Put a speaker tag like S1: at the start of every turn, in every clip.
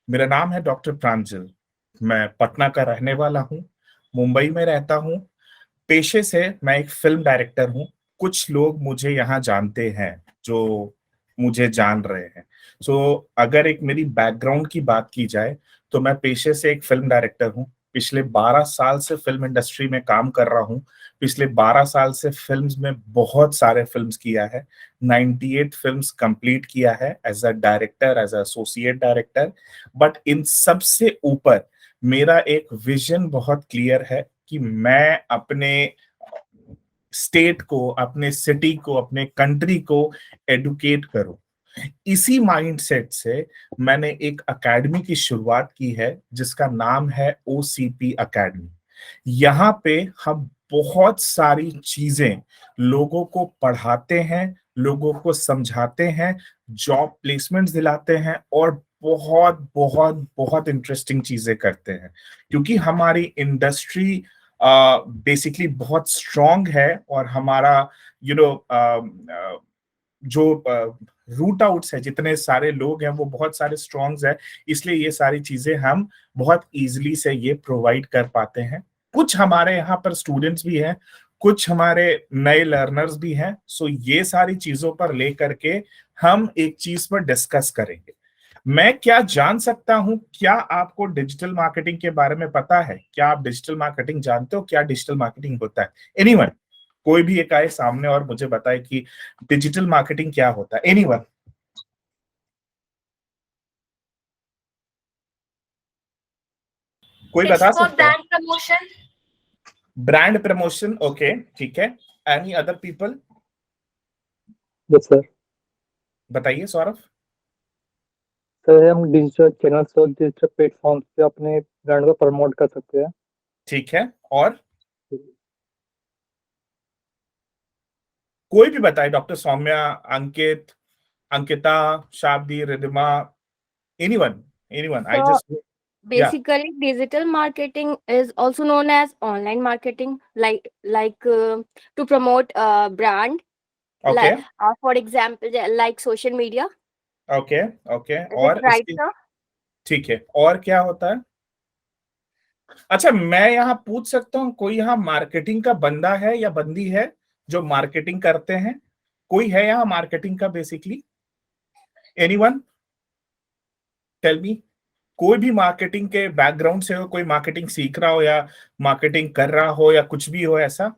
S1: मेरा नाम है डॉक्टर प्रांजल। मैं पटना का रहने वाला हूँ, मुंबई में रहता हूँ। पेशे से मैं एक फिल्म डायरेक्टर हूँ। कुछ लोग मुझे यहाँ जानते हैं जो मुझे जान रहे हैं। अगर एक मेरी बैकग्राउंड की बात की जाए तो मैं पेशे से एक फिल्म डायरेक्टर हूँ। पिछले 12 साल से फिल्म इंडस्ट्री में काम कर रहा हूँ। पिछले 12 साल से फिल्म्स में बहुत सारे फिल्म्स किया है। 98 फिल्म्स कंप्लीट किया है as a director, as a associate director. But इन सबसे ऊपर मेरा एक विजन बहुत क्लियर है कि मैं अपने स्टेट को, अपने सिटी को, अपने कंट्री को एडुकेट करूं। इसी माइंडसेट से मैंने एक एकेडमी की शुरुआत की है जिसका नाम है ओसीपी एकेडमी। यहाँ पे हम बहुत सारी चीजें लोगों को पढ़ाते हैं, लोगों को समझाते हैं, जॉब प्लेसमेंट्स दिलाते हैं और बहुत बहुत बहुत इंटरेस्टिंग चीजें करते हैं। क्योंकि हमारी इंडस्ट्री बेसिकली बहुत स्ट्रांग है और हमारा यू नो जो रूट आउट्स है, जितने सारे लोग हैं वो बहुत सारे स्ट्रॉन्ग्स है। इसलिए ये सारी चीजें हम बहुत इजीली से ये प्रोवाइड कर पाते हैं। कुछ हमारे यहाँ पर स्टूडेंट्स भी हैं, कुछ हमारे नए लर्नर्स भी हैं। ये सारी चीजों पर लेकर के हम एक चीज पर डिस्कस करेंगे। मैं क्या जान सकता हूं, क्या आपको डिजिटल मार्केटिंग के बारे में पता है? क्या आप डिजिटल मार्केटिंग जानते हो? क्या डिजिटल मार्केटिंग होता है? एनीवन, कोई भी एक आए सामने और मुझे बताए कि डिजिटल मार्केटिंग क्या होता है। एनीवन? कोई
S2: It's
S1: बता
S2: for
S1: सकता है?
S2: brand promotion.
S1: Brand promotion, okay, ठीक है। Any other people?
S3: Yes sir.
S1: बताइए सौरभ।
S3: सर हम डिजिटल चैनल्स और डिजिटल प्लेटफॉर्म्स पे अपने ब्रांड को प्रमोट कर सकते हैं।
S1: ठीक है, और कोई भी बताए, डॉक्टर सौम्या, अंकित, अंकिता, शाब्दी, रिदिमा, एनीवन, एनीवन, आई
S2: So
S1: जस्ट, या,
S2: basically, digital marketing is also known as online marketing, to promote a brand,
S1: okay,
S2: like for example, like social media.
S1: Okay, okay,
S2: Is it
S1: और
S2: right,
S1: इसकी,
S2: sir?
S1: ठीक है, और क्या होता है? अच्छा, मैं यहाँ पूछ सकता हूँ, कोई यहाँ मार्केटिंग का बंदा है या बंदी है जो मार्केटिंग करते हैं? कोई है यहाँ मार्केटिंग का बेसिकली? Anyone tell me. कोई भी मार्केटिंग के बैकग्राउंड से हो, कोई मार्केटिंग सीख रहा हो या मार्केटिंग कर रहा हो या कुछ भी हो ऐसा?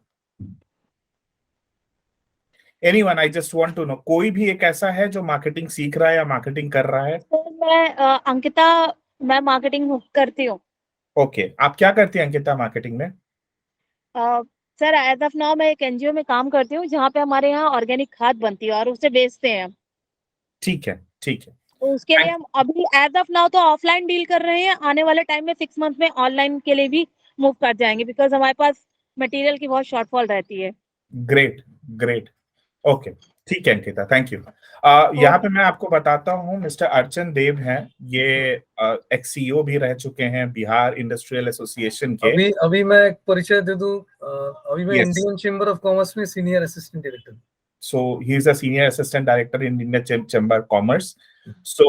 S1: Anyone, I just want to know, कोई भी एक ऐसा है जो मार्केटिंग सीख रहा है या मार्केटिंग कर रहा है?
S4: सर मैं अंकिता, मैं मार्केटिंग करती हूँ।
S1: ओके, आप क्या करती हैं अंकिता मार्केटिंग में?
S4: अ, सर एज ऑफ नाउ मैं एक एनजीओ में काम करती हूँ जहाँ पे हमारे यहाँ ऑर्गेनिक खाद बनती है और उसे बेचते हैं।
S1: ठीक है, ठीक है।
S4: तो उसके लिए हम अभी एज ऑफ नाउ तो ऑफलाइन डील कर रहे हैं, आने वाले टाइम में 6 मंथ में ऑनलाइन के लिए भी मूव कर जाएंगे बिकॉज हमारे पास मटेरियल की बहुत शॉर्टफॉल रहती है।
S1: ग्रेट, ग्रेट, ओके, ठीक है अंकिता, थैंक यू। यहाँ पे मैं आपको बताता हूँ, मिस्टर अर्चन देव हैं, ये एक्स सीईओ भी रह चुके हैं बिहार इंडस्ट्रियल एसोसिएशन के।
S5: अभी अभी मैं एक परिचय दे दूं, अभी मैं
S1: Yes.
S5: Indian chamber of commerce में senior assistant director.
S1: So he is a senior assistant director in Indian Chamber of Commerce. So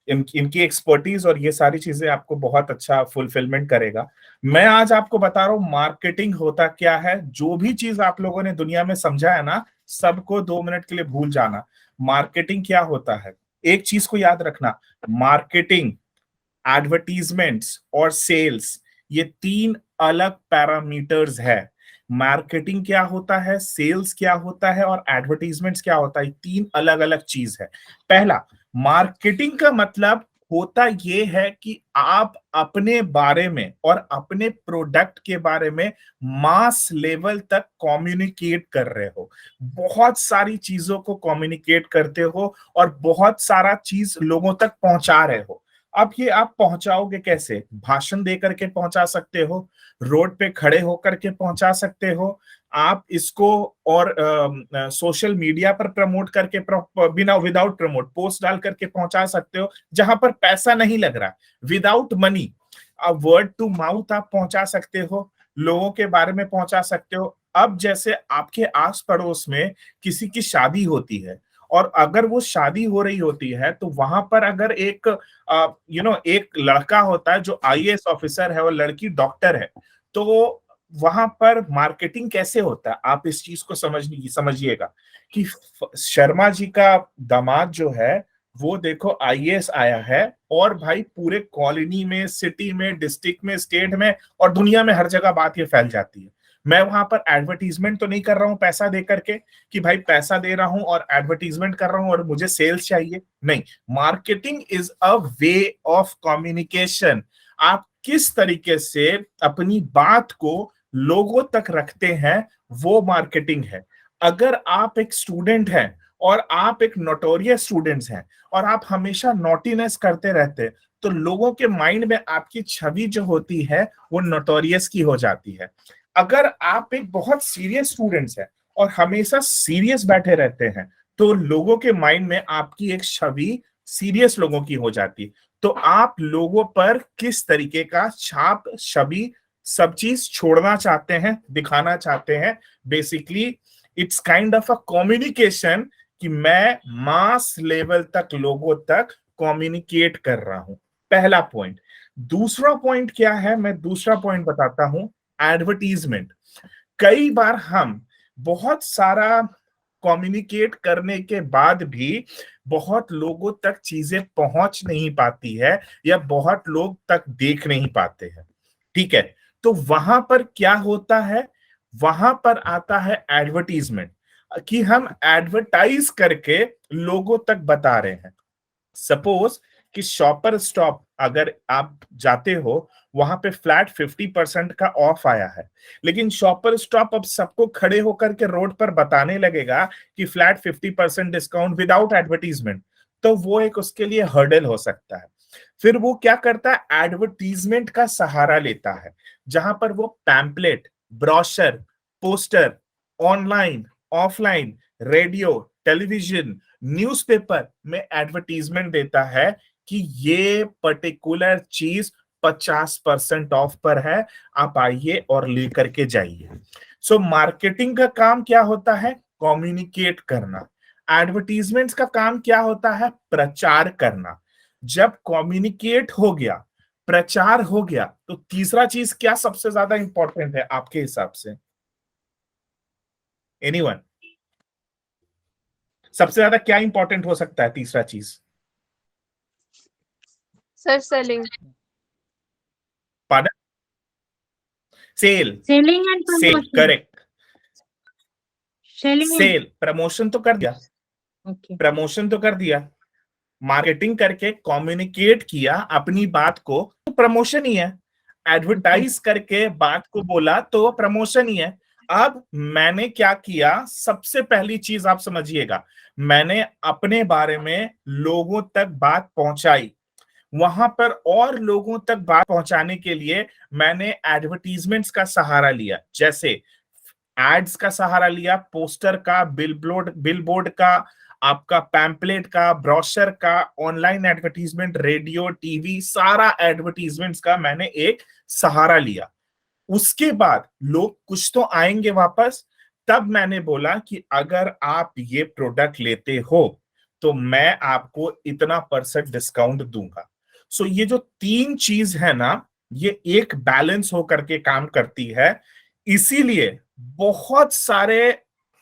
S1: इनकी एक्सपर्टीज और ये सारी चीजें आपको बहुत अच्छा फुलफिलमेंट करेगा। मैं आज आपको बता रहा हूँ मार्केटिंग होता क्या है। जो भी चीज आप लोगों ने दुनिया में समझा है ना, सबको 2 मिनट के लिए भूल जाना। मार्केटिंग क्या होता है, एक चीज को याद रखना, मार्केटिंग, एडवर्टीजमेंट्स और सेल्स, ये 3 अलग पैरामीटर्स है। मार्केटिंग क्या होता है, सेल्स क्या होता है और एडवर्टीजमेंट्स क्या होता है, 3 अलग अलग चीज है। पहला, मार्केटिंग का मतलब होता ये है कि आप अपने बारे में और अपने प्रोडक्ट के बारे में मास लेवल तक कम्युनिकेट कर रहे हो, बहुत सारी चीजों को कम्युनिकेट करते हो और बहुत सारा चीज लोगों तक पहुंचा रहे हो। अब ये आप पहुंचाओगे कैसे? भाषण दे करके पहुंचा सकते हो, रोड पे खड़े होकर के पहुंचा सकते हो, आप इसको और सोशल मीडिया पर प्रमोट करके, बिना विदाउट प्रमोट पोस्ट डाल करके पहुंचा सकते हो जहां पर पैसा नहीं लग रहा, without money. Word to mouth आप पहुंचा सकते हो, लोगों के बारे में पहुंचा सकते हो। अब जैसे आपके आस पड़ोस में किसी की शादी होती है और अगर वो शादी हो रही होती है तो वहां पर अगर एक एक लड़का होता है जो आईएएस ऑफिसर है और लड़की डॉक्टर है, तो वहां पर मार्केटिंग कैसे होता है, आप इस चीज को समझिएगा कि शर्मा जी का दामाद जो है वो देखो आईएएस आया है, और भाई पूरे कॉलोनी में, सिटी में, डिस्ट्रिक्ट में, स्टेट में और दुनिया में हर जगह बात ये फैल जाती है। मैं वहां पर एडवर्टीजमेंट तो नहीं कर रहा हूं पैसा दे करके कि भाई पैसा दे रहा हूं और एडवर्टीजमेंट कर रहा हूं और मुझे सेल्स चाहिए, नहीं। Marketing is a way of communication. आप किस तरीके से अपनी बात को लोगों तक रखते हैं, वो मार्केटिंग है। अगर आप एक स्टूडेंट हैं और आप एक नोटोरियस स्टूडेंट्स हैं और आप हमेशा नॉटीनेस करते रहते, तो लोगों के माइंड में आपकी छवि जो होती है वो नोटोरियस की हो जाती है। अगर आप एक बहुत सीरियस स्टूडेंट्स हैं और हमेशा सीरियस बैठे रहते हैं, तो लोगों के माइंड में आपकी एक छवि सीरियस लोगों की हो जाती है। तो आप लोगों पर किस तरीके का छाप, छवि, सब चीज छोड़ना चाहते हैं, दिखाना चाहते हैं, basically it's kind of a communication कि मैं मास लेवल तक लोगों तक कम्युनिकेट कर रहा हूं। पहला पॉइंट। दूसरा पॉइंट क्या है, मैं दूसरा पॉइंट बताता हूं, एडवर्टीजमेंट। कई बार हम बहुत सारा कम्युनिकेट करने के बाद भी बहुत लोगों तक चीजें पहुंच नहीं पाती है या बहुत लोग तक देख नहीं पाते हैं, ठीक है। तो वहां पर क्या होता है, वहां पर आता है एडवर्टीजमेंट, कि हम एडवर्टाइज करके लोगों तक बता रहे हैं। सपोज कि शॉपर स्टॉप अगर आप जाते हो, वहां पे फ्लैट 50% का ऑफ आया है, लेकिन शॉपर स्टॉप अब सबको खड़े होकर के रोड पर बताने लगेगा कि फ्लैट 50% डिस्काउंट विदाउट एडवर्टीजमेंट, तो वो एक उसके लिए हर्डल हो सकता है। फिर वो क्या करता है, एडवर्टीजमेंट का सहारा लेता है, जहां पर वो pamphlet, brochure, poster, online, offline, radio, television, newspaper में एडवर्टीजमेंट देता है कि ये पर्टिकुलर चीज 50% ऑफ पर है, आप आइए और लेकर के जाइए। सो मार्केटिंग का काम क्या होता है, कम्युनिकेट करना। एडवर्टीजमेंट्स का काम क्या होता है, प्रचार करना। जब कम्युनिकेट हो गया, प्रचार हो गया, तो तीसरा चीज क्या सबसे ज्यादा इंपॉर्टेंट है आपके हिसाब से? एनीवन? सबसे ज्यादा क्या इंपॉर्टेंट हो सकता है तीसरा चीज?
S2: Sir, selling.
S1: Pardon? Sale.
S6: Selling and
S1: sale,
S6: promotion.
S1: Correct.
S6: Selling
S1: sale, promotion तो कर दिया,
S6: ओके।
S1: प्रमोशन तो कर दिया, मार्केटिंग करके कम्युनिकेट किया अपनी बात को, तो प्रमोशन ही है। एडवर्टाइज करके बात को बोला तो वो प्रमोशन ही है। अब मैंने क्या किया, सबसे पहली चीज आप समझिएगा, मैंने अपने बारे में लोगों तक बात पहुंचाई। वहां पर और लोगों तक बात पहुंचाने के लिए मैंने एडवर्टीजमेंट्स का सहारा लिया, जैसे एड्स का सहारा लिया, पोस्टर का, बिलबोर्ड का, आपका पैम्पलेट का, ब्रोशर का, ऑनलाइन एडवर्टीजमेंट, रेडियो, टीवी, सारा एडवर्टीजमेंट्स का मैंने एक सहारा लिया। उसके बाद लोग कुछ तो आएंगे वापस, तब मैंने बोला कि अगर आप ये प्रोडक्ट लेते हो तो मैं आपको इतना % डिस्काउंट दूंगा। सो ये जो तीन चीज है ना, ये एक बैलेंस होकर के काम करती है। इसीलिए बहुत सारे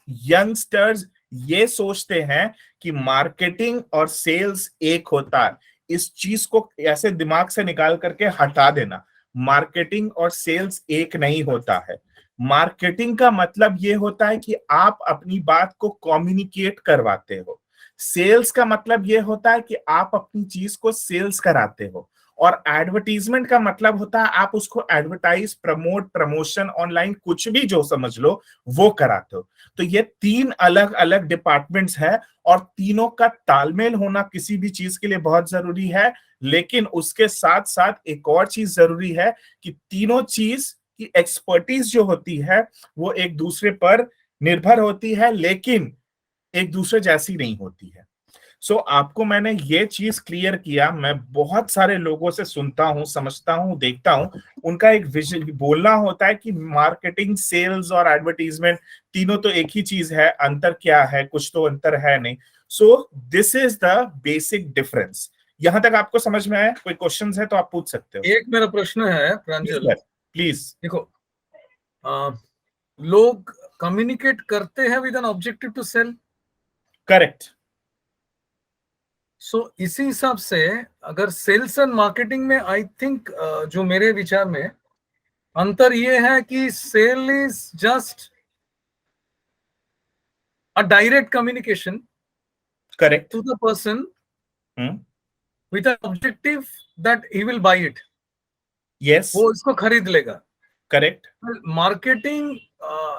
S1: यंगस्टर्स ये सोचते हैं कि मार्केटिंग और सेल्स एक होता है। इस चीज को ऐसे दिमाग से निकाल करके हटा देना, मार्केटिंग और सेल्स एक नहीं होता है। मार्केटिंग का मतलब ये होता है कि आप अपनी बात को कम्युनिकेट करवाते हो। सेल्स का मतलब ये होता है कि आप अपनी चीज को सेल्स कराते हो। और एडवर्टीजमेंट का मतलब होता है आप उसको एडवर्टाइज, प्रमोट, प्रमोशन, ऑनलाइन, कुछ भी जो समझ लो वो कराते हो। तो ये तीन अलग अलग डिपार्टमेंट्स है और तीनों का तालमेल होना किसी भी चीज के लिए बहुत जरूरी है। लेकिन उसके साथ साथ एक और चीज जरूरी है कि तीनों चीज की एक्सपर्टीज जो होती है वो एक दूसरे पर निर्भर होती है, लेकिन एक दूसरे जैसी नहीं होती है। सो आपको मैंने ये चीज क्लियर किया। मैं बहुत सारे लोगों से सुनता हूँ, समझता हूँ, देखता हूँ, उनका एक विजन बोलना होता है कि मार्केटिंग, सेल्स और एडवर्टीजमेंट तीनों तो एक ही चीज है, अंतर क्या है, कुछ तो अंतर है नहीं। सो this is the basic difference. यहां तक आपको समझ में आया? कोई क्वेश्चंस है तो आप पूछ सकते हो।
S5: एक मेरा प्रश्न है प्रांजल,
S1: प्लीज।
S5: देखो लोग कम्युनिकेट करते हैं with an objective to sell.
S1: Correct.
S5: So इसी हिसाब से अगर सेल्स एंड मार्केटिंग में आई थिंक जो मेरे विचार में अंतर ये है कि sale is just a direct communication
S1: correct.
S5: To the person with an objective that he will buy it,
S1: yes.
S5: वो इसको खरीद लेगा।
S1: Correct.
S5: Marketing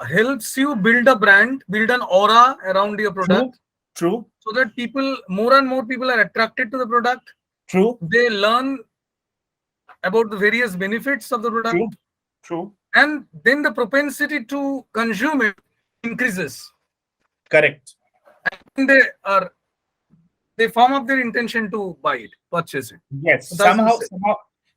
S5: helps you build a brand, build an aura around your product,
S1: True.
S5: so that people, more and more people are attracted to the product.
S1: True.
S5: They learn about the various benefits of the product.
S1: True. True.
S5: And then the propensity to consume it increases.
S1: Correct.
S5: And they form up their intention to buy it, purchase it.
S1: Yes.
S5: So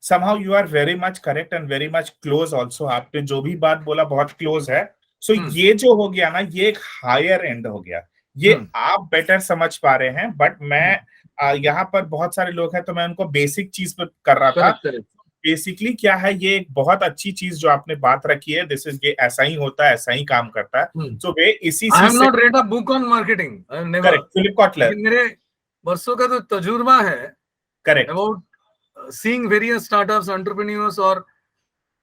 S1: somehow you are very much correct and very much close also. आपने जो भी बात बोला बहुत close है। सो ये जो हो गया ना, ये एक हायर एंड हो गया। ये आप बेटर समझ पा रहे हैं, बट मैं यहाँ पर बहुत सारे लोग हैं तो मैं उनको बेसिक चीज पर कर रहा था। बेसिकली क्या है, ये एक बहुत अच्छी चीज जो आपने बात रखी है। दिस इज, ये ऐसा ही होता है, ऐसा ही काम करता है। सो वे इसी
S5: I have not read a book on marketing. I have never.
S1: Correct. Philip Kotler.
S5: मेरे वर्षों का जो तजुर्बा है,
S1: correct,
S5: about seeing various startups, entrepreneurs, or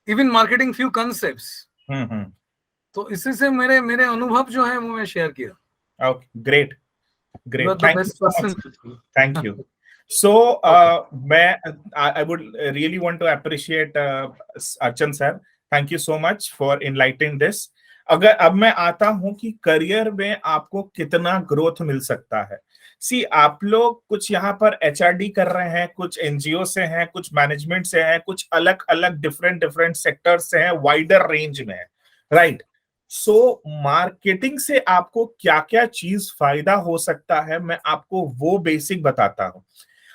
S5: even marketing few concepts. तो इसी से मेरे अनुभव जो है वो मैं शेयर किया।
S1: Okay, great great, thank you so much, thank you. So I would really want to appreciate Archan sir. Thank you so much for enlightening this. अगर अब मैं आता हूं कि करियर में आपको कितना ग्रोथ मिल सकता है। सी, आप लोग कुछ यहाँ पर HRD कर रहे हैं, कुछ NGO से हैं, कुछ मैनेजमेंट से हैं, कुछ अलग अलग डिफरेंट सेक्टर्स से हैं, वाइडर रेंज में है, राइट? सो मार्केटिंग से आपको क्या क्या चीज फायदा हो सकता है, मैं आपको वो बेसिक बताता हूं।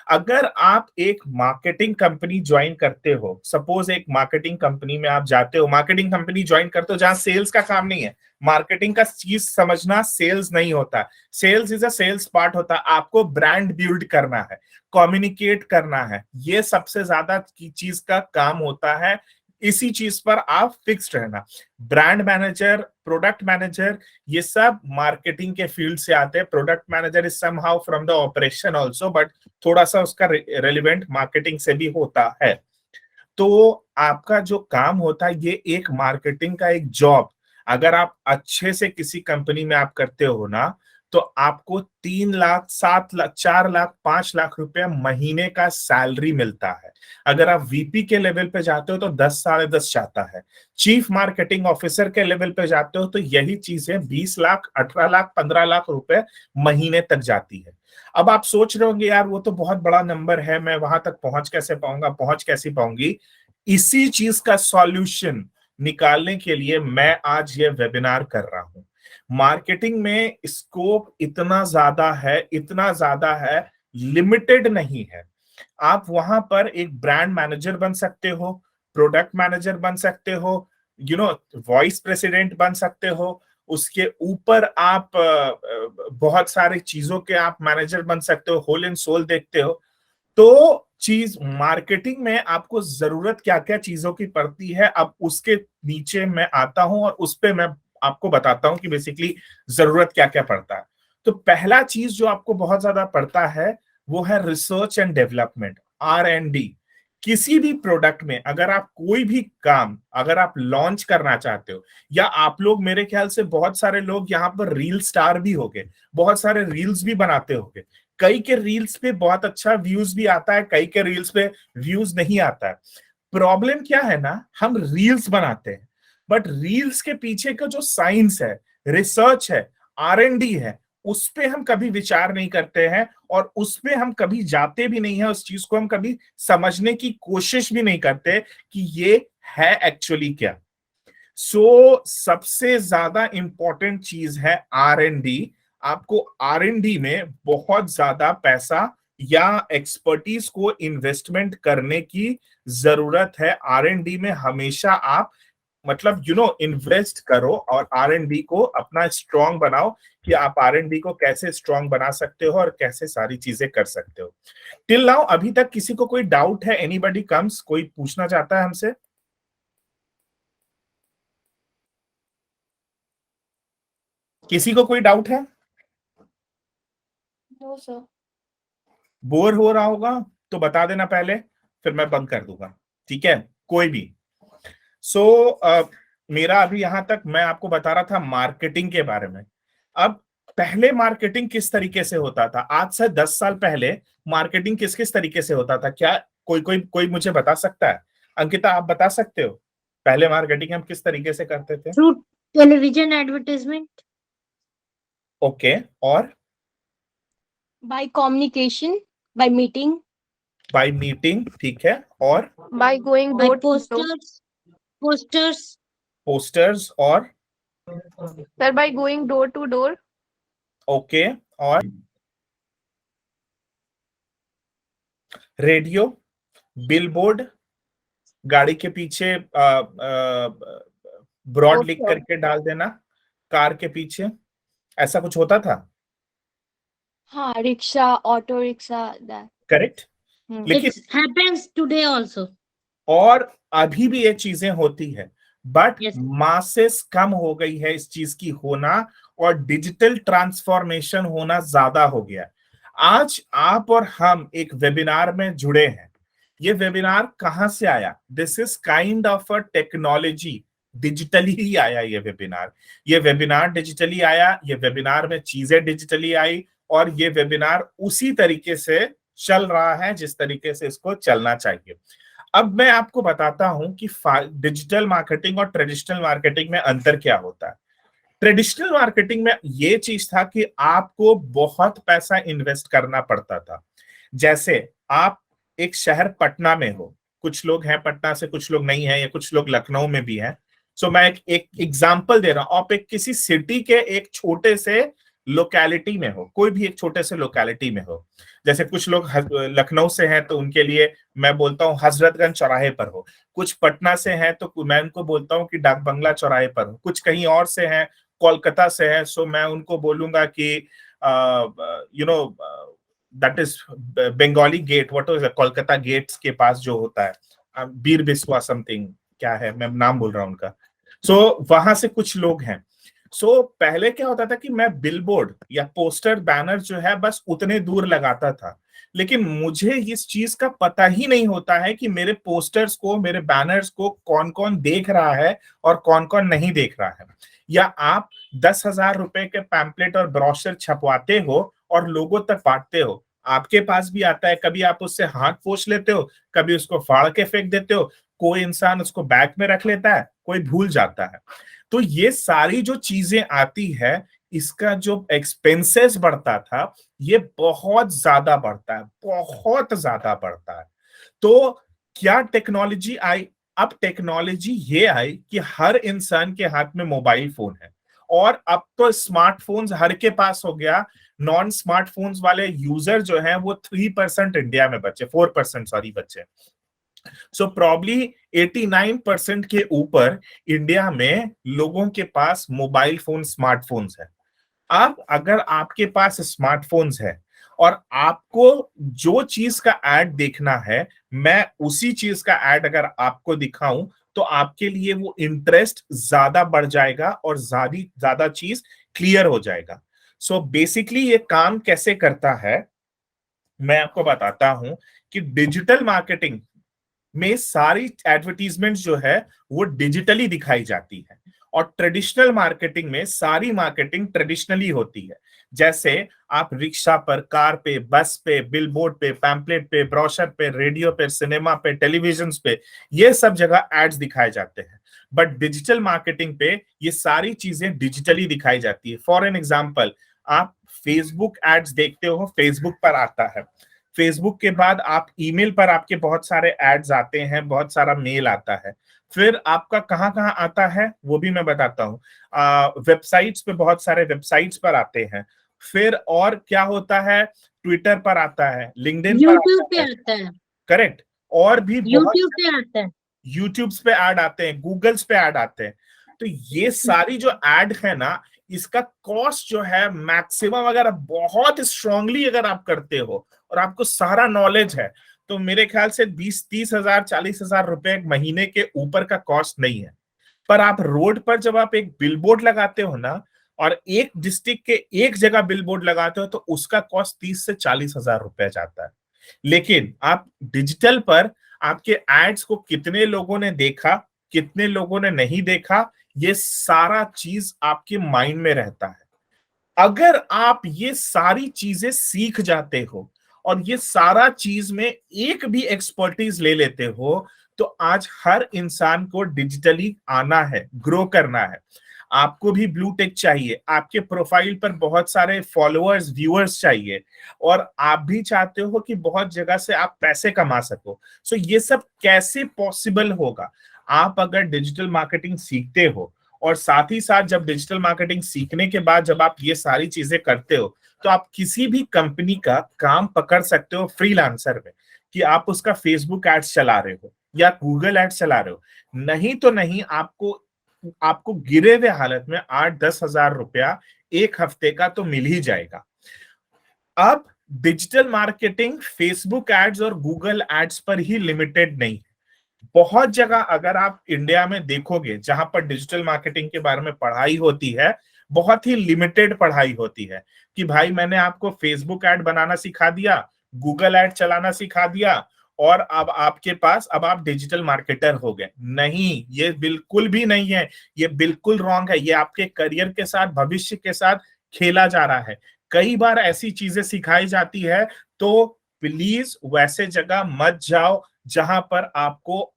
S1: अगर आप एक मार्केटिंग कंपनी ज्वाइन करते हो, सपोज एक मार्केटिंग कंपनी में आप जाते हो, मार्केटिंग कंपनी ज्वाइन करते हो जहां सेल्स का काम नहीं है। मार्केटिंग का चीज समझना, सेल्स नहीं होता। Sales is a sales part होता है। आपको ब्रांड बिल्ड करना है, कम्युनिकेट करना है, ये सबसे ज्यादा की चीज का काम होता है। इसी चीज पर आप फिक्स्ड रहना। ब्रांड मैनेजर, प्रोडक्ट मैनेजर, ये सब मार्केटिंग के फील्ड से आते हैं। Product manager is somehow from the operation also, but थोड़ा सा उसका रेलिवेंट मार्केटिंग से भी होता है। तो आपका जो काम होता है, ये एक मार्केटिंग का एक जॉब अगर आप अच्छे से किसी कंपनी में आप करते हो ना, तो आपको 3 लाख, 7 लाख, 4 लाख, 5 लाख रुपया महीने का सैलरी मिलता है। अगर आप VP के लेवल पे जाते हो तो 10, 10.5 जाता है। चीफ मार्केटिंग ऑफिसर के लेवल पे जाते हो तो यही चीज है, 20 लाख, 18 लाख, 15 लाख रुपए महीने तक जाती है। अब आप सोच रहे होंगे, यार वो तो बहुत बड़ा नंबर है, मैं वहां तक पहुंच कैसे पाऊंगा, पहुंच कैसे पाऊंगी? इसी चीज का सॉल्यूशन निकालने के लिए मैं आज ये वेबिनार कर रहा हूं। मार्केटिंग में स्कोप इतना ज्यादा है, लिमिटेड नहीं है। आप वहां पर एक ब्रांड मैनेजर बन सकते हो, प्रोडक्ट मैनेजर बन सकते हो, वॉइस प्रेसिडेंट बन सकते हो। उसके ऊपर आप बहुत सारी चीजों के आप मैनेजर बन सकते हो, होल एंड सोल देखते हो। तो चीज मार्केटिंग में आपको जरूरत क्या क्या चीजों की पड़ती है, अब उसके नीचे मैं आता हूं और उस पे मैं आपको बताता हूं कि बेसिकली जरूरत क्या क्या पड़ता है। तो पहला चीज जो आपको बहुत ज्यादा पड़ता है वो है रिसर्च एंड डेवलपमेंट, R&D। किसी भी प्रोडक्ट में अगर आप कोई भी काम अगर आप लॉन्च करना चाहते हो, या आप लोग, मेरे ख्याल से बहुत सारे लोग यहाँ पर रील स्टार भी होंगे, बहुत सारे रील्स भी बनाते होंगे। कई के रील्स पे बहुत अच्छा व्यूज भी आता है, कई के रील्स पे व्यूज नहीं आता है। प्रॉब्लम क्या है ना, हम रील्स बनाते हैं बट रील्स के पीछे का जो साइंस है, रिसर्च है, R&D है, उस पे हम कभी विचार नहीं करते हैं और उस पे हम कभी जाते भी नहीं है। उस चीज को हम कभी समझने की कोशिश भी नहीं करते कि ये है एक्चुअली क्या। सो सबसे ज्यादा इंपॉर्टेंट चीज है R&D। आपको R&D में बहुत ज्यादा पैसा या एक्सपर्टीज को इन्वेस्टमेंट करने की जरूरत है। R&D में हमेशा आप मतलब इन्वेस्ट करो और R&D को अपना स्ट्रांग बनाओ कि आप R&D को कैसे स्ट्रांग बना सकते हो और कैसे सारी चीजें कर सकते हो। टिल नाउ अभी तक किसी को कोई डाउट है? एनीबॉडी कम्स, कोई पूछना चाहता है हमसे? किसी को कोई डाउट है?
S2: No sir.
S1: बोर हो रहा होगा तो बता देना पहले, फिर मैं बंद कर दूंगा, ठीक है? कोई भी। मेरा अभी यहां तक मैं आपको बता रहा था मार्केटिंग के बारे में। अब पहले मार्केटिंग किस तरीके से होता था? आज से 10 साल पहले मार्केटिंग किस किस तरीके से होता था? क्या कोई मुझे बता सकता है? अंकिता, आप बता सकते हो पहले मार्केटिंग हम किस तरीके से करते थे?
S6: Through television advertisement.
S1: ओके, और
S2: by communication, by meeting,
S1: by meeting, ठीक है, और
S2: by going
S6: by
S2: door to door,
S6: posters
S1: posters, और
S2: sir by going door to door,
S1: okay, और रेडियो, बिलबोर्ड, गाड़ी के पीछे ब्रॉड लिख करके डाल देना, कार के पीछे, ऐसा कुछ होता था?
S2: हाँ, rickshaw, auto rickshaw, that.
S1: Correct. लेकिन
S6: इट्स हैपेंस टुडे आल्सो।
S1: और अभी भी ये चीजें होती है, बट
S6: Yes.
S1: मासेस कम हो गई है इस चीज की होना, और डिजिटल ट्रांसफॉर्मेशन होना ज्यादा हो गया। आज आप और हम एक वेबिनार में जुड़े हैं। ये वेबिनार कहां से आया? This is kind of a technology, digitally ही आया ये वेबिनार। ये वेबिनार डिजिटली आया, ये वेबिनार में चीजें डिजिटली आई, और ये वेबिनार उसी तरीके से चल रहा है जिस तरीके से इसको चलना चाहिए। अब मैं आपको बताता हूं कि डिजिटल मार्केटिंग और ट्रेडिशनल मार्केटिंग में अंतर क्या होता है। ट्रेडिशनल मार्केटिंग में ये चीज था कि आपको बहुत पैसा इन्वेस्ट करना पड़ता था। जैसे आप एक शहर पटना में हो, कुछ लोग हैं पटना से, कुछ लोग नहीं है, या कुछ लोग लखनऊ में भी हैं। सो मैं एक एग्जांपल दे रहा हूं। आप एक किसी सिटी के एक छोटे से लोकेलिटी में हो, कोई भी एक छोटे से लोकेलिटी में हो, जैसे कुछ लोग लखनऊ से हैं तो उनके लिए मैं बोलता हूँ हजरतगंज चौराहे पर हो, कुछ पटना से हैं तो मैं उनको बोलता हूँ कि डाक बंगला चौराहे पर हो, कुछ कहीं और से हैं, कोलकाता से है, सो मैं उनको बोलूंगा कि that is Bengali gate, what is Kolkata gates के पास जो होता है, बीर बिस्वा समथिंग, क्या है, मैं नाम बोल रहा हूँ उनका। सो वहां से कुछ लोग हैं। सो पहले क्या होता था कि मैं बिलबोर्ड या पोस्टर बैनर जो है बस उतने दूर लगाता था, लेकिन मुझे इस चीज का पता ही नहीं होता है कि मेरे पोस्टर्स को, मेरे बैनर्स को कौन कौन देख रहा है और कौन कौन नहीं देख रहा है। या आप 10,000 रुपए के पैम्पलेट और ब्रोशर छपवाते हो और लोगों तक बांटते हो, आपके पास भी आता है, कभी आप उससे हाथ पोंछ लेते हो, कभी उसको फाड़ के फेंक देते हो, कोई इंसान उसको बैग में रख लेता है, कोई भूल जाता है। तो ये सारी जो चीजें आती है, इसका जो एक्सपेंसेस बढ़ता था, ये बहुत ज्यादा बढ़ता है, बहुत ज्यादा बढ़ता है। तो क्या टेक्नोलॉजी आई? अब टेक्नोलॉजी ये आई कि हर इंसान के हाथ में मोबाइल फोन है, और अब तो स्मार्टफोन्स हर के पास हो गया। नॉन स्मार्टफोन्स वाले यूजर जो हैं वो 3% इंडिया में बचे, 4% सॉरी बचे। सो प्रॉब्ली 89% के ऊपर इंडिया में लोगों के पास मोबाइल फोन, स्मार्टफोन्स है। अब अगर आपके पास स्मार्टफोन्स है और आपको जो चीज का ऐड देखना है, मैं उसी चीज का ऐड अगर आपको दिखाऊं तो आपके लिए वो इंटरेस्ट ज्यादा बढ़ जाएगा और ज्यादा चीज क्लियर हो जाएगा। सो बेसिकली ये काम कैसे करता है मैं आपको बताता हूं कि डिजिटल मार्केटिंग में सारी एडवर्टीजमेंट जो है वो डिजिटली दिखाई जाती है, और ट्रेडिशनल मार्केटिंग में सारी मार्केटिंग ट्रेडिशनली होती है। जैसे आप रिक्शा पर, कार पे, बस पे, बिलबोर्ड पे, पैम्पलेट पे, ब्रोशर पे, रेडियो पे, सिनेमा पे, टेलीविजन पे, ये सब जगह एड्स दिखाए जाते हैं। बट डिजिटल मार्केटिंग पे ये सारी चीजें डिजिटली दिखाई जाती है। फॉर एन एग्जाम्पल, आप फेसबुक एड्स देखते हो, फेसबुक पर आता है। फेसबुक के बाद आप ईमेल पर आपके बहुत सारे एड्स आते हैं, बहुत सारा मेल आता है। फिर आपका कहाँ कहाँ आता है वो भी मैं बताता हूँ। वेबसाइट्स पे बहुत सारे वेबसाइट्स पर आते हैं, फिर और क्या होता है, ट्विटर पर आता है, लिंक्डइन पर
S6: यूट्यूब पे
S1: आता
S6: आता है,
S1: करेक्ट, और भी बहुत
S6: यूट्यूब पे आता है,
S1: यूट्यूब पे ऐड आते हैं, गूगल्स पे ऐड आते हैं। तो ये सारी जो ऐड है ना, इसका कॉस्ट जो है मैक्सिमम, अगर आप बहुत स्ट्रांगली अगर आप करते हो और आपको सारा नॉलेज है, तो मेरे ख्याल से 20-30 हजार 40 हजार रुपए एक महीने के ऊपर का कॉस्ट नहीं है। पर आप रोड पर जब आप एक बिलबोर्ड लगाते हो ना, और एक डिस्ट्रिक्ट के एक जगह बिलबोर्ड लगाते हो, तो उसका कॉस्ट 30 से 40 हजार रुपए जाता है। लेकिन आप डिजिटल पर आपके एड्स को कितने लोगों ने देखा, कितने लोगों ने नहीं देखा, ये सारा चीज आपके माइंड में रहता है। अगर आप ये सारी चीजें सीख जाते हो और ये सारा चीज में एक भी एक्सपर्टीज ले लेते हो, तो आज हर इंसान को डिजिटली आना है, ग्रो करना है। आपको भी ब्लू टिक चाहिए, आपके प्रोफाइल पर बहुत सारे फॉलोअर्स, व्यूअर्स चाहिए, और आप भी चाहते हो कि बहुत जगह से आप पैसे कमा सको। सो ये सब कैसे पॉसिबल होगा? आप अगर डिजिटल मार्केटिंग सीखते हो, और साथ ही साथ जब डिजिटल मार्केटिंग सीखने के बाद जब आप ये सारी चीजें करते हो, तो आप किसी भी कंपनी का काम पकड़ सकते हो फ्रीलांसर में, कि आप उसका फेसबुक एड्स चला रहे हो या गूगल एड्स चला रहे हो। नहीं तो नहीं, आपको गिरे हुए हालत में 8-10 हजार रुपया एक हफ्ते का तो मिल ही जाएगा। अब डिजिटल मार्केटिंग फेसबुक एड्स और गूगल एड्स पर ही लिमिटेड नहीं, बहुत जगह अगर आप इंडिया में देखोगे जहां पर डिजिटल मार्केटिंग के बारे में पढ़ाई होती है, बहुत ही लिमिटेड पढ़ाई होती है, कि भाई मैंने आपको फेसबुक ऐड बनाना सिखा दिया, गूगल ऐड चलाना सिखा दिया, और अब आपके पास, अब आप डिजिटल मार्केटर हो गए। नहीं, ये बिल्कुल भी नहीं है, ये बिल्कुल रॉन्ग है। ये आपके करियर के साथ, भविष्य के साथ खेला जा रहा है। कई बार ऐसी चीजें सिखाई जाती है, तो प्लीज वैसे जगह मत जाओ जहां पर आपको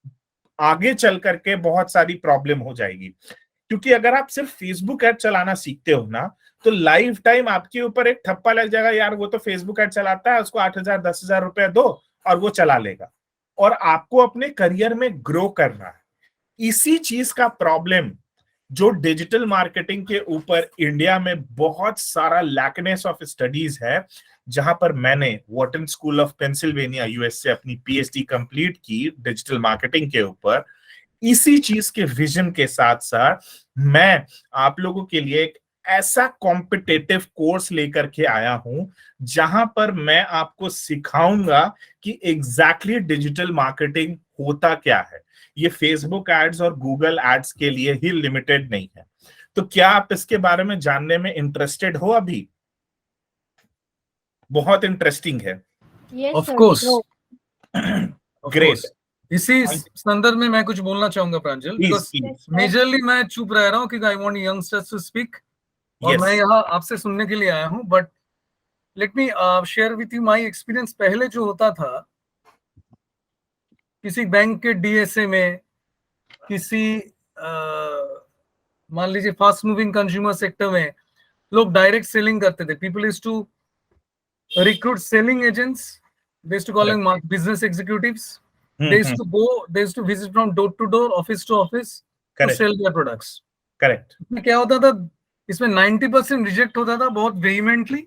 S1: आगे चल करके बहुत सारी प्रॉब्लम हो जाएगी। क्योंकि अगर आप सिर्फ फेसबुक ऐड चलाना सीखते हो ना, तो लाइफ टाइम आपके ऊपर एक ठप्पा लग जाएगा, यार वो तो फेसबुक ऐड चलाता है, उसको 8,000 10,000 रुपए दो और वो चला लेगा। और आपको अपने करियर में ग्रो करना है। इसी चीज का प्रॉब्लम जो डिजिटल मार्केटिंग के ऊपर इंडिया में बहुत सारा लैकनेस ऑफ स्टडीज है, जहां पर मैंने Wharton school of Pennsylvania US से अपनी पीएचडी कंप्लीट की डिजिटल मार्केटिंग के ऊपर। इसी चीज के विजन के साथ साथ मैं आप लोगों के लिए एक ऐसा कॉम्पिटिटिव कोर्स लेकर के आया हूं, जहां पर मैं आपको सिखाऊंगा कि एग्जैक्टली डिजिटल मार्केटिंग होता क्या है। ये फेसबुक एड्स और गूगल एड्स के लिए ही लिमिटेड नहीं है। तो क्या आप इसके बारे में जानने में इंटरेस्टेड हो? अभी बहुत इंटरेस्टिंग है।
S5: Of course,
S1: great.
S5: इसी संदर्भ में मैं कुछ बोलना चाहूंगा प्रांजल, बिकॉज मेजरली मैं चुप रह रहा हूँ क्योंकि I want youngsters to speak, और मैं यहाँ आपसे सुनने के लिए आया हूँ। But let me share with you my experience. पहले जो होता था, किसी बैंक के डीएसए में, किसी मान लीजिए फास्ट मूविंग कंज्यूमर सेक्टर में लोग डायरेक्ट सेलिंग करते थे। People used to recruit selling agents, they used to call them business executives. They used to go, they used to visit from door to door, office to office, to sell their products.
S1: Correct.
S5: क्या होता था, इसमें 90% reject होता था बहुत vehemently,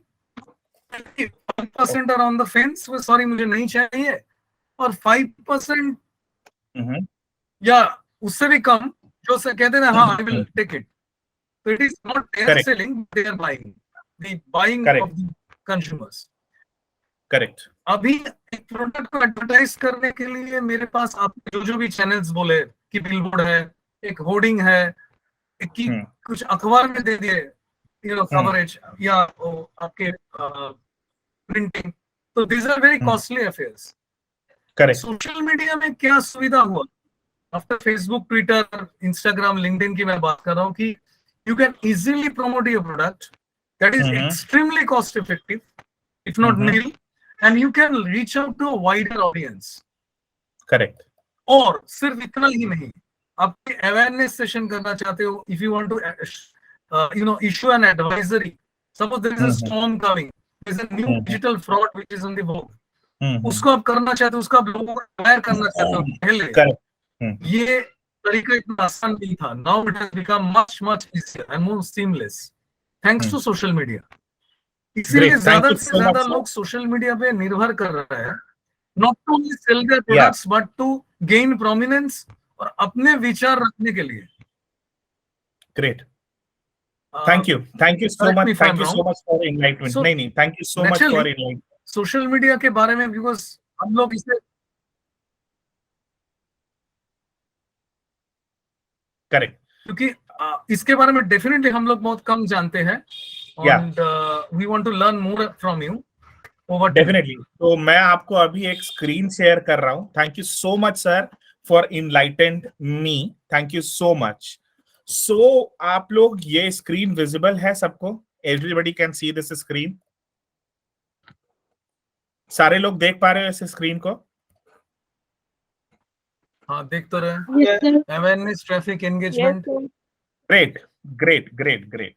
S5: 5% are on the fence, वो sorry मुझे नहीं चाहिए, और 5% या उससे भी कम जो कहते हैं हाँ I will take it. So it is not their selling, they are buying, the buying of the consumers.
S1: Correct.
S5: अभी एक प्रोडक्ट को एडवर्टाइज करने के लिए मेरे पास आप जो भी चैनल्स बोले कि बिलबोर्ड है, एक होर्डिंग है, एक की कुछ अखबार में दे दिए कवरेज, या आपके प्रिंटिंग, तो these are very costly affairs. Correct. Social media में क्या सुविधा हुआ after Facebook, Twitter, Instagram, LinkedIn की मैं बात कर रहा हूँ, कि you can easily promote your product that is extremely cost effective, if not nil, and you can reach out to a wider audience.
S1: Correct.
S5: और सिर्फ इतना ही नहीं, आप अवेयरनेस सेशन करना चाहते हो, if you want to issue an advisory, suppose there is a storm coming, there is a new digital fraud which is on the vogue, उसको आप करना चाहते हो, उसको आप लोगों को अवेयर करना चाहते हो पहले, ये तरीका इतना आसान नहीं था। Now it has become much easier and more seamless thanks to social media. इसीलिए
S1: Great. Thank
S5: ज्यादा
S1: you
S5: से
S1: so much,
S5: ज्यादा
S1: sir.
S5: लोग सोशल मीडिया पे निर्भर कर रहे हैं, not to only sell their
S1: Yeah.
S5: Products but to gain prominence और अपने विचार रखने के लिए।
S1: Great. Thank you so
S5: correct
S1: much.
S5: me if
S1: Thank
S5: I'm
S1: you so
S5: wrong.
S1: much for enlightenment.
S5: So
S1: नहीं, thank you so much for
S5: naturally
S1: enlightenment.
S5: Social media के बारे में बिकॉज हम लोग इसे
S1: Correct.
S5: क्योंकि इसके बारे में डेफिनेटली हम लोग बहुत कम जानते हैं
S1: Yeah.
S5: And we want to learn more from you over
S1: definitely. तो मैं आपको अभी एक स्क्रीन शेयर कर रहा हूं। Thank you so much sir for enlightened me, thank you so much. So आप लोग, ये स्क्रीन विजिबल है सबको? Everybody can see this screen? सारे लोग देख पा रहे हो इस स्क्रीन को?
S5: हाँ, देख तो रहे।
S6: Yes, sir.
S5: Awareness, traffic,
S2: Yes,
S5: engagement.
S2: sir.
S1: Great great great great.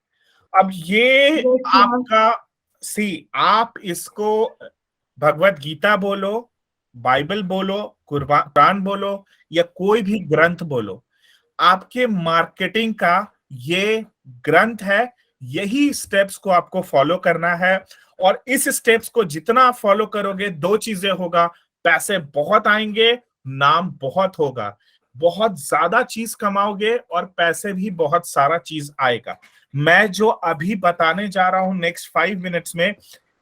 S1: अब ये
S6: Yes, sir.
S1: आपका आप इसको भगवत गीता बोलो, बाइबल बोलो, कुरान बोलो या कोई भी ग्रंथ बोलो, आपके मार्केटिंग का ये ग्रंथ है। यही स्टेप्स को आपको फॉलो करना है और इस स्टेप्स को जितना आप फॉलो करोगे, दो चीजें होगा, पैसे बहुत आएंगे, नाम बहुत होगा, बहुत ज्यादा चीज कमाओगे और पैसे भी बहुत सारा चीज आएगा। मैं जो अभी बताने जा रहा हूं नेक्स्ट 5 मिनट्स में,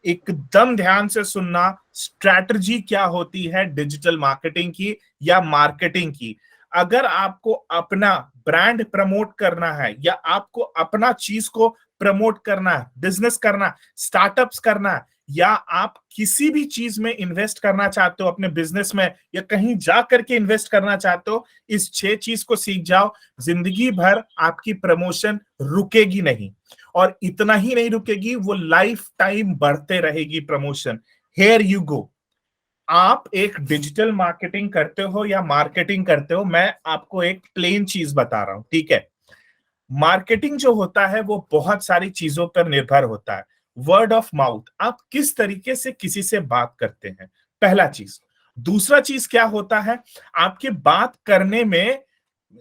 S1: एकदम ध्यान से सुनना। स्ट्रैटेजी क्या होती है डिजिटल मार्केटिंग की या मार्केटिंग की। अगर आपको अपना ब्रांड प्रमोट करना है या आपको अपना चीज को प्रमोट करना है, बिजनेस करना, स्टार्टअप्स करना है, या आप किसी भी चीज में इन्वेस्ट करना चाहते हो अपने बिजनेस में या कहीं जा करके इन्वेस्ट करना चाहते हो, इस 6 चीज को सीख जाओ। जिंदगी भर आपकी प्रमोशन रुकेगी नहीं, और इतना ही नहीं रुकेगी, वो लाइफ टाइम बढ़ते रहेगी प्रमोशन। Here you go. आप एक डिजिटल मार्केटिंग करते हो या मार्केटिंग करते हो, मैं आपको एक प्लेन चीज बता रहा हूं, ठीक है? मार्केटिंग जो होता है वो बहुत सारी चीजों पर निर्भर होता है। वर्ड ऑफ माउथ, आप किस तरीके से किसी से बात करते हैं, पहला चीज। दूसरा चीज क्या होता है, आपके बात करने में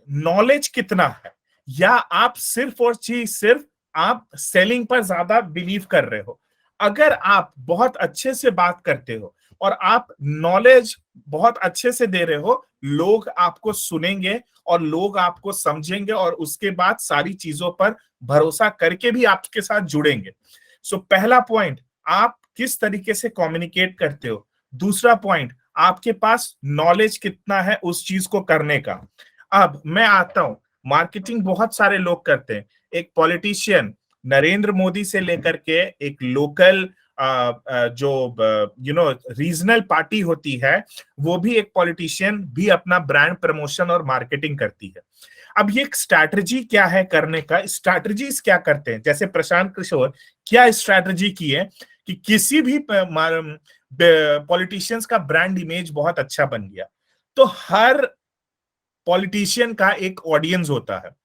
S1: नॉलेज कितना है, या आप सिर्फ और सिर्फ आप सेलिंग पर ज्यादा बिलीव कर रहे हो। अगर आप बहुत अच्छे से बात करते हो और आप नॉलेज बहुत अच्छे से दे रहे हो, लोग आपको सुनेंगे और लोग आपको समझेंगे और उसके बाद सारी चीजों पर भरोसा करके भी आपके साथ जुड़ेंगे। सो पहला पॉइंट, आप किस तरीके से कम्युनिकेट करते हो। दूसरा पॉइंट, आपके पास नॉलेज कितना है उस चीज को करने का। अब मैं आता हूं, मार्केटिंग बहुत सारे लोग करते हैं। एक पॉलिटिशियन, नरेंद्र मोदी से लेकर के एक लोकल जो रीजनल पार्टी होती है, वो भी एक पॉलिटिशियन भी अपना ब्रांड प्रमोशन और मार्केटिंग करती है। अब ये एक स्ट्रैटेजी क्या है करने का, स्ट्रैटेजीज क्या करते हैं, जैसे प्रशांत किशोर क्या स्ट्रैटेजी की है कि किसी भी पॉलिटिशियंस का ब्रांड इमेज बहुत अच्छा बन गया, तो हर पॉलिटिशियन का एक ऑडियंस होता है।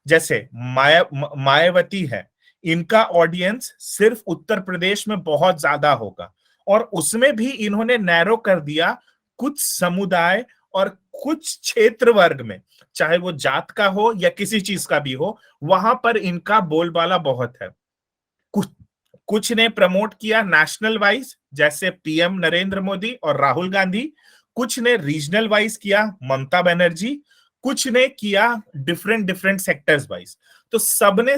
S1: जैसे मायावती है, इनका ऑडियंस सिर्फ उत्तर प्रदेश में बहुत ज्यादा होगा, और उसमें भी इन्होंने नैरो कर दिया कुछ समुदाय और कुछ क्षेत्र वर्ग में, चाहे वो जात का हो या किसी चीज का भी हो, वहां पर इनका बोलबाला बहुत है। कुछ ने प्रमोट किया नेशनल वाइज, जैसे पीएम नरेंद्र मोदी और राहुल गांधी। कुछ ने रीजनल वाइज किया, ममता बनर्जी। कुछ ने किया डिफरेंट सेक्टर्स वाइज। तो सबने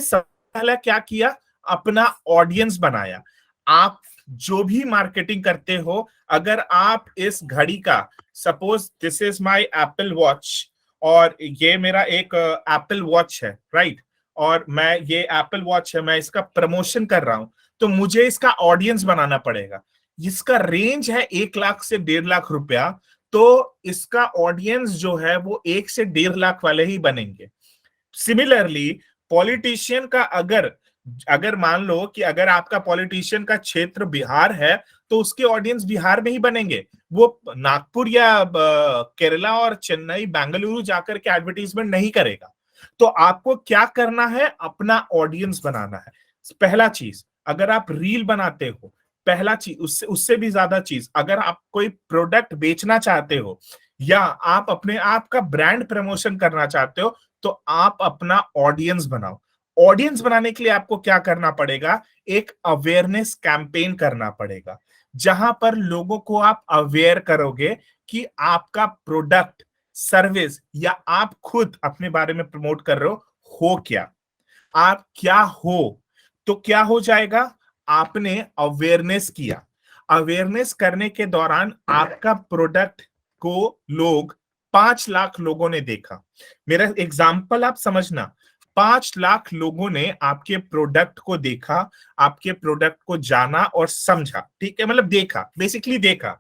S1: पहला क्या किया, अपना ऑडियंस बनाया। आप जो भी मार्केटिंग करते हो, अगर आप इस घड़ी का, suppose this is my Apple watch और ये मेरा एक एप्पल वॉच है, राइट, और मैं ये एप्पल वॉच है, मैं इसका प्रमोशन कर रहा हूं, तो मुझे इसका ऑडियंस बनाना पड़ेगा। इसका रेंज है 1 लाख से 1.5 लाख रुपया, तो इसका ऑडियंस जो है वो 1 से 1.5 लाख वाले ही बनेंगे। सिमिलरली पॉलिटिशियन का अगर मान लो कि अगर आपका पॉलिटिशियन का क्षेत्र बिहार है, तो उसके ऑडियंस बिहार में ही बनेंगे। वो नागपुर या केरला और चेन्नई, बेंगलुरु जाकर के एडवर्टीजमेंट नहीं करेगा। तो आपको क्या करना है, अपना ऑडियंस बनाना है। पहला चीज, अगर आप रील बनाते हो, पहला चीज, उससे भी ज्यादा चीज, अगर आप कोई प्रोडक्ट बेचना चाहते हो या आप अपने आप का ब्रांड प्रमोशन करना चाहते हो, तो आप अपना ऑडियंस बनाओ। ऑडियंस बनाने के लिए आपको क्या करना पड़ेगा, एक अवेयरनेस कैंपेन करना पड़ेगा, जहां पर लोगों को आप अवेयर करोगे कि आपका प्रोडक्ट, सर्विस या आप खुद अपने बारे में प्रमोट कर रहे हो क्या, आप क्या हो। तो क्या हो जाएगा, आपने अवेयरनेस किया, अवेयरनेस करने के दौरान आपका प्रोडक्ट को लोग 5 लाख लोगों ने देखा। मेरा एग्जांपल आप समझना, 5 लाख लोगों ने आपके प्रोडक्ट को देखा, आपके प्रोडक्ट को जाना और समझा, ठीक है, मतलब देखा, बेसिकली देखा।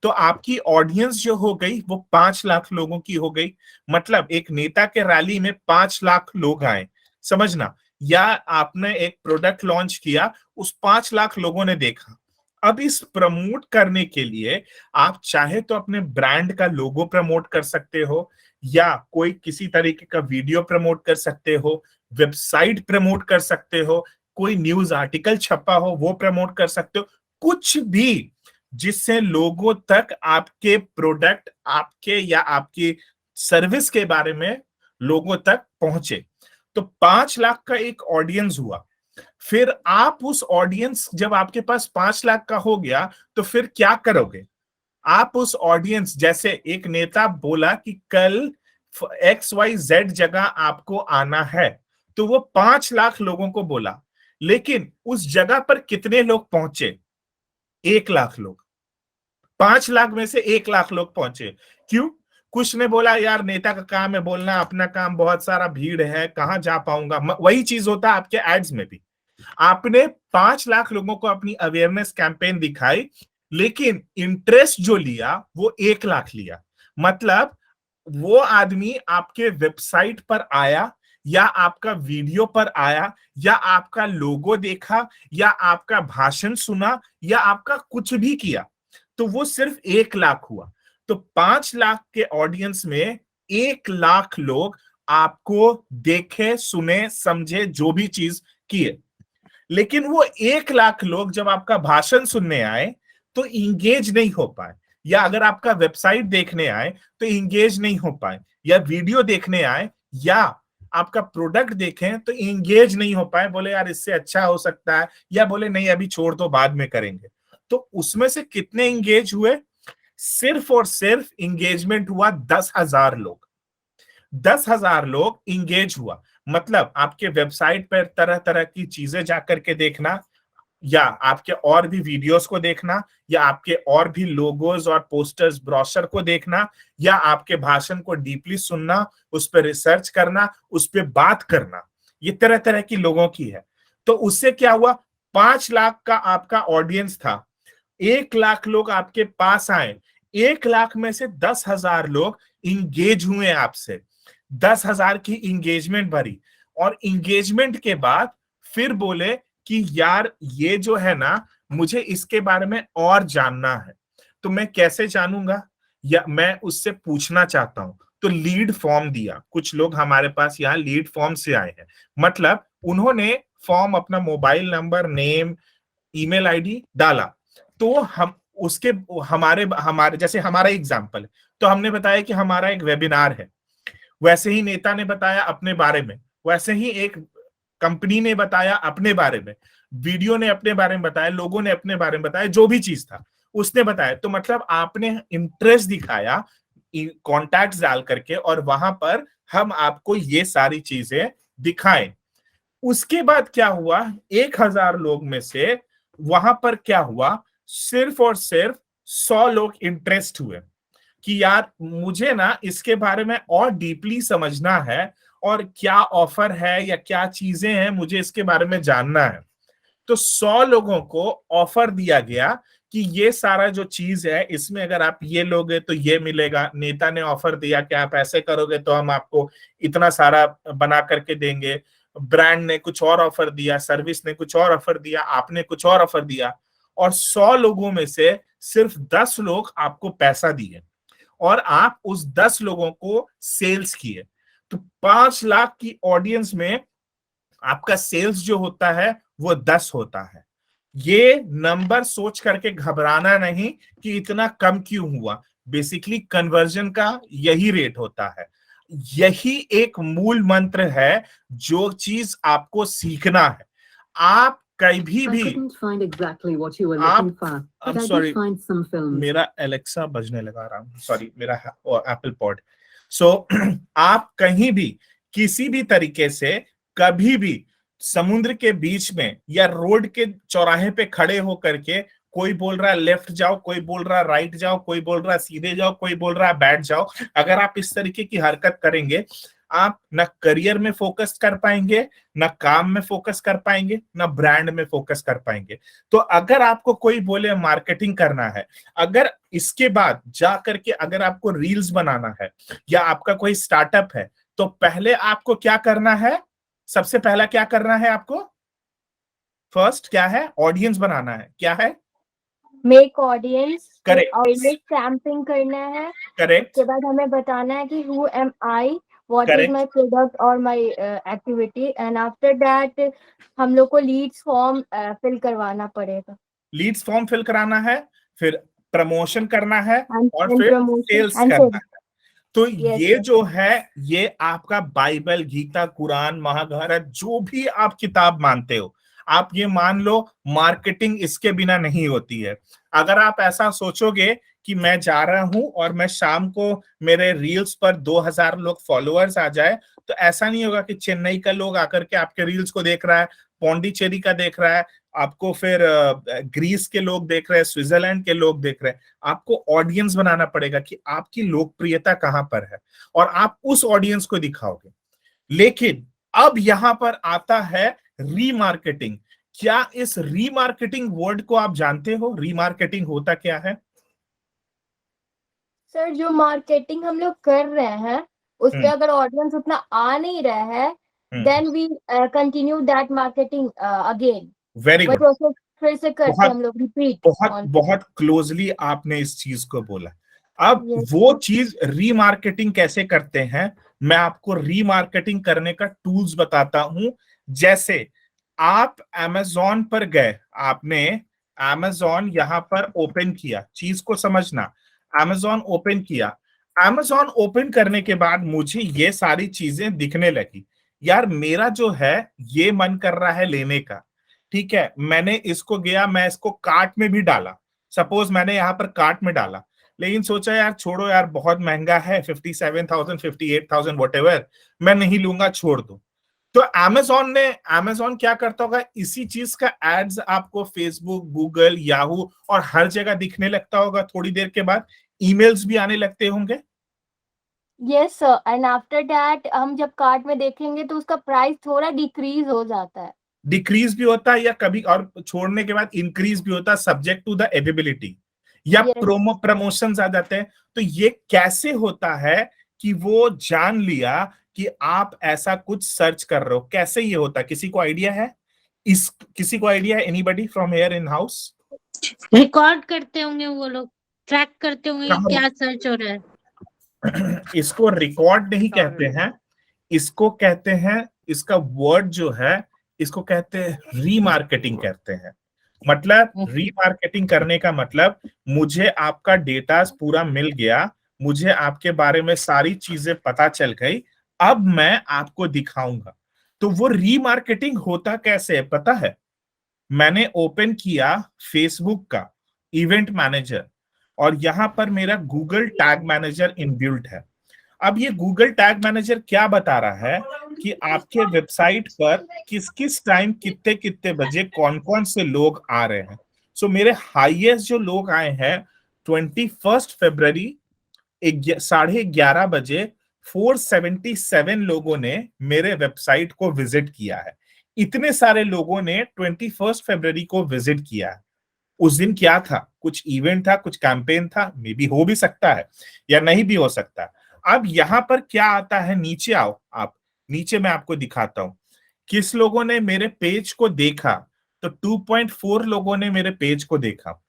S1: तो आपकी ऑडियंस जो हो गई वो 5 लाख लोगों की हो गई। मतलब एक नेता के रैली में 5 लाख लोग आए, समझना, या आपने एक प्रोडक्ट लॉन्च किया, उस 5 लाख लोगों ने देखा। अब इस प्रमोट करने के लिए आप चाहे तो अपने ब्रांड का लोगो प्रमोट कर सकते हो, या कोई किसी तरीके का वीडियो प्रमोट कर सकते हो, वेबसाइट प्रमोट कर सकते हो, कोई न्यूज आर्टिकल छपा हो वो प्रमोट कर सकते हो, कुछ भी जिससे लोगों तक आपके प्रोडक्ट, आपके या आपकी सर्विस के बारे में लोगों तक पहुंचे। तो 5 लाख का एक ऑडियंस हुआ। फिर आप उस ऑडियंस, जब आपके पास 5 लाख का हो गया, तो फिर क्या करोगे, आप उस ऑडियंस, जैसे एक नेता बोला कि कल XYZ जगह आपको आना है, तो वो 5 लाख लोगों को बोला, लेकिन उस जगह पर कितने लोग पहुंचे, 1 लाख लोग। 5 लाख में से 1 लाख लोग पहुंचे। क्यों? कुछ ने बोला यार नेता का काम है बोलना, अपना काम बहुत सारा भीड़ है, कहां जा पाऊंगा। वही चीज होता है आपके एड्स में भी। आपने 5 लाख लोगों को अपनी अवेयरनेस कैंपेन दिखाई, लेकिन इंटरेस्ट जो लिया वो 1 लाख लिया। मतलब वो आदमी आपके वेबसाइट पर आया, या आपका वीडियो पर आया, या आपका लोगो देखा, या आपका भाषण सुना, या आपका कुछ भी किया, तो वो सिर्फ 1 लाख हुआ। तो 5 लाख के ऑडियंस में 1 लाख लोग आपको देखे, सुने, समझे, जो भी चीज किए। लेकिन वो 1 लाख लोग जब आपका भाषण सुनने आए तो इंगेज नहीं हो पाए, या अगर आपका वेबसाइट देखने आए तो इंगेज नहीं हो पाए, या वीडियो देखने आए या आपका प्रोडक्ट देखें तो इंगेज नहीं हो पाए, बोले यार इससे अच्छा हो सकता है, या बोले नहीं अभी छोड़ दो बाद में करेंगे। तो उसमें से कितने इंगेज हुए, सिर्फ और सिर्फ इंगेजमेंट हुआ 10,000 लोग। 10,000 लोग इंगेज हुआ। मतलब आपके वेबसाइट पर तरह तरह की चीजें जाकर के देखना, या आपके और भी वीडियोस को देखना, या आपके और भी लोगोस और पोस्टर्स, ब्रोशर को देखना, या आपके भाषण को डीपली सुनना, उस पर रिसर्च करना, उस पर बात करना, ये तरह तरह की लोगों की है। तो उससे क्या हुआ, 5 लाख का आपका ऑडियंस था, 1 लाख लोग आपके पास आए, 1 लाख में से 10,000 लोग इंगेज हुए आपसे, 10,000 की इंगेजमेंट भरी, और इंगेजमेंट के बाद फिर बोले कि यार ये जो है ना, मुझे इसके बारे में और जानना है। तो मैं कैसे जानूंगा, या मैं उससे पूछना चाहता हूं, तो लीड फॉर्म दिया। कुछ लोग हमारे पास यहाँ लीड फॉर्म से आए हैं, मतलब उन्होंने फॉर्म, अपना mobile number, name, email ID डाला। तो हम उसके हमारे हमारे जैसे हमारा एग्जाम्पल, तो हमने बताया कि हमारा एक वेबिनार है, वैसे ही नेता ने बताया अपने बारे में, वैसे ही एक कंपनी ने बताया अपने बारे में, वीडियो ने अपने बारे में बताया, लोगों ने अपने बारे में बताया, जो भी चीज था उसने बताया। तो मतलब आपने इंटरेस्ट दिखाया कॉन्टैक्ट्स डाल करके, और वहां पर हम आपको ये सारी चीजें दिखाएं। उसके बाद क्या हुआ, 1,000 लोग में से वहां पर क्या हुआ, सिर्फ और सिर्फ 100 लोग इंटरेस्ट हुए कि यार मुझे ना इसके बारे में और डीपली समझना है, और क्या ऑफर है या क्या चीजें हैं मुझे इसके बारे में जानना है। तो 100 लोगों को ऑफर दिया गया कि ये सारा जो चीज है इसमें अगर आप ये लोगे तो ये मिलेगा। नेता ने ऑफर दिया कि आप ऐसे करोगे तो हम आपको इतना सारा बना करके देंगे। ब्रांड ने कुछ और ऑफर दिया, सर्विस ने कुछ और ऑफर दिया, आपने कुछ और ऑफर दिया, और 100 लोगों में से सिर्फ 10 लोग आपको पैसा दिए, और आप उस 10 लोगों को सेल्स किए। तो 5 लाख की ऑडियंस में आपका सेल्स जो होता है वो 10 होता है। ये नंबर सोच करके घबराना नहीं कि इतना कम क्यों हुआ, बेसिकली कन्वर्जन का यही रेट होता है। यही एक मूल मंत्र है, जो चीज आपको सीखना है। आप कभी भी आप सॉरी, मेरा एलेक्सा बजने लगा रहा हूँ, सॉरी, मेरा एप्पल पॉड। सो आप कहीं भी किसी भी तरीके से कभी भी समुद्र के बीच में या रोड के चौराहे पे खड़े होकर के, कोई बोल रहा है लेफ्ट जाओ, कोई बोल रहा है राइट जाओ, कोई बोल रहा है सीधे जाओ, कोई बोल रहा है बैठ जाओ, अगर आप इस तरीके की हरकत करेंगे, आप न करियर में फोकस कर पाएंगे, न काम में फोकस कर पाएंगे, न ब्रांड में फोकस कर पाएंगे। तो अगर आपको कोई बोले मार्केटिंग करना है, अगर इसके बाद जा करके अगर आपको रील्स बनाना है या आपका कोई स्टार्टअप है, तो पहले आपको क्या करना है? सबसे पहला क्या करना है आपको? फर्स्ट क्या है? ऑडियंस बनाना है। क्या है?
S2: Make audience,
S1: correct,
S2: audience camping करना है।
S1: करेक्ट,
S2: उसके बाद हमें बताना है कि who am I, what is
S1: Correct.
S2: My product और my activity, and after that हम लोग को लीड्स फॉर्म फिल करवाना पड़ेगा।
S1: लीड्स फॉर्म फिल कराना है, फिर प्रमोशन करना है और
S2: And
S1: फिर
S2: promotion
S1: सेल्स
S2: and
S1: करना है। तो
S2: Yes,
S1: ये
S2: yes.
S1: जो है, ये आपका बाइबल, गीता, कुरान, महाभारत, जो भी आप किताब मानते हो, आप ये मान लो, मार्केटिंग इसके बिना नहीं होती है। अगर आप ऐसा सोचोगे कि मैं जा रहा हूं और मैं शाम को मेरे रील्स पर 2000 लोग फॉलोअर्स आ जाए, तो ऐसा नहीं होगा कि चेन्नई का लोग आकर के आपके रील्स को देख रहा है, पौंडीचेरी का देख रहा है आपको, फिर ग्रीस के लोग देख रहे हैं, स्विट्जरलैंड के लोग देख रहे हैं। आपको ऑडियंस बनाना पड़ेगा कि आपकी लोकप्रियता कहां पर है, और आप उस ऑडियंस को दिखाओगे। लेकिन अब यहां पर आता है रीमार्केटिंग। क्या इस रीमार्केटिंग वर्ड को आप जानते हो? रीमार्केटिंग होता क्या है?
S2: सर, जो मार्केटिंग हम लोग कर रहे हैं उस पे अगर ऑडियंस उतना आ नहीं रहा है, then we continue that marketing again.
S1: Very good,
S2: process फिर से करते हम लोग, रिपीट।
S1: बहुत बहुत क्लोजली आपने इस चीज को बोला। अब
S2: Yes.
S1: वो चीज रीमार्केटिंग कैसे करते हैं, मैं आपको रीमार्केटिंग करने का टूल्स बताता हूं। जैसे आप Amazon पर गए, आपने Amazon यहां पर ओपन किया, चीज को समझना, Amazon ओपन किया। Amazon ओपन करने के बाद मुझे ये सारी चीजें दिखने लगी। यार मेरा जो है ये मन कर रहा है लेने का, ठीक है, मैंने इसको गया, मैं इसको कार्ट में भी डाला। सपोज मैंने यहाँ पर कार्ट में डाला, लेकिन सोचा यार छोड़ो यार, बहुत महंगा है, 57,000 58,000 व्हाटएवर, मैं नहीं लूंगा, छोड़ दो। तो Amazon क्या करता होगा, इसी चीज का एड्स आपको फेसबुक, गूगल, याहू और हर जगह दिखने लगता होगा। थोड़ी देर के बाद ईमेल्स भी आने लगते होंगे।
S2: Yes sir, and after that हम जब कार्ट में देखेंगे तो उसका प्राइस थोड़ा डिक्रीज हो जाता है,
S1: डिक्रीज भी होता है, या कभी और छोड़ने के बाद इंक्रीज भी होता है, सब्जेक्ट टू द एवेबिलिटी, या
S2: Yes.
S1: प्रमोशंस आ जाते हैं। तो ये कैसे होता है कि वो जान लिया कि आप ऐसा कुछ सर्च कर रहे हो? कैसे ये होता है? किसी को आइडिया है? किसी को आइडिया है? Anybody from here in house?
S6: Record करते होंगे वो लोग, ट्रैक करते होंगे कि क्या सर्च हो रहा है।
S1: इसको रिकॉर्ड नहीं कहते हैं, इसको कहते हैं, इसका वर्ड जो है इसको कहते हैं रीमार्केटिंग कहते हैं। मतलब रीमार्केटिंग करने का मतलब, मुझे आपका डेटा पूरा मिल गया, मुझे आपके बारे में सारी चीजें पता चल गई, अब मैं आपको दिखाऊंगा। तो वो रीमार्केटिंग होता कैसे है पता है? मैंने ओपन किया फेसबुक का इवेंट मैनेजर, और यहां पर मेरा गूगल टैग मैनेजर इनबिल्ट है। अब ये गूगल टैग मैनेजर क्या बता रहा है कि आपके वेबसाइट पर किस किस टाइम, कितने कितने बजे कौन कौन से लोग आ रहे हैं। सो मेरे हाईएस्ट जो लोग आए हैं 21 फरवरी 11:30 बजे, 477 लोगों ने मेरे वेबसाइट को विजिट किया है। इतने सारे लोगों ने 21 फरवरी को विजिट किया है। उस दिन क्या था? कुछ इवेंट था, कुछ कैंपेन था, मे बी हो भी सकता है या नहीं भी हो सकता। अब यहां पर क्या आता है, नीचे आओ आप, नीचे मैं आपको दिखाता हूं किस लोगों ने मेरे पेज को देखा। तो 2.4 लोगों ने मेरे पेज को देखा।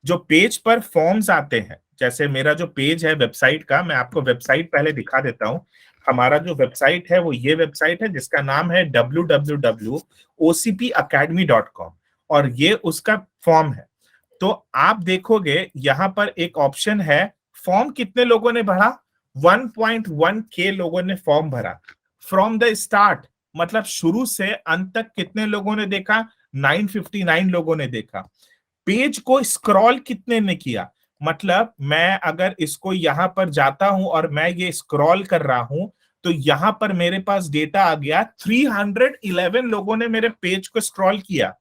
S1: जो पेज पर फॉर्म्स आते हैं, जैसे मेरा जो पेज है वेबसाइट का, मैं आपको वेबसाइट पहले दिखा देता हूं। हमारा जो वेबसाइट है वो ये वेबसाइट है जिसका नाम है www.ocpacademy.com, और ये उसका फॉर्म है। तो आप देखोगे यहां पर एक ऑप्शन है, फॉर्म कितने लोगों ने भरा? 1.1K लोगों ने फॉर्म भरा फ्रॉम द स्टार्ट, मतलब शुरू से अंत तक कितने लोगों ने देखा? 959 लोगों ने देखा। पेज को स्क्रॉल कितने ने किया? मतलब मैं अगर इसको यहां पर जाता हूं और मैं ये स्क्रॉल कर रहा हूं तो यहां पर मेरे पास डेटा आ गया 311 लोगों ने मेरे पेज को स्क्रॉल किया।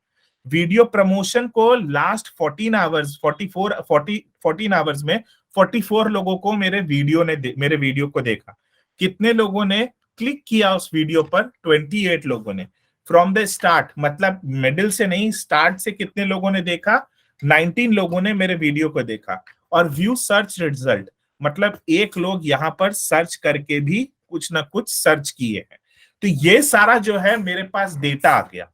S1: वीडियो प्रमोशन को लास्ट 14 आवर्स 14 आवर्स में 44 लोगों को मेरे वीडियो को देखा। कितने लोगों ने क्लिक किया उस वीडियो पर? 28 लोगों ने। फ्रॉम द स्टार्ट, मतलब मिडिल से नहीं, स्टार्ट से कितने लोगों ने देखा? 19 लोगों ने मेरे वीडियो को देखा। और व्यू सर्च रिजल्ट, मतलब एक लोग यहां पर सर्च करके भी कुछ ना कुछ सर्च किए हैं। तो ये सारा जो है मेरे पास डेटा आ गया।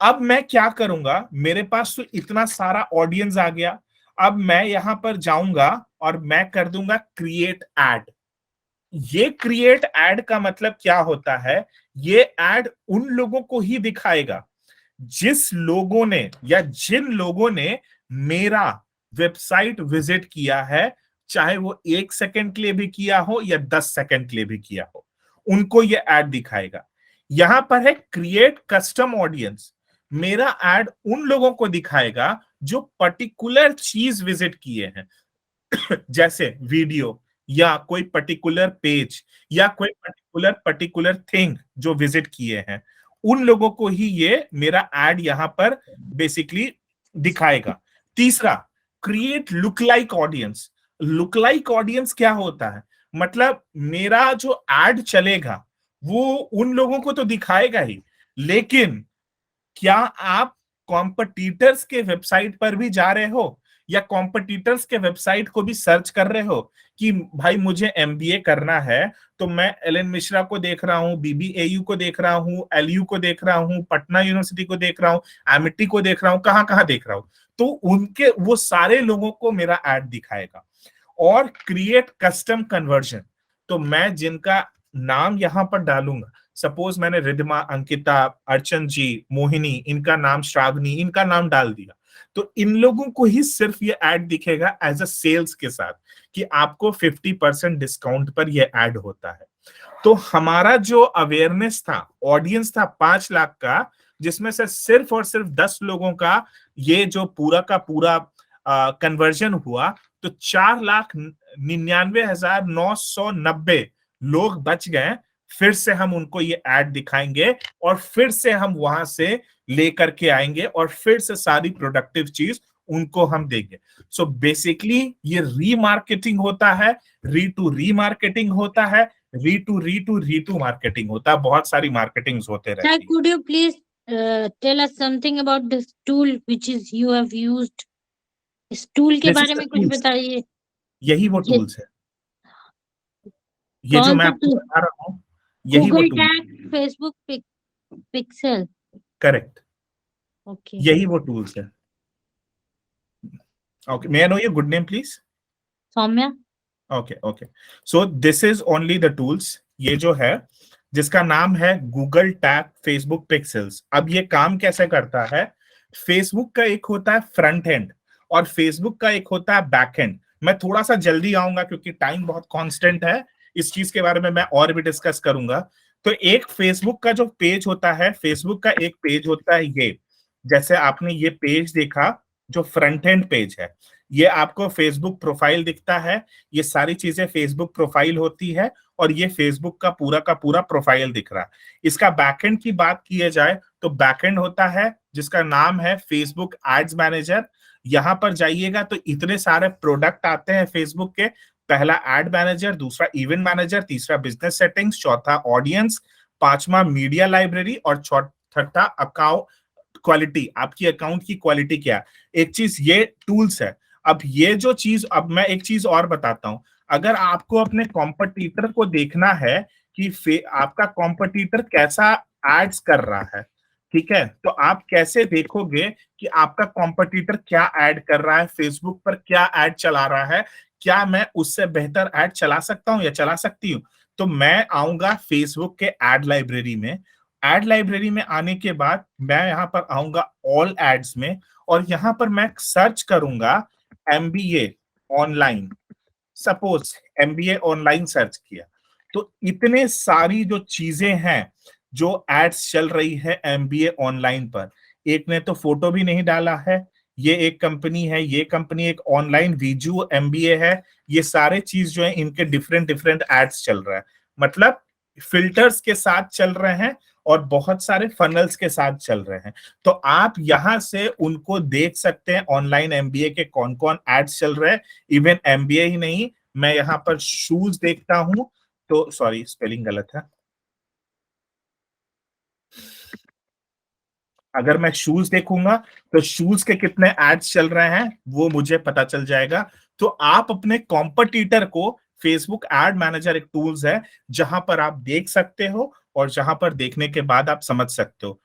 S1: अब मैं क्या करूंगा, मेरे पास तो इतना सारा ऑडियंस आ गया। अब मैं यहां पर जाऊंगा और मैं कर दूंगा क्रिएट एड। ये क्रिएट एड का मतलब क्या होता है? ये एड उन लोगों को ही दिखाएगा जिस लोगों ने या जिन लोगों ने मेरा वेबसाइट विजिट किया है, चाहे वो 1 सेकंड के लिए भी किया हो या 10 सेकंड के लिए भी किया हो, उनको ये एड दिखाएगा। यहां पर है क्रिएट कस्टम ऑडियंस। मेरा एड उन लोगों को दिखाएगा जो पर्टिकुलर चीज विजिट किए हैं जैसे वीडियो या कोई पर्टिकुलर पेज या कोई पर्टिकुलर थिंग जो विजिट किए हैं, उन लोगों को ही ये मेरा एड यहां पर बेसिकली दिखाएगा। तीसरा, create look like audience. Look like audience क्या होता है? मतलब मेरा जो एड चलेगा वो उन लोगों को तो दिखाएगा ही, लेकिन क्या आप कॉम्पिटिटर्स के वेबसाइट पर भी जा रहे हो या कॉम्पिटिटर्स के वेबसाइट को भी सर्च कर रहे हो कि भाई मुझे एमबीए करना है तो मैं एलन मिश्रा को देख रहा हूं, बीबीएयू को देख रहा हूं, एलयू को देख रहा हूं, पटना यूनिवर्सिटी को देख रहा हूं, एमिटी को देख रहा हूं, कहां कहां देख रहा हूं, तो उनके वो सारे लोगों को मेरा एड दिखाएगा। और क्रिएट कस्टम कन्वर्जन, तो मैं जिनका नाम यहां पर डालूंगा, सपोज मैंने रिद्धिमा, अंकिता, अर्चन जी, मोहिनी, इनका नाम श्रावणी, इनका नाम डाल दिया, तो इन लोगों को ही सिर्फ ये ऐड दिखेगा एज अ सेल्स के साथ कि आपको 50% डिस्काउंट पर ये ऐड होता है। तो हमारा जो अवेयरनेस था, ऑडियंस था 5 लाख का, जिसमें से सिर्फ और सिर्फ 10 लोगों का ये जो पूरा का पूरा कन्वर्जन हुआ, तो 4,99,990 लोग बच गए। फिर से हम उनको ये ऐड दिखाएंगे और फिर से हम वहां से लेकर के आएंगे और फिर से सारी प्रोडक्टिव चीज उनको हम देंगे। सो बेसिकली ये रीमार्केटिंग होता है, री मार्केटिंग होता है, री टू मार्केटिंग होता है। बहुत सारी मार्केटिंग्स होते रहती
S6: Sir,
S1: है।
S6: could you please tell us something about this tool which is you have used? इस टूल के
S1: This is
S6: बारे
S1: the
S6: में कुछ
S1: tools.
S6: बताइए।
S1: यही वो
S6: ये
S1: टूल्स है, ये जो
S6: कौन
S1: मैं
S6: सा
S1: आपको
S6: टूल?
S1: बता रहा हूँ, यही वो
S6: Google
S1: tool.
S6: Tag, Facebook pixel.
S1: Correct,
S6: okay,
S1: यही वो टूल्स है। Okay, may I know your good name please?
S6: Saumya.
S1: Okay okay, so this is only the tools. ये जो है जिसका नाम है गूगल टैग फेसबुक पिक्सेल्स। अब ये काम कैसे करता है? फेसबुक का एक होता है फ्रंट एंड और फेसबुक का एक होता है बैक एंड। मैं थोड़ा सा जल्दी आऊंगा क्योंकि टाइम बहुत कांस्टेंट है, इस चीज के बारे में मैं और भी डिस्कस करूंगा। तो एक फेसबुक का जो पेज होता है, फेसबुक का एक पेज होता है ये, जैसे आपने ये पेज देखा जो फ्रंट एंड पेज है, ये आपको फेसबुक प्रोफाइल दिखता है, ये सारी चीजें फेसबुक प्रोफाइल होती है और ये फेसबुक का पूरा प्रोफाइल दिख रहा है। इसका बैकएंड की बात की जाए तो बैकएंड होता है जिसका नाम है फेसबुक एड्स मैनेजर। यहां पर जाइएगा तो इतने सारे प्रोडक्ट आते हैं फेसबुक के। पहला एड मैनेजर, दूसरा इवेंट मैनेजर, तीसरा बिजनेस सेटिंग्स, चौथा ऑडियंस, पांचवा मीडिया लाइब्रेरी और छठा अकाउंट क्वालिटी, आपकी अकाउंट की क्वालिटी क्या है। एक चीज ये टूल्स है। अब ये जो चीज, अब मैं एक चीज और बताता हूं, अगर आपको अपने कॉम्पिटिटर को देखना है कि आपका कॉम्पिटिटर कैसा एड्स कर रहा है, ठीक है, तो आप कैसे देखोगे कि आपका कॉम्पिटिटर क्या ऐड कर रहा है, फेसबुक पर क्या ऐड चला रहा है, क्या मैं उससे बेहतर ऐड चला सकता हूं या चला सकती हूँ? तो मैं आऊंगा फेसबुक के एड लाइब्रेरी में। एड लाइब्रेरी में आने के बाद मैं यहाँ पर आऊंगा ऑल एड्स में और यहाँ पर मैं सर्च करूंगा MBA online. Suppose MBA online search किया, तो इतने सारी जो चीजें हैं जो एड्स चल रही है MBA ऑनलाइन पर, एक ने तो फोटो भी नहीं डाला है, ये एक कंपनी है, ये कंपनी एक ऑनलाइन वीजू MBA है, ये सारे चीज जो है इनके डिफरेंट डिफरेंट एड्स चल रहा है, मतलब फिल्टर्स के साथ चल रहे हैं और बहुत सारे फनल्स के साथ चल रहे हैं। तो आप यहां से उनको देख सकते हैं ऑनलाइन MBA के कौन कौन एड्स चल रहे हैं। इवन MBA ही नहीं, मैं यहाँ पर शूज देखता हूं, तो सॉरी स्पेलिंग गलत है, अगर मैं शूज देखूंगा तो शूज के कितने एड्स चल रहे हैं वो मुझे पता चल जाएगा। तो आप अपने कॉम्पिटिटर को, फेसबुक एड मैनेजर एक टूल्स है जहां पर आप देख सकते हो और जहां पर देखने के बाद आप समझ सकते हो।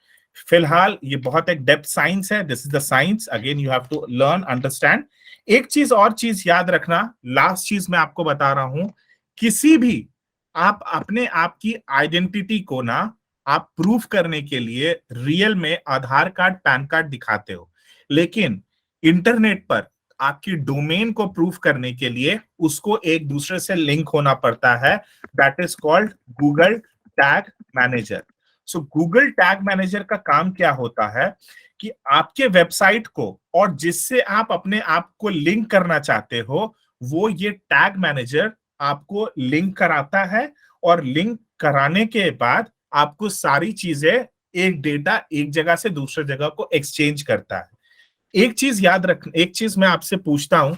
S1: फिलहाल ये बहुत एक डेप्थ साइंस है, this is the science, again you have to learn understand. एक चीज और चीज याद रखना, लास्ट चीज मैं आपको बता रहा हूं, किसी भी आप अपने आप की आइडेंटिटी को ना आप प्रूफ करने के लिए रियल में आधार कार्ड पैन कार्ड दिखाते हो, लेकिन इंटरनेट पर आपकी डोमेन को प्रूफ करने के लिए उसको एक दूसरे से लिंक होना पड़ता है, that is called Google tag manager. So Google tag manager का काम क्या होता है कि आपके वेबसाइट को और जिससे आप अपने आप को लिंक करना चाहते हो वो ये टैग मैनेजर आपको लिंक कराता है, और लिंक कराने के बाद आपको सारी चीजें एक डेटा एक जगह से दूसरे जगह को एक्सचेंज करता है। एक चीज याद रख, एक चीज मैं आपसे पूछता हूं,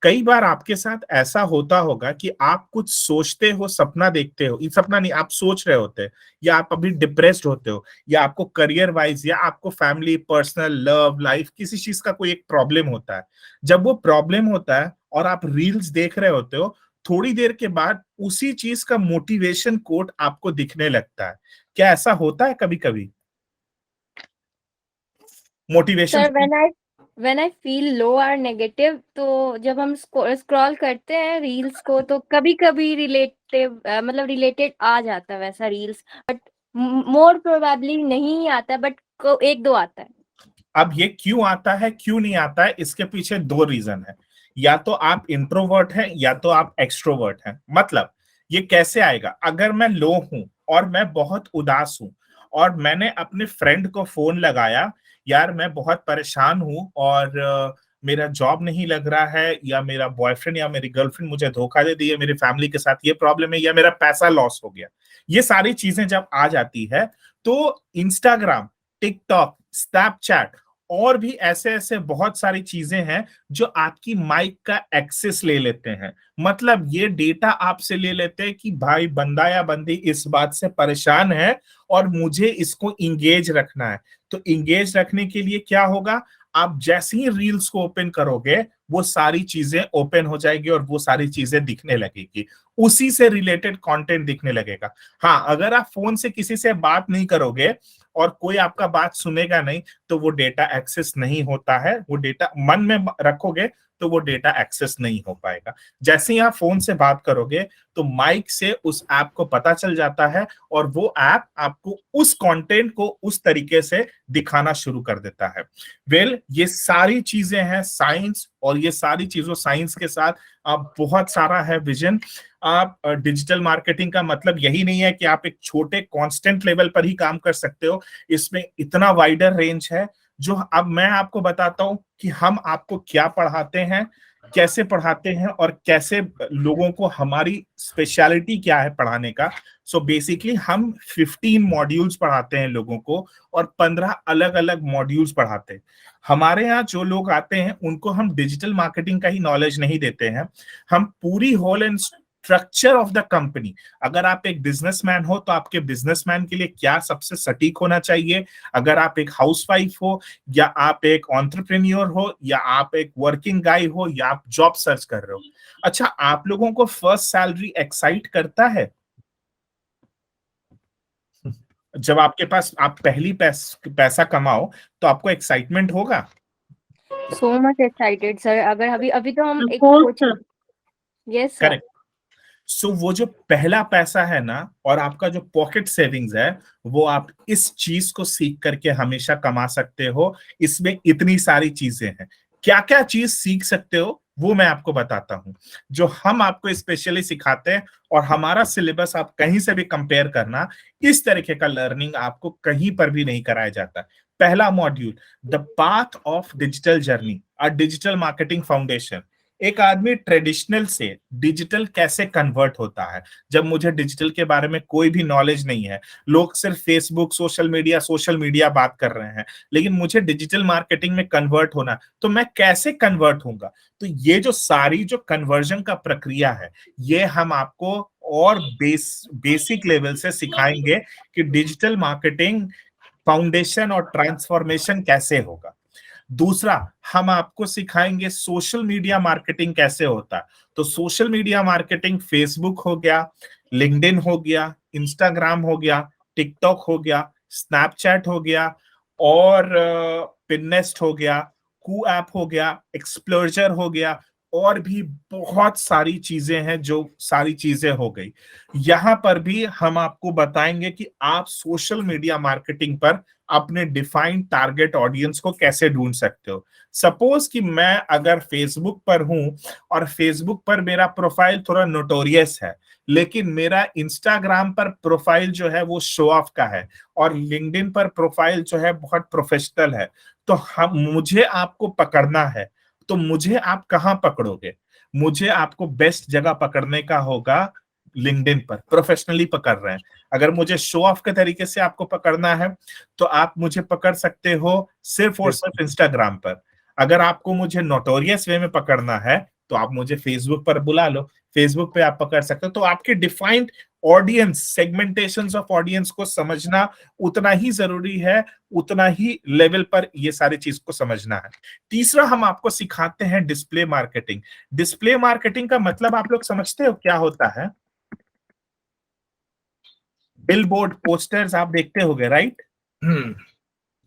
S1: कई बार आपके साथ ऐसा होता होगा कि आप कुछ सोचते हो, सपना देखते हो, ये सपना नहीं, आप सोच रहे होते, या आप अभी डिप्रेस्ड होते हो, या आपको करियर वाइज या आपको फैमिली, पर्सनल, लव लाइफ, किसी चीज का कोई एक प्रॉब्लम होता है। जब वो प्रॉब्लम होता है और आप रील्स देख रहे होते हो, थोड़ी देर के बाद उसी चीज का मोटिवेशन कोट आपको दिखने लगता है। क्या ऐसा होता है कभी कभी motivation?
S2: Sir when I feel low or negative, तो जब हम स्क्रॉल करते हैं रील्स को तो कभी कभी मतलब रिलेटेड आ जाता है वैसा रील्स, बट मोर प्रोबेबली नहीं आता, बट एक दो आता है।
S1: अब ये क्यों आता है क्यों नहीं आता है, इसके पीछे दो रीजन है, या तो आप इंट्रोवर्ट हैं या तो आप एक्सट्रोवर्ट हैं। मतलब ये कैसे आएगा, अगर मैं लो हूं और मैं बहुत उदास हूं और मैंने अपने फ्रेंड को फोन लगाया, यार मैं बहुत परेशान हूं और मेरा जॉब नहीं लग रहा है, या मेरा बॉयफ्रेंड या मेरी गर्लफ्रेंड मुझे धोखा दे दी है, मेरी फैमिली के साथ ये प्रॉब्लम है, या मेरा पैसा लॉस हो गया, ये सारी चीजें जब आ जाती है तो इंस्टाग्राम, टिकटॉक, स्नैपचैट और भी ऐसे ऐसे बहुत सारी चीजें हैं जो आपकी माइक का एक्सेस ले लेते हैं। मतलब ये डेटा आपसे ले लेते हैं कि भाई बंदा या बंदी इस बात से परेशान है और मुझे इसको इंगेज रखना है। तो इंगेज रखने के लिए क्या होगा, आप जैसे ही रील्स को ओपन करोगे वो सारी चीजें ओपन हो जाएगी और वो सारी चीजें दिखने लगेगी, उसी से रिलेटेड कंटेंट दिखने लगेगा। हाँ, अगर आप फोन से किसी से बात नहीं करोगे और कोई आपका बात सुनेगा नहीं तो वो डेटा एक्सेस नहीं होता है, वो डेटा मन में रखोगे तो वो डेटा एक्सेस नहीं हो पाएगा। जैसे ही आप फोन से बात करोगे तो माइक से उस ऐप को पता चल जाता है और वो ऐप आपको उस कंटेंट को उस तरीके से दिखाना शुरू कर देता है। वेल, ये सारी चीजें हैं साइंस, और ये सारी चीजों साइंस के साथ आप बहुत सारा है विजन। आप डिजिटल मार्केटिंग का मतलब यही नहीं है कि आप एक छोटे कांस्टेंट लेवल पर ही काम कर सकते हो, इसमें इतना वाइडर रेंज है जो अब मैं आपको बताता हूं कि हम आपको क्या पढ़ाते हैं, कैसे पढ़ाते हैं और कैसे लोगों को, हमारी स्पेशलिटी क्या है पढ़ाने का। सो बेसिकली हम 15 मॉड्यूल्स पढ़ाते हैं लोगों को और 15 अलग अलग मॉड्यूल्स पढ़ाते हैं। हमारे यहाँ जो लोग आते हैं उनको हम डिजिटल मार्केटिंग का ही नॉलेज नहीं देते हैं, हम पूरी whole and structure of the company, अगर आप एक बिजनेसमैन हो तो आपके बिजनेसमैन के लिए क्या सबसे सटीक होना चाहिए, अगर आप एक हाउसवाइफ हो या आप एक एंटरप्रेन्योर हो या आप एक वर्किंग गाय हो या आप जॉब सर्च कर रहे हो। अच्छा, आप लोगों को फर्स्ट सैलरी एक्साइट करता है? जब आपके पास आप पहली पैसा कमाओ तो आपको एक्साइटमेंट होगा?
S2: So much excited sir. अगर अभी तो हम एक
S6: course,
S2: यस सर।
S1: करेक्ट। सो वो जो पहला पैसा है ना, और आपका जो पॉकेट सेविंग्स है, वो आप इस चीज को सीख करके हमेशा कमा सकते हो। इसमें इतनी सारी चीजें हैं, क्या क्या चीज सीख सकते हो वो मैं आपको बताता हूं, जो हम आपको स्पेशली सिखाते हैं। और हमारा सिलेबस आप कहीं से भी कंपेयर करना, इस तरीके का लर्निंग आपको कहीं पर भी नहीं कराया जाता। पहला module, the path of digital journey, a digital marketing foundation. एक आदमी ट्रेडिशनल से डिजिटल कैसे कन्वर्ट होता है। जब मुझे डिजिटल के बारे में कोई भी नॉलेज नहीं है, लोग सिर्फ फेसबुक, सोशल मीडिया बात कर रहे हैं, लेकिन मुझे डिजिटल मार्केटिंग में कन्वर्ट होना, तो मैं कैसे कन्वर्ट होऊंगा। तो ये जो सारी जो कन्वर्जन का प्रक्रिया है, ये हम आपको और बेसिक लेवल से सिखाएंगे कि डिजिटल मार्केटिंग फाउंडेशन और ट्रांसफॉर्मेशन कैसे होगा। दूसरा, हम आपको सिखाएंगे सोशल मीडिया मार्केटिंग कैसे होता है। तो सोशल मीडिया मार्केटिंग फेसबुक हो गया, लिंक्डइन हो गया, इंस्टाग्राम हो गया, टिकटॉक हो गया, स्नैपचैट हो गया, और पिननेस्ट हो गया, कू ऐप हो गया, एक्सप्लोजर हो गया, और भी बहुत सारी चीजें हैं। जो सारी चीजें हो गई, यहां पर भी हम आपको बताएंगे कि आप सोशल मीडिया मार्केटिंग पर अपने डिफाइंड टारगेट ऑडियंस को कैसे ढूंढ सकते हो। सपोज कि मैं अगर फेसबुक पर हूं और फेसबुक पर मेरा प्रोफाइल थोड़ा नोटोरियस है, लेकिन मेरा इंस्टाग्राम पर प्रोफाइल जो है वो शो ऑफ का है, और लिंक्डइन पर प्रोफाइल जो है बहुत प्रोफेशनल है, तो हम मुझे आपको पकड़ना है। तो मुझे आप कहां पकड़ोगे? मुझे आपको बेस्ट जगह पकड़ने का होगा लिंक्डइन पर, प्रोफेशनली पकड़ रहे हैं। अगर मुझे शो ऑफ के तरीके से आपको पकड़ना है, तो आप मुझे पकड़ सकते हो सिर्फ और सिर्फ इंस्टाग्राम पर। अगर आपको मुझे नोटोरियस वे में पकड़ना है, तो आप मुझे फेसबुक पर बुला लो, फेसबुक पे आप पकड़ सकते हो। तो आपके डिफाइंड ऑडियंस, सेगमेंटेशंस ऑफ ऑडियंस को समझना उतना ही जरूरी है, उतना ही लेवल पर ये सारी चीज को समझना है। तीसरा, हम आपको सिखाते हैं डिस्प्ले मार्केटिंग। डिस्प्ले मार्केटिंग का मतलब आप लोग समझते हो क्या होता है? बिलबोर्ड, पोस्टर्स आप देखते होंगे, राइट?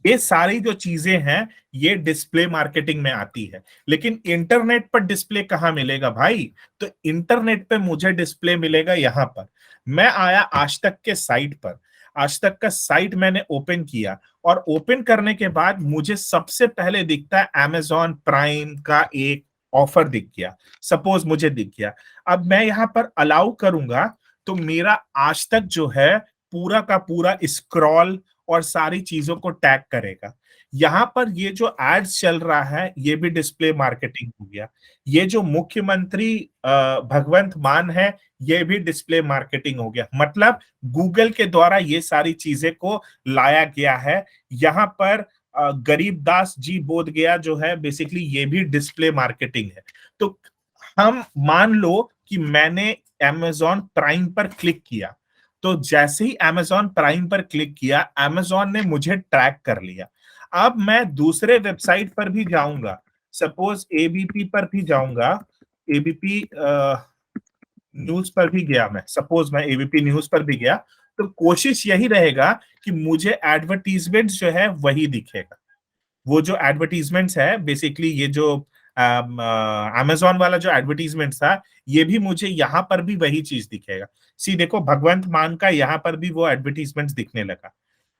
S1: ये सारी जो चीजें हैं, ये डिस्प्ले मार्केटिंग में आती है। लेकिन इंटरनेट पर डिस्प्ले कहाँ मिलेगा भाई? तो इंटरनेट पे मुझे डिस्प्ले मिलेगा यहाँ पर। मैं आया आज तक के साइट पर, आज तक का साइट मैंने ओपन किया, और ओपन करने के बाद मुझे सबसे पहले दिखता है Amazon प्राइम का एक ऑफर दिख गया, सपोज मुझे दिख गया। अब मैं यहाँ पर अलाउ करूंगा, तो मेरा आज तक जो है पूरा का पूरा स्क्रॉल और सारी चीजों को टैग करेगा। यहां पर ये जो एड्स चल रहा है, ये भी डिस्प्ले मार्केटिंग हो गया। ये जो मुख्यमंत्री भगवंत मान है, ये भी डिस्प्ले मार्केटिंग हो गया। मतलब गूगल के द्वारा ये सारी चीजें को लाया गया है। यहाँ पर गरीबदास जी बोध गया जो है, बेसिकली ये भी डिस्प्ले मार्केटिंग है। तो हम मान लो कि मैंने Amazon प्राइम पर क्लिक किया, तो जैसे ही Amazon प्राइम पर क्लिक किया, Amazon ने मुझे ट्रैक कर लिया। अब मैं दूसरे वेबसाइट पर भी जाऊंगा, सपोज एबीपी पर भी जाऊंगा, एबीपी न्यूज पर भी गया मैं, सपोज मैं एबीपी न्यूज पर भी गया, तो कोशिश यही रहेगा कि मुझे एडवर्टीजमेंट जो है वही दिखेगा। वो जो एडवर्टीजमेंट्स है, बेसिकली ये जो अमेजोन वाला जो एडवर्टीजमेंट था, ये भी मुझे यहाँ पर भी वही चीज दिखेगा। सी देखो, भगवंत मान का यहाँ पर भी वो एडवर्टीजमेंट दिखने लगा।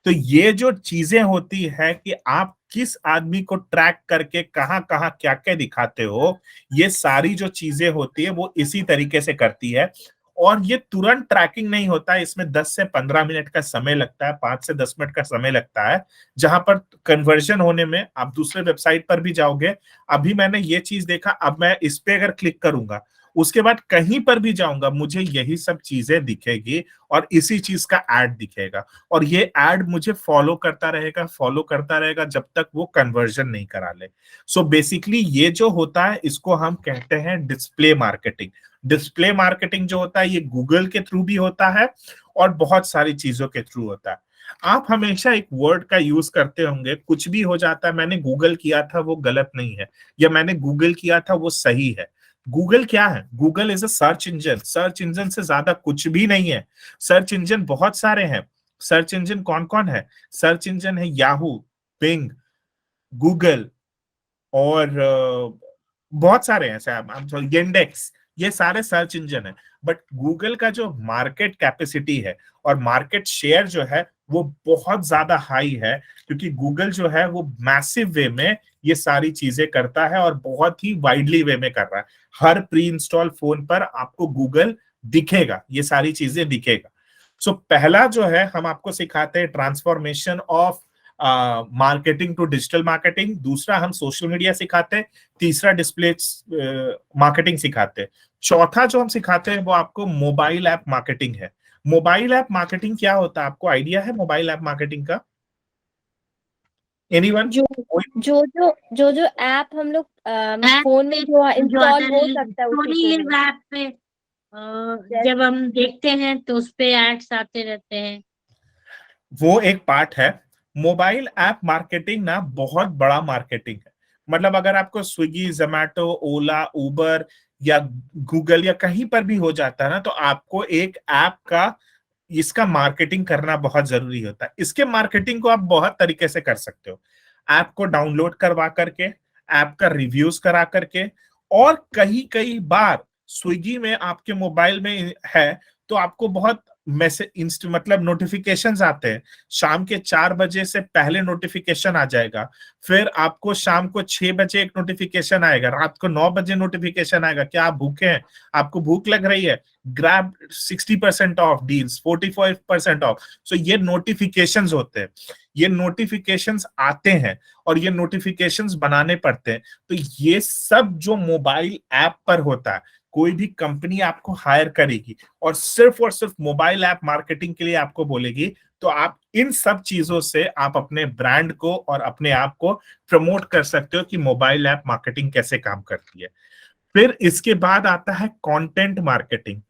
S1: तो ये जो चीजें होती है कि आप किस आदमी को ट्रैक करके कहाँ कहाँ क्या क्या दिखाते हो, ये सारी जो चीजें होती है वो इसी तरीके से करती है। और ये तुरंत ट्रैकिंग नहीं होता है, इसमें 10 से 15 मिनट का समय लगता है, 5 से 10 मिनट का समय लगता है, जहां पर कन्वर्जन होने में आप दूसरे वेबसाइट पर भी जाओगे। अभी मैंने ये चीज देखा, अब मैं इस पे अगर क्लिक करूंगा, उसके बाद कहीं पर भी जाऊंगा, मुझे यही सब चीजें दिखेगी और इसी चीज का ऐड दिखेगा। और ये ऐड मुझे फॉलो करता रहेगा जब तक वो कन्वर्जन नहीं करा ले। सो बेसिकली ये जो होता है, इसको हम कहते हैं डिस्प्ले मार्केटिंग। डिस्प्ले मार्केटिंग जो होता है, ये गूगल के थ्रू भी होता है और बहुत सारी चीजों के थ्रू होता है। आप हमेशा एक वर्ड का यूज करते होंगे, कुछ भी हो जाता है, मैंने गूगल किया था वो गलत नहीं है, या मैंने गूगल किया था वो सही है। गूगल क्या है? Google is a search engine. Search engine से ज्यादा कुछ भी नहीं है। सर्च इंजन बहुत सारे हैं। सर्च इंजन कौन कौन है? सर्च इंजन है याहू, बिंग, गूगल, और बहुत सारे हैं, येंडेक्स। ये सारे सर्च इंजन है। बट गूगल का जो मार्केट कैपेसिटी है और मार्केट शेयर जो है वो बहुत ज्यादा हाई है, क्योंकि गूगल जो है वो मैसिव वे में ये सारी चीजें करता है और बहुत ही वाइडली वे में कर रहा है। हर प्री इंस्टॉल फोन पर आपको गूगल दिखेगा, ये सारी चीजें दिखेगा। सो पहला जो है हम आपको सिखाते हैं transformation of marketing to digital marketing, दूसरा हम सोशल मीडिया सिखाते हैं, तीसरा डिस्प्ले मार्केटिंग सिखाते हैं, चौथा जो हम सिखाते हैं वो आपको मोबाइल ऐप मार्केटिंग है। मोबाइल ऐप मार्केटिंग क्या होता है, आपको आइडिया है मोबाइल ऐप मार्केटिंग का? एनीवन?
S2: जो ऐप हम लोग
S6: ऐप
S2: फोन में जो इंस्टॉल
S6: अदर
S2: हो सकता है उसी
S6: नहीं
S2: को
S6: इस ऐप पे जब हम देखते हैं तो उस पे एड्स आते रहते हैं।
S1: वो एक पार्ट है। मोबाइल ऐप मार्केटिंग ना बहुत बड़ा मार्केटिंग है। मतलब अगर आपको स्विगी, जोमैटो, ओला, उबर या गूगल या कहीं पर भी हो जाता है ना, तो आपको एक ऐप का इसका मार्केटिंग करना बहुत जरूरी होता है। इसके मार्केटिंग को आप बहुत तरीके से कर सकते हो। ऐप को डाउनलोड करवा करके, ऐप का रिव्यूज करा करके, और कई कई बार स्विगी में आपके मोबाइल में है तो आपको बहुत मैसेज मतलब नोटिफिकेशंस आते हैं। शाम के 4 बजे से पहले नोटिफिकेशन आ जाएगा, फिर आपको शाम को 6 बजे एक नोटिफिकेशन आएगा, रात को 9 बजे नोटिफिकेशन आएगा, क्या आप भूखे हैं, आपको भूख लग रही है, ग्रैब 60% ऑफ डील्स, 45% ऑफ। सो ये नोटिफिकेशंस होते हैं, ये नोटिफिकेशंस आते हैं और ये नोटिफिकेशंस बनाने पड़ते हैं। तो ये सब जो मोबाइल ऐप पर होता है, कोई भी कंपनी आपको हायर करेगी और सिर्फ मोबाइल ऐप मार्केटिंग के लिए आपको बोलेगी, तो आप इन सब चीजों से आप अपने ब्रांड को और अपने आप को प्रमोट कर सकते हो कि मोबाइल ऐप मार्केटिंग कैसे काम करती है। फिर इसके बाद आता है कंटेंट मार्केटिंग।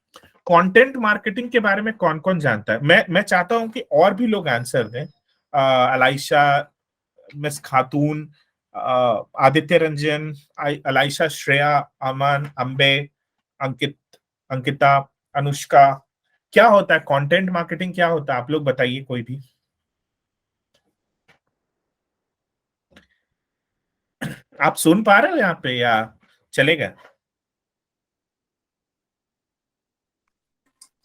S1: कंटेंट मार्केटिंग के बारे में कौन कौन जानता है? मैं चाहता हूं कि और भी लोग आंसर दें। अलाइशा, मिस खातून, आदित्य रंजन, अलाइशा, श्रेया, अमन, अंबे, अंकिता, अनुष्का। क्या होता है कंटेंट मार्केटिंग, क्या होता है आप लोग बताइए कोई भी। आप सुन पा रहे हो यहाँ पे या चलेगा?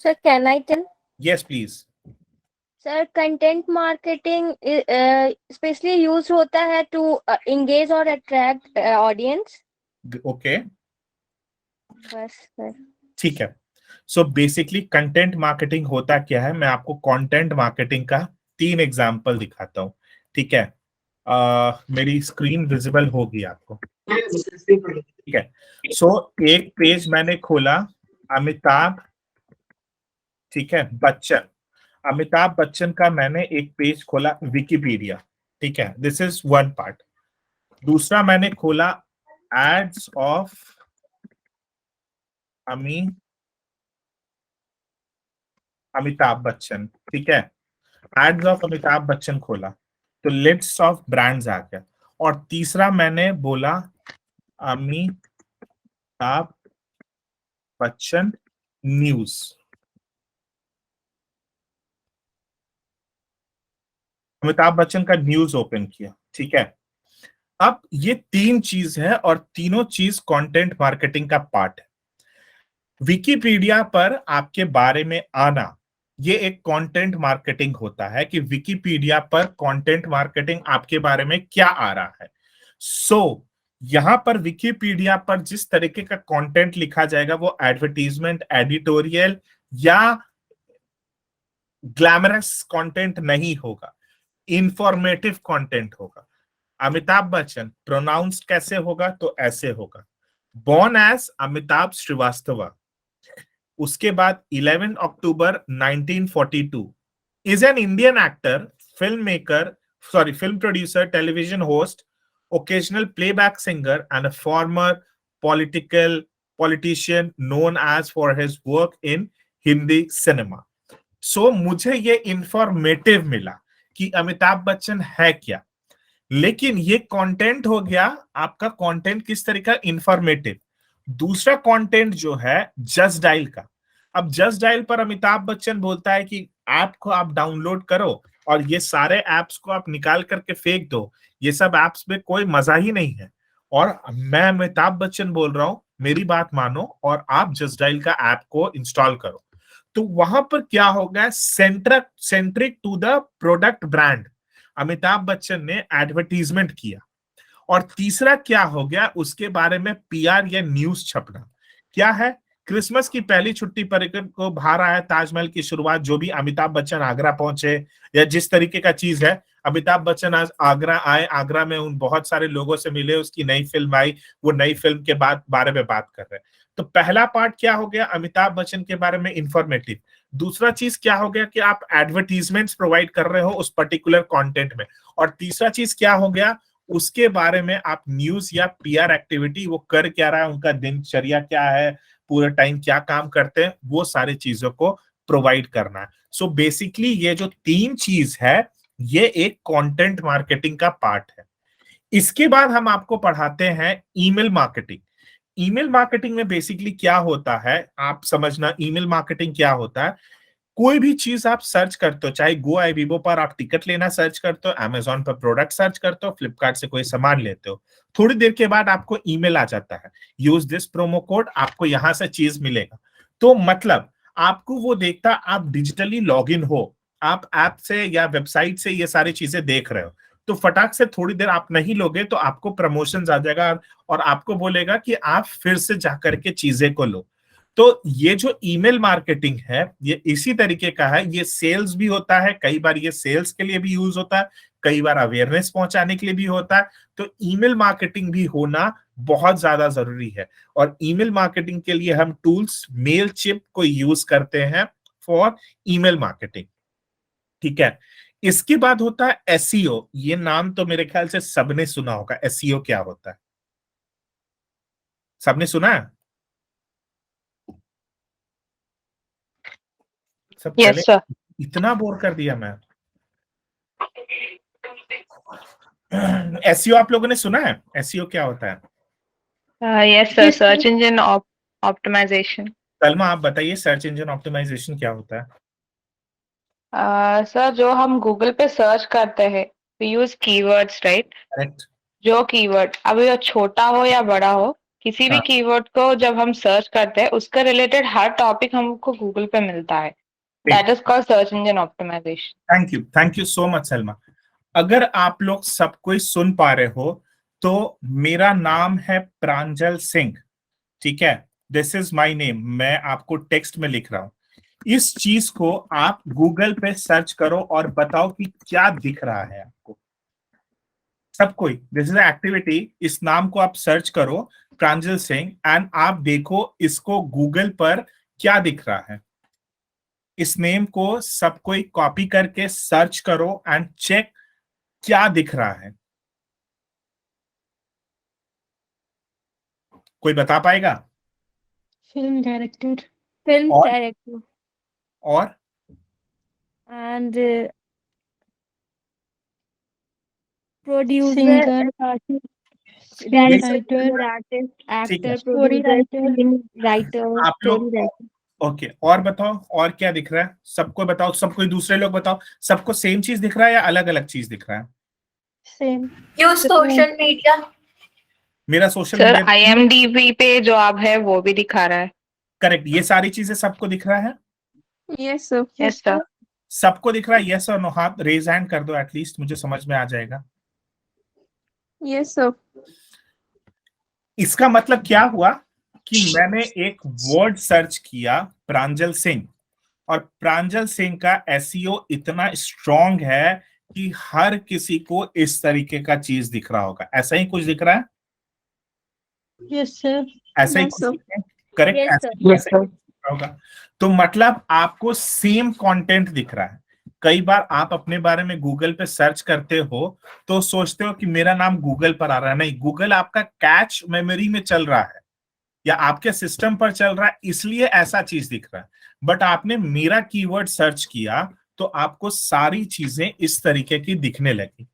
S2: Sir can I tell?
S1: Yes please.
S2: Sir content marketing specially use होता है टू एंगेज और अट्रैक्ट ऑडियंस।
S1: ओके,
S2: बस सर।
S1: ठीक है। सो बेसिकली कंटेंट मार्केटिंग होता क्या है, मैं आपको कंटेंट मार्केटिंग का 3 एग्जांपल दिखाता हूँ। ठीक है, मेरी स्क्रीन विजिबल होगी आपको? ठीक है। सो एक पेज मैंने खोला, अमिताभ, ठीक है, बच्चन, अमिताभ बच्चन का मैंने एक पेज खोला विकिपीडिया। ठीक है, दिस इज वन पार्ट। दूसरा मैंने खोला एड्स ऑफ अमिताभ बच्चन। ठीक है, एड्स ऑफ अमिताभ बच्चन खोला तो लिस्ट ऑफ ब्रांड्स आ गया। और तीसरा मैंने बोला अमिताभ बच्चन न्यूज। अमिताभ बच्चन का न्यूज ओपन किया। ठीक है, अब ये 3 चीज है और तीनों चीज कंटेंट मार्केटिंग का पार्ट है। विकिपीडिया पर आपके बारे में आना, ये एक कंटेंट मार्केटिंग होता है कि विकिपीडिया पर कंटेंट मार्केटिंग आपके बारे में क्या आ रहा है। सो यहां पर विकिपीडिया पर जिस तरीके का कंटेंट लिखा जाएगा वो एडवर्टीजमेंट, एडिटोरियल या ग्लैमरस कंटेंट नहीं होगा, इंफॉर्मेटिव कंटेंट होगा। अमिताभ बच्चन प्रोनाउंस कैसे होगा, तो ऐसे होगा, बॉर्न एज अमिताभ श्रीवास्तव। उसके बाद 11 अक्टूबर 1942, is an Indian actor, film maker, film producer, television host, occasional playback singer and a former politician known as for his work in Hindi cinema. So मुझे ये इंफॉर्मेटिव मिला कि अमिताभ बच्चन है क्या, लेकिन ये कंटेंट हो गया आपका। कंटेंट किस तरह का? इंफॉर्मेटिव। दूसरा कंटेंट जो है जस्ट डायल का। अब जस्ट डायल पर अमिताभ बच्चन बोलता है कि ऐप को आप डाउनलोड करो और ये सारे एप्स को आप निकाल करके फेंक दो, ये सब एप्स में कोई मजा ही नहीं है। और मैं अमिताभ बच्चन बोल रहा हूं, मेरी बात मानो और आप जस्ट डायल का ऐप को इंस्टॉल करो। तो वहां पर क्या होगा, centric to the product brand Amitabh Bachchan ने एडवर्टीजमेंट किया। और तीसरा क्या हो गया, उसके बारे में पीआर या न्यूज छपना। क्या है, क्रिसमस की पहली छुट्टी पर को बाहर आया ताजमहल की शुरुआत, जो भी अमिताभ बच्चन आगरा पहुंचे या जिस तरीके का चीज है, अमिताभ बच्चन आज आगरा आए, आगरा में उन बहुत सारे लोगों से मिले, उसकी नई फिल्म आई, वो नई फिल्म के बारे में बात कर रहे हैं। तो पहला पार्ट क्या हो गया, अमिताभ बच्चन के बारे में इंफॉर्मेटिव। दूसरा चीज क्या हो गया कि आप एडवर्टीजमेंट्स प्रोवाइड कर रहे हो उस पर्टिकुलर कंटेंट में। और तीसरा चीज क्या हो गया, उसके बारे में आप न्यूज या पीआर एक्टिविटी, वो कर क्या रहा है, उनका दिनचर्या क्या है, पूरा टाइम क्या काम करते हैं, वो सारी चीजों को प्रोवाइड करना है। सो बेसिकली ये जो 3 चीज है, ये एक कंटेंट मार्केटिंग का पार्ट है। इसके बाद हम आपको पढ़ाते हैं ईमेल मार्केटिंग। ईमेल मार्केटिंग में बेसिकली क्या होता है, आप समझना, ईमेल मार्केटिंग क्या होता है। कोई भी चीज आप सर्च करते हो, चाहे गो आई वीवो पर आप टिकट लेना सर्च करते हो, अमेजोन पर प्रोडक्ट सर्च करते हो, फ्लिपकार्ट से कोई सामान लेते हो, थोड़ी देर के बाद आपको ईमेल आ जाता है, यूज दिस प्रोमो कोड, आपको यहां से चीज मिलेगा। तो मतलब आपको वो देखता, आप डिजिटली लॉग इन हो, आप ऐप से या वेबसाइट से ये सारी चीजें देख रहे हो, तो फटाक से थोड़ी देर आप नहीं लोगे तो आपको प्रमोशन आ जाएगा और आपको बोलेगा कि आप फिर से जाकर के चीजें को लो। तो ये जो ईमेल मार्केटिंग है, ये इसी तरीके का है। ये सेल्स भी होता है, कई बार ये सेल्स के लिए भी यूज होता है, कई बार अवेयरनेस पहुंचाने के लिए भी होता है। तो ईमेल मार्केटिंग भी होना बहुत ज्यादा जरूरी है। और ईमेल मार्केटिंग के लिए हम टूल्स मेलचिप को यूज करते हैं फॉर ईमेल मार्केटिंग, ठीक है। इसके बाद होता है एसईओ। ये नाम तो मेरे ख्याल से सबने सुना होगा। एसईओ क्या होता है, सबने सुना है? सब
S7: Yes,
S1: चले,
S7: sir.
S1: इतना बोर कर दिया मैं। एसईओ आप लोगों ने सुना है? एसईओ क्या होता है?
S7: Yes, sir. Search engine optimization.
S1: Salma आप बताइए, सर्च इंजन ऑप्टिमाइजेशन क्या होता है?
S7: सर, जो हम गूगल पे सर्च करते हैं, we use keywords, right?
S1: Correct.
S7: जो कीवर्ड, अब ये छोटा हो या बड़ा हो, किसी भी
S1: हाँ।
S7: कीवर्ड को जब हम सर्च करते हैं, उसका रिलेटेड हर टॉपिक हमको गूगल पे मिलता है। That is called search engine optimization.
S1: Thank you so much Salma. अगर आप लोग सब कोई सुन पा रहे हो, तो मेरा नाम है प्रांजल सिंह, ठीक है। दिस इज माई नेम, मैं आपको टेक्स्ट में लिख रहा हूं। इस चीज को आप गूगल पे सर्च करो और बताओ कि क्या दिख रहा है आपको। सब कोई, दिस इज एक्टिविटी, इस नाम को आप सर्च करो, प्रांजल सिंह, एंड आप देखो इसको गूगल पर क्या दिख रहा है। इस नेम को सब कोई कॉपी करके सर्च करो एंड चेक क्या दिख रहा है। कोई बता पाएगा?
S6: Film director.
S2: film
S1: और?
S2: director
S1: और
S2: and producer,
S6: Singer.
S2: director,
S6: Writer.
S2: artist,
S1: ठीक है,
S2: actor,
S6: Story
S2: producer,
S6: writer.
S2: film writer,
S1: आप
S2: story
S1: लोग
S2: writer.
S1: ओके, और बताओ और क्या दिख रहा है? सबको बताओ, सब कोई दूसरे लोग बताओ, सबको सेम चीज दिख रहा है या अलग अलग चीज दिख रहा है?
S6: Same.
S8: use social media.
S1: मेरा सोशल
S7: सर,
S1: मीडिया,
S7: IMDb पे जो आप है वो भी दिखा रहा है।
S1: करेक्ट, ये सारी चीजें सबको दिख रहा है?
S6: Yes, sir.
S7: Yes, sir.
S1: सबको दिख रहा है? यस और नो, हाथ रेज हैंड कर दो, एटलीस्ट मुझे समझ में आ जाएगा।
S6: Yes, sir.
S1: इसका मतलब क्या हुआ कि मैंने एक वर्ड सर्च किया, प्रांजल सिंह, और प्रांजल सिंह का एसईओ इतना स्ट्रांग है कि हर किसी को इस तरीके का चीज दिख रहा होगा। ऐसा ही कुछ दिख रहा है?
S6: Yes, sir.
S1: ऐसा ही
S6: Yes, sir.
S1: कुछ, करेक्ट?
S2: Yes,
S1: ऐसा
S2: sir.
S3: Yes, sir.
S1: होगा। तो मतलब आपको सेम कंटेंट दिख रहा है। कई बार आप अपने बारे में गूगल पे सर्च करते हो तो सोचते हो कि मेरा नाम गूगल पर आ रहा है। नहीं, गूगल आपका कैच मेमोरी में चल रहा है या आपके सिस्टम पर चल रहा है, इसलिए ऐसा चीज दिख रहा है। बट आपने मेरा कीवर्ड सर्च किया तो आपको सारी चीजें इस तरीके की दिखने लगी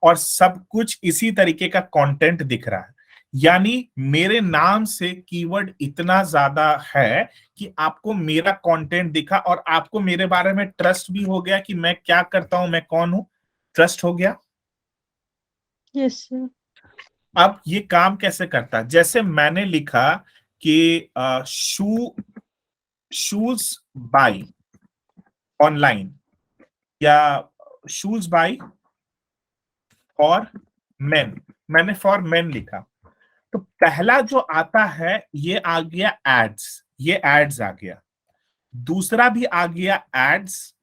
S1: और सब कुछ इसी तरीके का कंटेंट दिख रहा है। यानी मेरे नाम से कीवर्ड इतना ज्यादा है कि आपको मेरा कंटेंट दिखा और आपको मेरे बारे में ट्रस्ट भी हो गया कि मैं क्या करता हूं, मैं कौन हूं। ट्रस्ट हो गया।
S6: Yes, sir.
S1: अब ये काम कैसे करता है? जैसे मैंने लिखा कि शूज बाय ऑनलाइन या शूज बाय फॉर मेन, मैंने फॉर मेन लिखा तो पहला जो आता है ये आ गया एड्स, ये एड्स आ गया। दूसरा भी आ गया एड्स।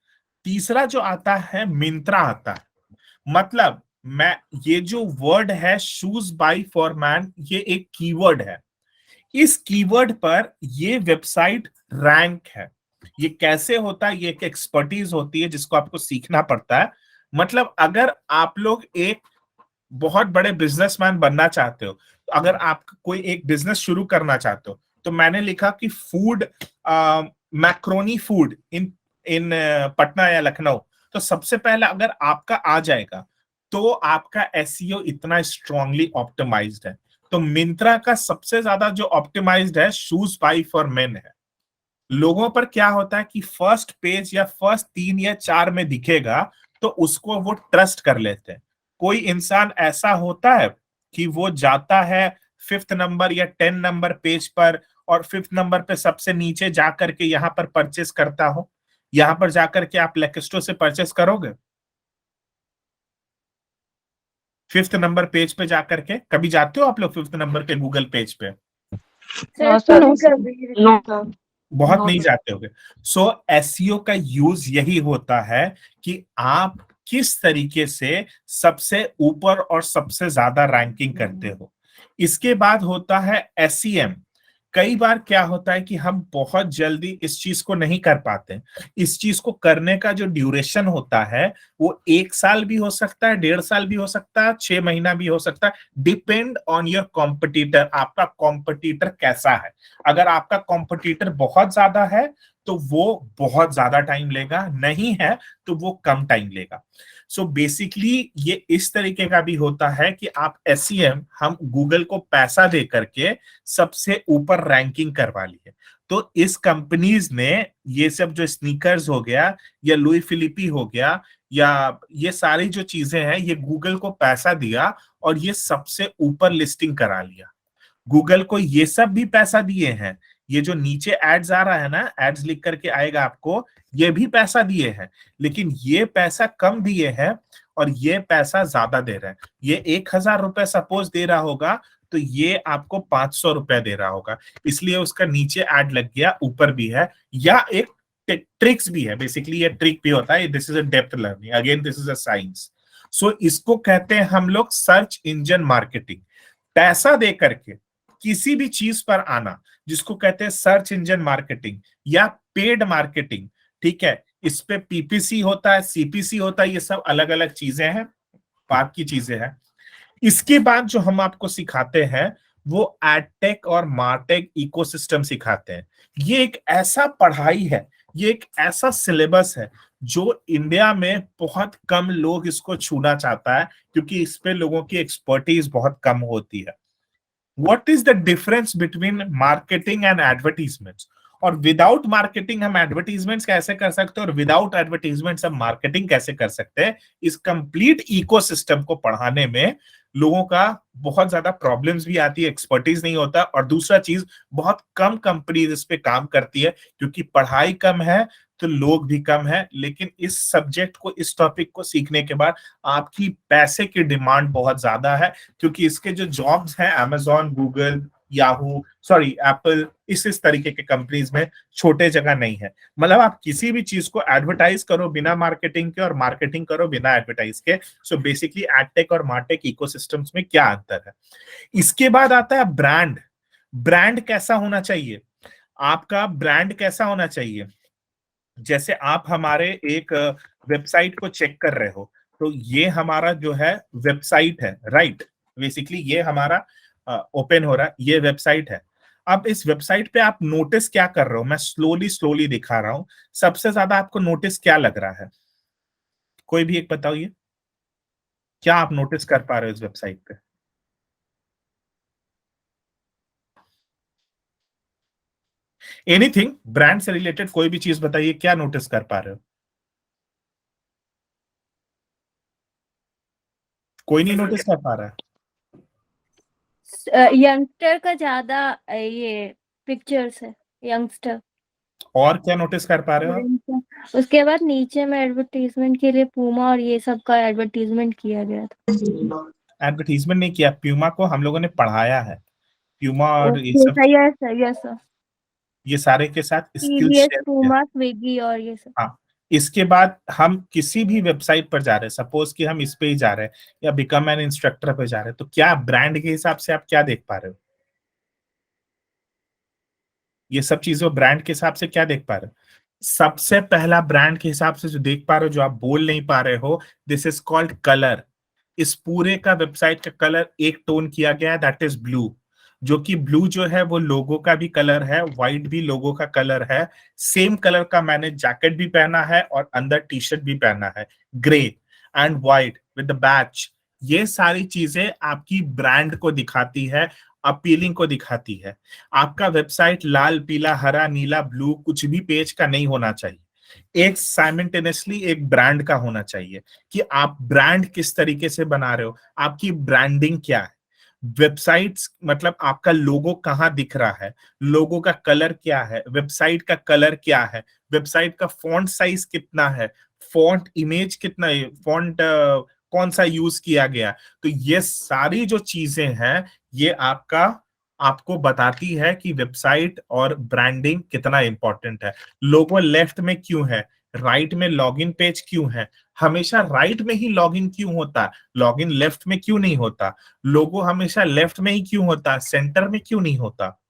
S1: तीसरा जो आता है मिंत्रा आता है। मतलब मैं ये जो वर्ड है शूज बाय फॉर मैन, ये एक कीवर्ड है। इस कीवर्ड पर ये वेबसाइट रैंक है। ये कैसे होता है, ये एक एक्सपर्टीज होती है जिसको आपको सीखना पड़ता है। मतलब अगर आप लोग एक बहुत बड़े बिजनेसमैन बनना चाहते हो, अगर आप कोई एक बिजनेस शुरू करना चाहते हो, तो मैंने लिखा कि फूड मैक्रोनी फूड इन इन पटना या लखनऊ, तो सबसे पहले अगर आपका आ जाएगा तो आपका एसईओ इतना स्ट्रांगली ऑप्टिमाइज्ड है। तो मिंत्रा का सबसे ज्यादा जो ऑप्टिमाइज्ड है शूज बाय फॉर मेन है। लोगों पर क्या होता है कि फर्स्ट पेज या फर्स्ट 3 या 4 में दिखेगा तो उसको वो ट्रस्ट कर लेते हैं। कोई इंसान ऐसा होता है कि वो जाता है 5th नंबर या 10 नंबर पेज पर और 5th नंबर पे सबसे नीचे जाकर के यहाँ पर परचेस करता हो। यहाँ पर जाकर के आप लेक्स्टो से परचेस करोगे 5th नंबर पेज पे जाकर के? कभी जाते हो आप लोग 5th नंबर पे गूगल पेज पे?
S7: नो सर,
S1: बहुत
S7: नो
S1: नहीं
S7: सर।
S1: जाते होगे। सो एसईओ का यूज यही होता है कि आप किस तरीके से सबसे ऊपर और सबसे ज्यादा रैंकिंग करते हो। इसके बाद होता है एसईएम। कई बार क्या होता है कि हम बहुत जल्दी इस चीज को नहीं कर पाते। इस चीज को करने का जो ड्यूरेशन होता है वो 1 साल भी हो सकता है, 1.5 साल भी हो सकता है, 6 महीना भी हो सकता है। डिपेंड ऑन योर कॉम्पिटिटर, आपका कॉम्पिटिटर कैसा है। अगर आपका कॉम्पिटिटर बहुत ज्यादा है तो वो बहुत ज्यादा टाइम लेगा, नहीं है तो वो कम टाइम लेगा। सो बेसिकली ये इस तरीके का भी होता है कि आप एसईएम, हम गूगल को पैसा दे करके सबसे ऊपर रैंकिंग करवा ली है। तो इस कंपनीज ने ये सब जो स्नीकर्स हो गया या लुई फिलिपी हो गया या ये सारी जो चीजें हैं, ये गूगल को पैसा दिया और ये सबसे ऊपर लिस्टिंग करा लिया। गूगल को ये सब भी पैसा दिए हैं। ये जो नीचे एड्स आ रहा है ना, एड्स लिख करके आएगा आपको, ये भी पैसा दिए हैं, लेकिन ये पैसा कम दिए हैं और ये पैसा ज्यादा दे रहे हैं। ये 1,000 रुपए सपोज दे रहा होगा तो ये आपको 500 रुपए दे रहा होगा, इसलिए उसका नीचे एड लग गया, ऊपर भी है। या एक ट्रिक्स भी है, बेसिकली ये ट्रिक भी होता है। This is a depth learning, again this is a science. So इसको कहते हैं हम लोग सर्च इंजन मार्केटिंग। पैसा दे करके किसी भी चीज पर आना, जिसको कहते हैं सर्च इंजन मार्केटिंग या पेड मार्केटिंग। ठीक है, इस पे पीपीसी होता है, सीपीसी होता है, ये सब अलग अलग चीजें हैं, बात की चीजें हैं। इसके बाद जो हम आपको सिखाते हैं वो एडटेक और मार्टेक इकोसिस्टम सिखाते हैं। ये एक ऐसा पढ़ाई है, ये एक ऐसा सिलेबस है जो इंडिया में बहुत कम लोग इसको छूना चाहता है, क्योंकि इस पे लोगों की एक्सपर्टीज बहुत कम होती है। What is the difference between marketing and advertisements? और विदाउट मार्केटिंग हम एडवर्टीजमेंट्स कैसे कर सकते हैं और विदाउट एडवर्टीजमेंट्स हम मार्केटिंग कैसे कर सकते हैं, इस कंप्लीट इकोसिस्टम को पढ़ाने में लोगों का बहुत ज्यादा प्रॉब्लम्स भी आती है, एक्सपर्टीज नहीं होता। और दूसरा चीज, बहुत कम कंपनीज इस पे काम करती है क्योंकि पढ़ाई कम है तो लोग भी कम है। लेकिन इस सब्जेक्ट को, इस टॉपिक को सीखने के बाद आपकी पैसे की डिमांड बहुत ज्यादा है, क्योंकि इसके जो जॉब्स हैं Amazon, Google, Yahoo, sorry Apple, इस तरीके के कंपनीज में छोटे जगह नहीं है। मतलब आप किसी भी चीज को एडवर्टाइज करो बिना मार्केटिंग के और मार्केटिंग करो बिना एडवर्टाइज के। सो बेसिकली एडटेक और मार्टेक इकोसिस्टम्स में क्या अंतर है। इसके बाद आता है ब्रांड। ब्रांड कैसा होना चाहिए, आपका ब्रांड कैसा होना चाहिए। जैसे आप हमारे एक वेबसाइट को चेक कर रहे हो, तो ये हमारा जो है वेबसाइट है, राइट। बेसिकली ये हमारा ओपन हो रहा है, ये वेबसाइट है। अब इस वेबसाइट पे आप नोटिस क्या कर रहे हो, मैं स्लोली स्लोली दिखा रहा हूं। सबसे ज्यादा आपको नोटिस क्या लग रहा है, कोई भी एक बताओ, ये क्या आप नोटिस कर पा रहे हो इस वेबसाइट पे। एनीथिंग ब्रांड से रिलेटेड कोई भी चीज बताइए, क्या नोटिस कर पा रहे हो। कोई नहीं नोटिस कर पा रहा है।
S2: यंगस्टर का ज्यादा ये पिक्चर्स है, यंगस्टर।
S1: और क्या नोटिस कर पा रहे हो आप?
S2: उसके बाद नीचे में एडवर्टीजमेंट के लिए पूमा और ये सब का एडवर्टीजमेंट किया गया था।
S1: एडवर्टीजमेंट नहीं किया, प्यूमा को हम लोगों ने पढ़ाया है। प्यूमा और ये सब,
S2: यस सर, यस सर।
S1: ये सारे के साथ skill
S2: TVS,
S1: share.
S2: Puma, Swiggy और ये सब।
S1: हाँ, इसके बाद हम किसी भी वेबसाइट पर जा रहे हैं, सपोज कि हम इस पे ही जा रहे हैं या बिकम एन इंस्ट्रक्टर पे जा रहे हैं, तो क्या ब्रांड के हिसाब से आप क्या देख पा रहे हो? ये सब चीजों ब्रांड के हिसाब से क्या देख पा रहे हो? सबसे पहला ब्रांड के हिसाब से जो देख पा रहे हो, जो आप बोल नहीं पा रहे हो, दिस इज कॉल्ड कलर। इस पूरे का वेबसाइट का कलर एक टोन किया गया है, दैट इज ब्लू। जो कि ब्लू जो है वो लोगो का भी कलर है, व्हाइट भी लोगो का कलर है। सेम कलर का मैंने जैकेट भी पहना है और अंदर टी शर्ट भी पहना है, grey and white with the batch. ये सारी चीजें आपकी ब्रांड को दिखाती है, अपीलिंग को दिखाती है। आपका वेबसाइट लाल, पीला, हरा, नीला, ब्लू कुछ भी पेज का नहीं होना चाहिए। एक साइमल्टेनियसली एक ब्रांड का होना चाहिए कि आप ब्रांड किस तरीके से बना रहे हो, आपकी ब्रांडिंग क्या है। वेबसाइट्स मतलब आपका लोगो कहाँ दिख रहा है, लोगो का कलर क्या है, वेबसाइट का कलर क्या है, वेबसाइट का फॉन्ट साइज कितना है, फॉन्ट इमेज कितना है, फॉन्ट कौन सा यूज किया गया। तो ये सारी जो चीजें हैं ये आपको बताती है कि वेबसाइट और ब्रांडिंग कितना इंपॉर्टेंट है। लोगो लेफ्ट में क्यों है, राइट में लॉगिन पेज क्यों है, हमेशा राइट में ही लॉगिन क्यों होता है, लॉगिन लेफ्ट में क्यों नहीं होता, लोगो हमेशा लेफ्ट में ही क्यों होता है, सेंटर में क्यों नहीं होता।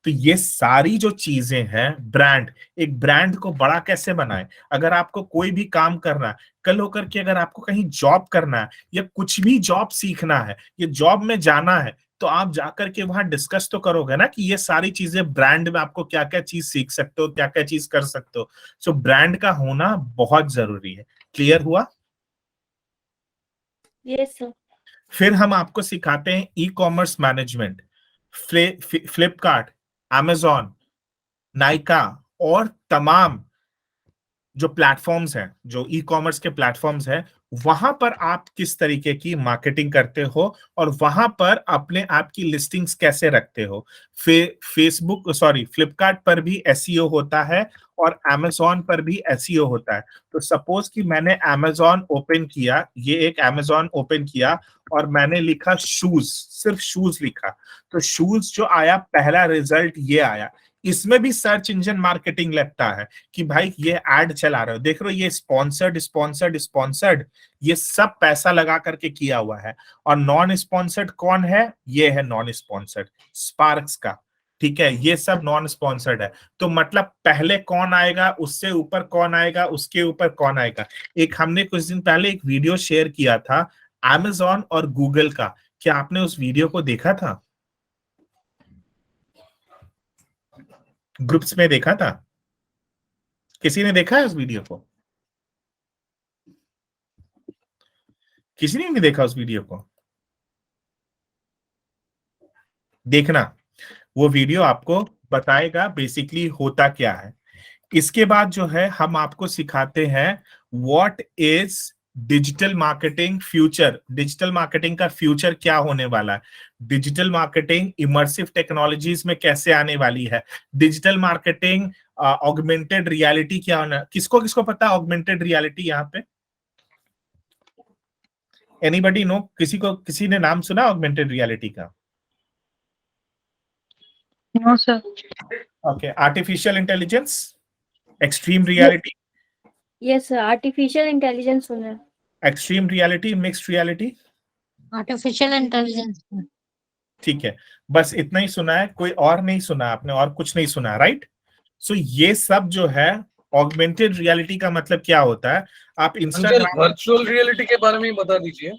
S1: तो ये सारी जो चीजें हैं, ब्रांड, एक ब्रांड को बड़ा कैसे बनाए। अगर आपको कोई भी काम करना है, कल होकर के अगर आपको कहीं जॉब करना है या कुछ भी जॉब सीखना है, ये जॉब में जाना है, तो आप जाकर के वहां डिस्कस तो करोगे ना कि ये सारी चीजें ब्रांड में आपको क्या क्या चीज सीख सकते हो, क्या क्या चीज कर सकते हो। सो ब्रांड का होना बहुत जरूरी है। क्लियर हुआ?
S2: Yes sir.
S1: फिर हम आपको सिखाते हैं e commerce management. Flipkart, Amazon, Nykaa और तमाम जो प्लेटफॉर्म्स हैं, जो ई कॉमर्स के प्लेटफॉर्म्स हैं, वहां पर आप किस तरीके की मार्केटिंग करते हो और वहां पर अपने आप की लिस्टिंग्स कैसे रखते हो। फ्लिपकार्ट पर भी एसईओ होता है और अमेजॉन पर भी एसईओ होता है। तो सपोज कि मैंने अमेजॉन ओपन किया, ये एक अमेजॉन ओपन किया और मैंने लिखा शूज, सिर्फ शूज लिखा, तो शूज जो आया पहला रिजल्ट ये आया। इसमें भी सर्च इंजन मार्केटिंग लगता है कि भाई ये एड चला रहे हो, देख रहे हो, ये स्पॉन्सर्ड स्पॉन्सर्ड स्पॉन्सर्ड, ये सब पैसा लगा करके किया हुआ है। और नॉन स्पॉन्सर्ड कौन है, ये है नॉन स्पॉन्सर्ड, स्पार्क्स का, ठीक है, ये सब नॉन स्पॉन्सर्ड है। तो मतलब पहले कौन आएगा, उससे ऊपर कौन आएगा, उसके ऊपर कौन आएगा। एक हमने कुछ दिन पहले एक वीडियो शेयर किया था अमेजॉन और गूगल का, क्या आपने उस वीडियो को देखा था? ग्रुप्स में देखा था? किसी ने देखा है उस वीडियो को? किसी ने नहीं देखा उस वीडियो को? देखना, वो वीडियो आपको बताएगा बेसिकली होता क्या है। इसके बाद जो है हम आपको सिखाते हैं what is digital marketing future. Digital marketing का फ्यूचर क्या होने वाला है, डिजिटल मार्केटिंग इमर्सिव टेक्नोलॉजीज में कैसे आने वाली है, डिजिटल मार्केटिंग ऑगमेंटेड रियलिटी क्या होना। किसको किसको पता है ऑगमेंटेड रियलिटी? यहाँ पे एनीबडी नो? किसी ने नाम सुना ऑगमेंटेड रियलिटी का?
S7: No sir.
S1: Okay, artificial intelligence, extreme reality,
S2: yes sir, artificial intelligence सुना है।
S1: Extreme reality, mixed reality,
S6: artificial intelligence.
S1: ठीक है, बस इतना ही सुना है, कोई और नहीं सुना आपने, और कुछ नहीं सुना, राइट? सो ये सब जो है ऑगमेंटेड रियलिटी का मतलब क्या होता है, आप इंस्टाग्राम,
S5: वर्चुअल रियलिटी के बारे में बता दीजिए।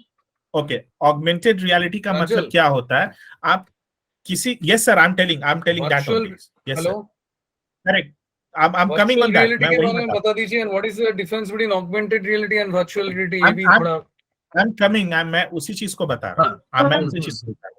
S1: ओके, ऑगमेंटेड रियलिटी का मतलब क्या होता है, आप किसी, yes sir, I am telling that only, yes sir, correct, I am coming on that. मैं वही
S5: बता दीजिए, and what is the difference between augmented reality and virtual reality, ये भी थोड़ा
S1: आई एम कमिंग, मैं उसी चीज को बता रहा हूं, मैं उसी चीज को बता रहा हूं।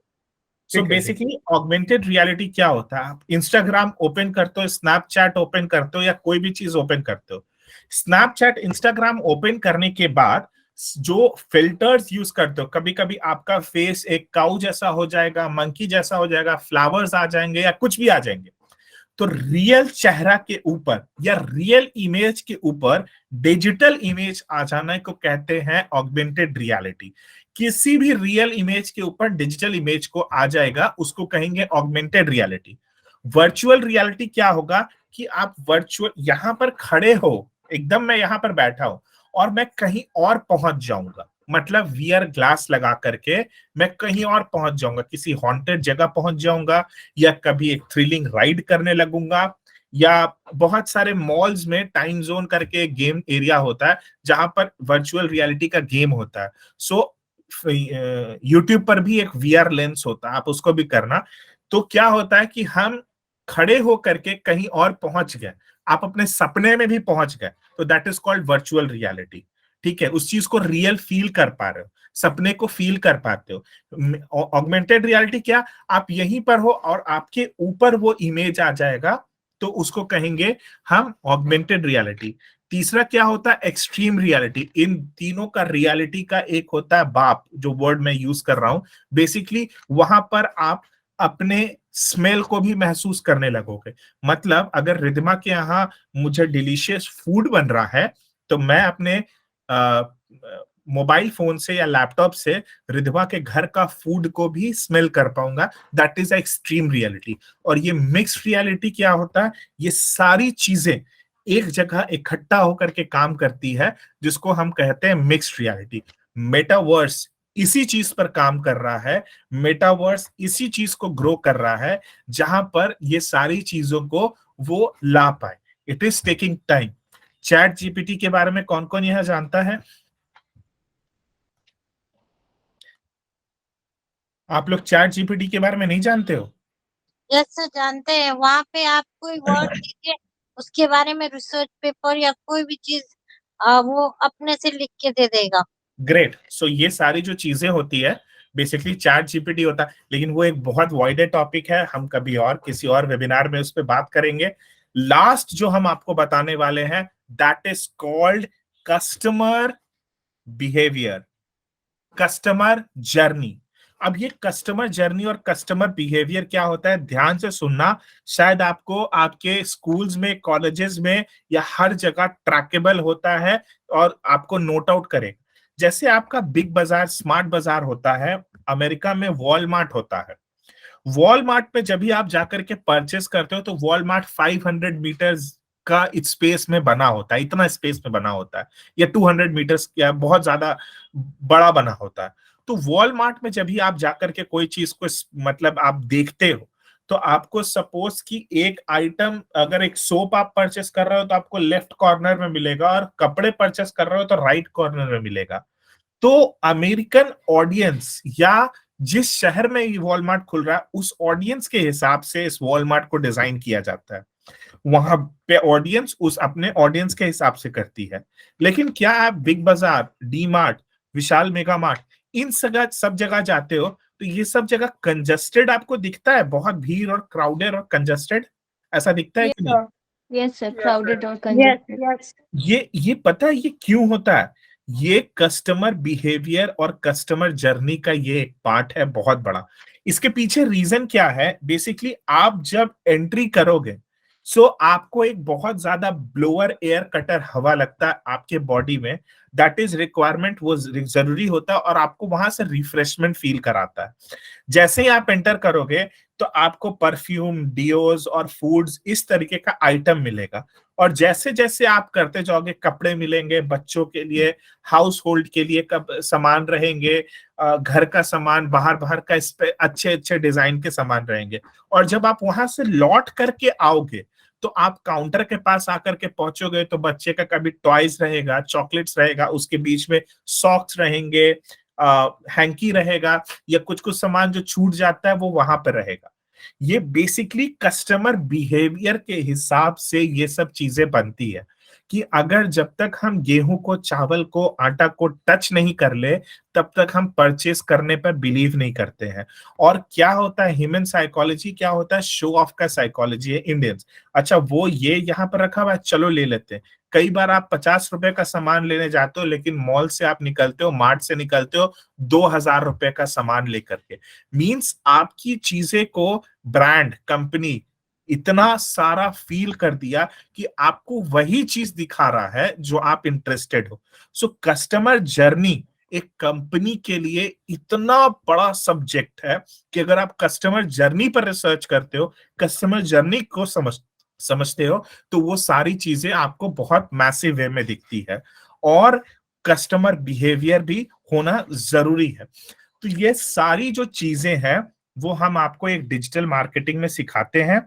S1: सो बेसिकली ऑगमेंटेड रियलिटी क्या होता है, आप इंस्टाग्राम ओपन करते हो, स्नैपचैट ओपन करते हो या कोई भी चीज ओपन करते हो, स्नैपचैट इंस्टाग्राम ओपन करने के बाद जो फिल्टर्स यूज करते हो, कभी कभी आपका फेस एक काऊ जैसा हो जाएगा, मंकी जैसा हो जाएगा, फ्लावर्स आ जाएंगे या कुछ भी आ जाएंगे, तो रियल चेहरा के ऊपर या रियल इमेज के ऊपर डिजिटल इमेज आ जाने को कहते हैं ऑगमेंटेड रियलिटी। किसी भी रियल इमेज के ऊपर डिजिटल इमेज को आ जाएगा, उसको कहेंगे ऑगमेंटेड रियलिटी। वर्चुअल रियलिटी क्या होगा कि आप वर्चुअल यहां पर खड़े हो, एकदम मैं यहां पर बैठा हूं और मैं कहीं और पहुंच जाऊंगा, मतलब वीआर ग्लास लगा करके मैं कहीं और पहुंच जाऊंगा, किसी हॉन्टेड जगह पहुंच जाऊंगा, या कभी एक थ्रिलिंग राइड करने लगूंगा, या बहुत सारे मॉल्स में टाइम जोन करके एक गेम एरिया होता है जहां पर वर्चुअल रियलिटी का गेम होता है। सो यूट्यूब पर भी एक वीआर लेंस होता है, आप उसको भी करना। तो क्या होता है कि हम खड़े होकर के कहीं और पहुंच गए, आप अपने सपने में भी पहुंच गए, तो that is called virtual reality. ठीक है, उस चीज को रियल फील कर पा रहे हो, सपने को फील कर पाते हो। ऑगमेंटेड रियलिटी क्या, आप यहीं पर हो और आपके ऊपर वो इमेज आ जाएगा, तो उसको कहेंगे हम ऑगमेंटेड रियलिटी। तीसरा क्या होता है, एक्सट्रीम रियलिटी। इन तीनों का रियलिटी का एक होता है बाप, जो वर्ड मैं यूज कर रहा हूं, बेसिकली वहां पर आप अपने स्मेल को भी महसूस करने लगोगे। मतलब अगर रिद्धिमा के यहाँ मुझे डिलीशियस फूड बन रहा है, तो मैं अपने मोबाइल फोन से या लैपटॉप से रिद्धिमा के घर का फूड को भी स्मेल कर पाऊंगा। That is extreme reality. और ये मिक्स्ड रियलिटी क्या होता है, ये सारी चीजें एक जगह इकट्ठा होकर के काम करती है, जिसको हम कहते हैं मिक्स्ड रियलिटी। मेटावर्स इसी चीज पर काम कर रहा है, मेटावर्स इसी चीज को ग्रो कर रहा है, जहां पर ये सारी चीजों को वो ला पाए। It is taking time. Chat GPT के बारे में कौन कौन यहां जानता है? आप लोग चैट जीपीटी के बारे में नहीं जानते हो?
S6: यस सर, जानते हैं। वहाँ पे आप कोई वर्ड दीजिए, उसके बारे में रिसर्च पेपर या कोई भी चीज वो अपने से लिख के दे देगा।
S1: ग्रेट। सो ये सारी जो चीजें होती है बेसिकली चैट जीपीटी होता है, लेकिन वो एक बहुत वाइडर टॉपिक है, हम कभी और किसी और वेबिनार में उस पर बात करेंगे। लास्ट जो हम आपको बताने वाले हैं, that is called customer behaviour, customer journey. अब ये कस्टमर जर्नी और कस्टमर बिहेवियर क्या होता है, ध्यान से सुनना। शायद आपको आपके स्कूल्स में, कॉलेजेस में या हर जगह ट्रैकेबल होता है और आपको नोट आउट करें। जैसे आपका बिग बाजार, स्मार्ट बाजार होता है, अमेरिका में वॉलमार्ट होता है। वॉलमार्ट पे जब भी आप जाकर के परचेस करते हो, तो वॉलमार्ट 500 मीटर्स का स्पेस में बना होता है, इतना स्पेस में बना होता है, या 200 मीटर्स या बहुत ज्यादा बड़ा बना होता है। तो वॉलमार्ट में जब भी आप जाकर के कोई चीज को मतलब आप देखते हो, तो आपको सपोज कि एक आइटम, अगर एक सोप आप परचेस कर रहे हो तो आपको लेफ्ट कॉर्नर में मिलेगा, और कपड़े परचेस कर रहे हो तो राइट कॉर्नर में मिलेगा। तो अमेरिकन ऑडियंस या जिस शहर में ये वॉलमार्ट खुल रहा है, उस ऑडियंस के हिसाब से इस वॉलमार्ट को डिजाइन किया जाता है। वहां पे ऑडियंस उस अपने ऑडियंस के हिसाब से करती है। लेकिन क्या आप बिग बाजार, डी मार्ट, विशाल मेगा मार्ट, इन सब जगह जाते हो, तो ये सब जगह कंजस्टेड आपको दिखता है, बहुत भीड़ और क्राउडेड और कंजस्टेड, ऐसा दिखता है कि नहीं?
S2: यस सर, क्राउडेड और
S4: यस
S2: कंजेस्टेड।
S4: यस
S1: ये पता है ये क्यों होता है? ये कस्टमर बिहेवियर और कस्टमर जर्नी का ये एक पार्ट है बहुत बड़ा। इसके पीछे रीजन क्या है, बेसिकली आप जब एंट्री करोगे, सो आपको एक बहुत ज्यादा ब्लोअर एयर कटर हवा लगता है आपके बॉडी में। दैट इज रिक्वायरमेंट, वो जरूरी होता है और आपको वहां से रिफ्रेशमेंट फील कराता है। जैसे ही आप एंटर करोगे, तो आपको परफ्यूम, डियोज और फूड्स, इस तरीके का आइटम मिलेगा। और जैसे जैसे आप करते जाओगे, कपड़े मिलेंगे, बच्चों के लिए, हाउस होल्ड के लिए कब सामान रहेंगे, घर का सामान, बाहर बाहर का, इस पे अच्छे अच्छे डिजाइन के सामान रहेंगे। और जब आप वहां से लौट करके आओगे, तो आप काउंटर के पास आकर के पहुंचोगे, तो बच्चे का कभी टॉयज रहेगा, चॉकलेट्स रहेगा, उसके बीच में सॉक्स रहेंगे, हैंकी रहेगा, या कुछ कुछ सामान जो छूट जाता है वो वहां पर रहेगा। ये बेसिकली कस्टमर बिहेवियर के हिसाब से ये सब चीजें बनती है, कि अगर जब तक हम गेहूं को, चावल को, आटा को टच नहीं कर ले, तब तक हम परचेस करने पर बिलीव नहीं करते हैं। और क्या होता है ह्यूमन साइकोलॉजी, क्या होता है शो ऑफ का साइकोलॉजी है इंडियंस। अच्छा वो ये यहाँ पर रखा हुआ है, चलो ले लेते हैं। कई बार आप 50 रुपए का सामान लेने जाते हो, लेकिन मॉल से आप निकलते हो, मार्ट से निकलते हो 2000 रुपए का सामान लेकर के। मींस आपकी चीजें को ब्रांड, कंपनी इतना सारा फील कर दिया कि आपको वही चीज दिखा रहा है जो आप इंटरेस्टेड हो। सो कस्टमर जर्नी एक कंपनी के लिए इतना बड़ा सब्जेक्ट है कि अगर आप कस्टमर जर्नी पर रिसर्च करते हो, कस्टमर जर्नी को समझते हो, तो वो सारी चीजें आपको बहुत मैसिव वे में दिखती है। और कस्टमर बिहेवियर भी होना जरूरी है। तो ये सारी जो चीजें हैं वो हम आपको एक डिजिटल मार्केटिंग में सिखाते हैं,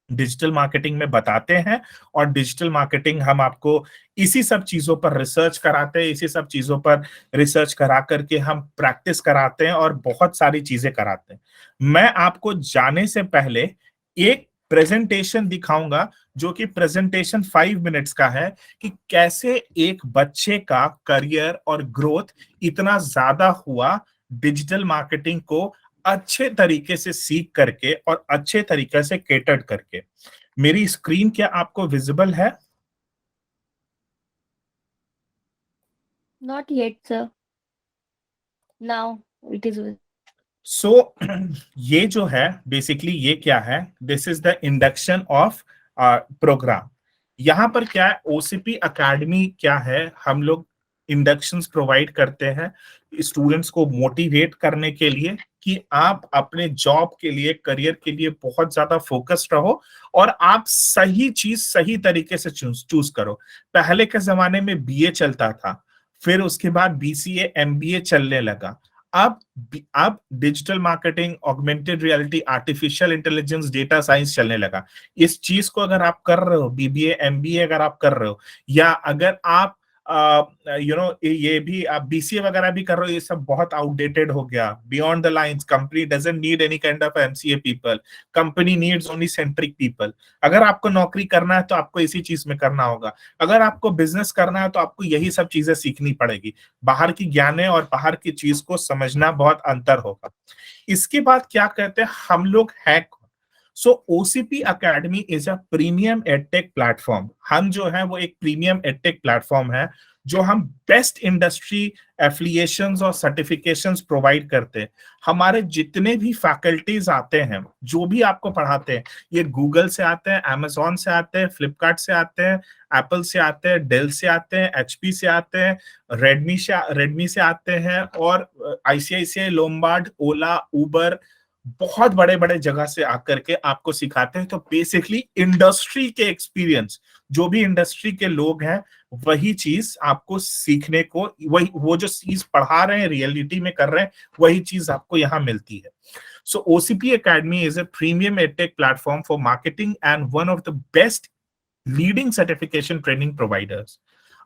S1: डिजिटल मार्केटिंग में बताते हैं। और डिजिटल मार्केटिंग हम आपको इसी सब चीजों पर रिसर्च कराते हैं, इसी सब चीजों पर रिसर्च करा करके हम प्रैक्टिस कराते हैं और बहुत सारी चीजें कराते हैं। मैं आपको जाने से पहले एक प्रेजेंटेशन दिखाऊंगा, जो कि प्रेजेंटेशन 5 मिनट्स का है, कि कैसे एक बच्चे का करियर और ग्रोथ इतना ज्यादा हुआ डिजिटल मार्केटिंग को अच्छे तरीके से सीख करके और अच्छे तरीके से केटर करके। मेरी स्क्रीन क्या आपको विजिबल है?
S2: Not yet, sir. Now it is.
S1: सो ये जो है बेसिकली ये क्या है, this is the induction of program. यहाँ पर क्या है, ओसीपी एकेडमी क्या है, हम लोग इंडक्शंस प्रोवाइड करते हैं स्टूडेंट्स को मोटिवेट करने के लिए कि आप अपने जॉब के लिए, करियर के लिए बहुत ज्यादा फोकस्ड रहो और आप सही चीज सही तरीके से चूज करो। पहले के जमाने में बीए चलता था, फिर उसके बाद बीसीए, एमबीए चलने लगा। अब digital marketing, augmented reality, artificial intelligence, data science चलने लगा। इस चीज को अगर आप कर रहे हो, बीबीए, एमबीए अगर आप कर रहे हो, या अगर आप ये भी आप बीसीए वगैरह भी कर रहे हो, ये सब बहुत आउटडेटेड हो गया। Beyond the lines, company doesn't need any kind of MCA people, company needs only centric people. अगर आपको नौकरी करना है तो आपको इसी चीज में करना होगा। अगर आपको बिजनेस करना है तो आपको यही सब चीजें सीखनी पड़ेगी। बाहर की ज्ञान और बाहर की चीज को समझना बहुत अंतर होगा। इसके बाद क्या कहते हैं हम लोग है। सो OCP Academy is a premium edtech platform. हम जो है वो एक प्रीमियम एडटेक प्लेटफॉर्म है, जो हम बेस्ट इंडस्ट्री एफिलिएशंस और सर्टिफिकेशंस प्रोवाइड करते हैं। हमारे जितने भी फैकल्टीज आते हैं, जो भी आपको पढ़ाते हैं, ये गूगल से आते हैं, अमेजोन से आते हैं, फ्लिपकार्ट से आते हैं, एप्पल से आते हैं, डेल से आते हैं, एचपी से आते हैं, रेडमी से आते हैं, और आईसीआईसीआई, लोम्बार्ड, ओला, उबर, बहुत बड़े बड़े जगह से आकर के आपको सिखाते हैं। तो बेसिकली इंडस्ट्री के एक्सपीरियंस, जो भी इंडस्ट्री के लोग हैं, वही चीज आपको सीखने को, वही वो जो चीज पढ़ा रहे हैं, रियलिटी में कर रहे हैं, वही चीज आपको यहाँ मिलती है। सो OCP Academy is a premium edtech platform for marketing and one of the best leading certification training providers.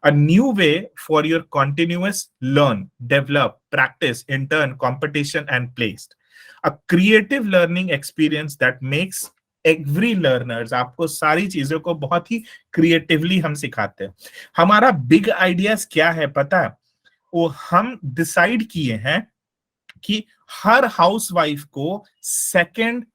S1: A new way for your continuous learn, develop, practice, intern, competition and placed. A creative learning experience that makes every learners, आपको सारी चीजों को बहुत ही creatively हम सिखाते हैं। हमारा big ideas क्या है पता है? वो हम डिसाइड किए हैं कि हर हाउसवाइफ को सेकंड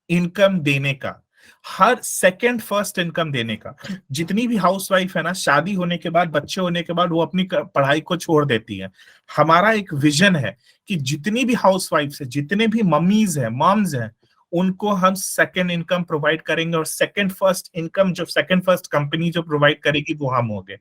S1: इनकम देने का, हर सेकंड फर्स्ट इनकम देने का। जितनी भी हाउसवाइफ है ना, शादी होने के बाद, बच्चे होने के बाद वो अपनी पढ़ाई को छोड़ देती है। हमारा एक विजन है कि जितनी भी हाउसवाइफ है, जितने भी मम्मीज हैं, मॉम्स हैं, उनको हम सेकंड इनकम प्रोवाइड करेंगे। और सेकंड फर्स्ट इनकम, जो सेकंड फर्स्ट कंपनी जो प्रोवाइड करेगी वो हम होंगे।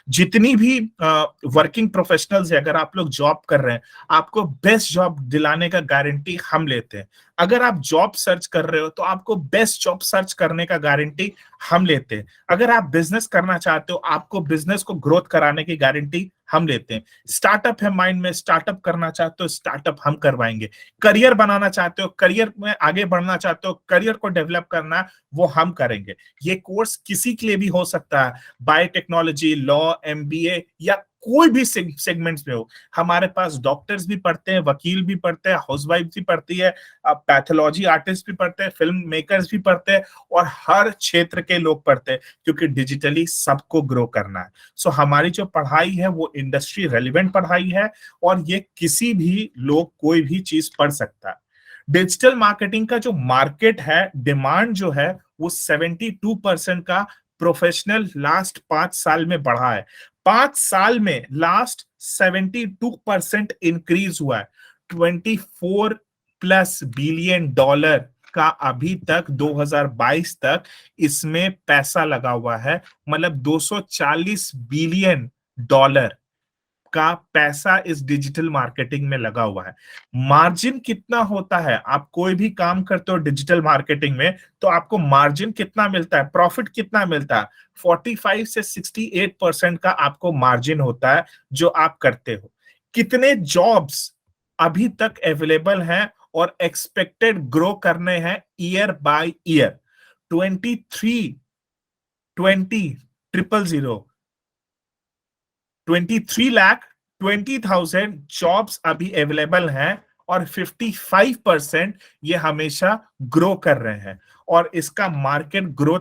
S1: जितनी भी वर्किंग प्रोफेशनल्स है, अगर आप लोग जॉब कर रहे हैं, आपको बेस्ट जॉब दिलाने का गारंटी हम लेते हैं। अगर आप जॉब सर्च कर रहे हो तो आपको बेस्ट जॉब सर्च करने का गारंटी हम लेते हैं। अगर आप बिजनेस करना चाहते हो, आपको बिजनेस को ग्रोथ कराने की गारंटी हम लेते हैं। स्टार्टअप है माइंड में, स्टार्टअप करना चाहते हो, स्टार्टअप हम करवाएंगे। करियर बनाना चाहते हो, करियर में आगे बढ़ना चाहते हो, करियर को डेवलप करना, वो हम करेंगे। ये कोर्स किसी के लिए भी हो सकता है, बायोटेक्नोलॉजी, लॉ, MBA या कोई भी सेगमेंट्स में हो। हमारे पास डॉक्टर्स भी पढ़ते हैं, वकील भी पढ़ते हैं, हाउसवाइफ भी पढ़ती है, पैथोलॉजी आर्टिस्ट भी पढ़ते हैं, फिल्म मेकर्स भी पढ़ते हैं, और हर क्षेत्र के लोग पढ़ते हैं, क्योंकि डिजिटली सबको ग्रो करना है। सो हमारी जो पढ़ाई है वो इंडस्ट्री रेलिवेंट पढ़ाई है, और ये किसी भी लोग कोई भी चीज पढ़ सकता है। डिजिटल मार्केटिंग का जो मार्केट है, डिमांड जो है वो 72% का प्रोफेशनल लास्ट 5 साल में बढ़ा है। 5 साल में लास्ट 72% इंक्रीज हुआ है। 24+ बिलियन डॉलर का अभी तक 2022 तक इसमें पैसा लगा हुआ है। मतलब 240 बिलियन डॉलर का पैसा इस डिजिटल मार्केटिंग में लगा हुआ है। मार्जिन कितना होता है? आप कोई भी काम करते हो डिजिटल मार्केटिंग में तो आपको मार्जिन कितना मिलता है, प्रॉफिट कितना मिलता है? 45 से 68% का आपको मार्जिन होता है जो आप करते हो। कितने जॉब्स अभी तक अवेलेबल हैं और एक्सपेक्टेड ग्रो करने हैं ईयर बाय ईयर? 23,20,000 जॉब्स अभी अवेलेबल हैं, और 55% ये हमेशा ग्रो कर रहे हैं। और इसका market growth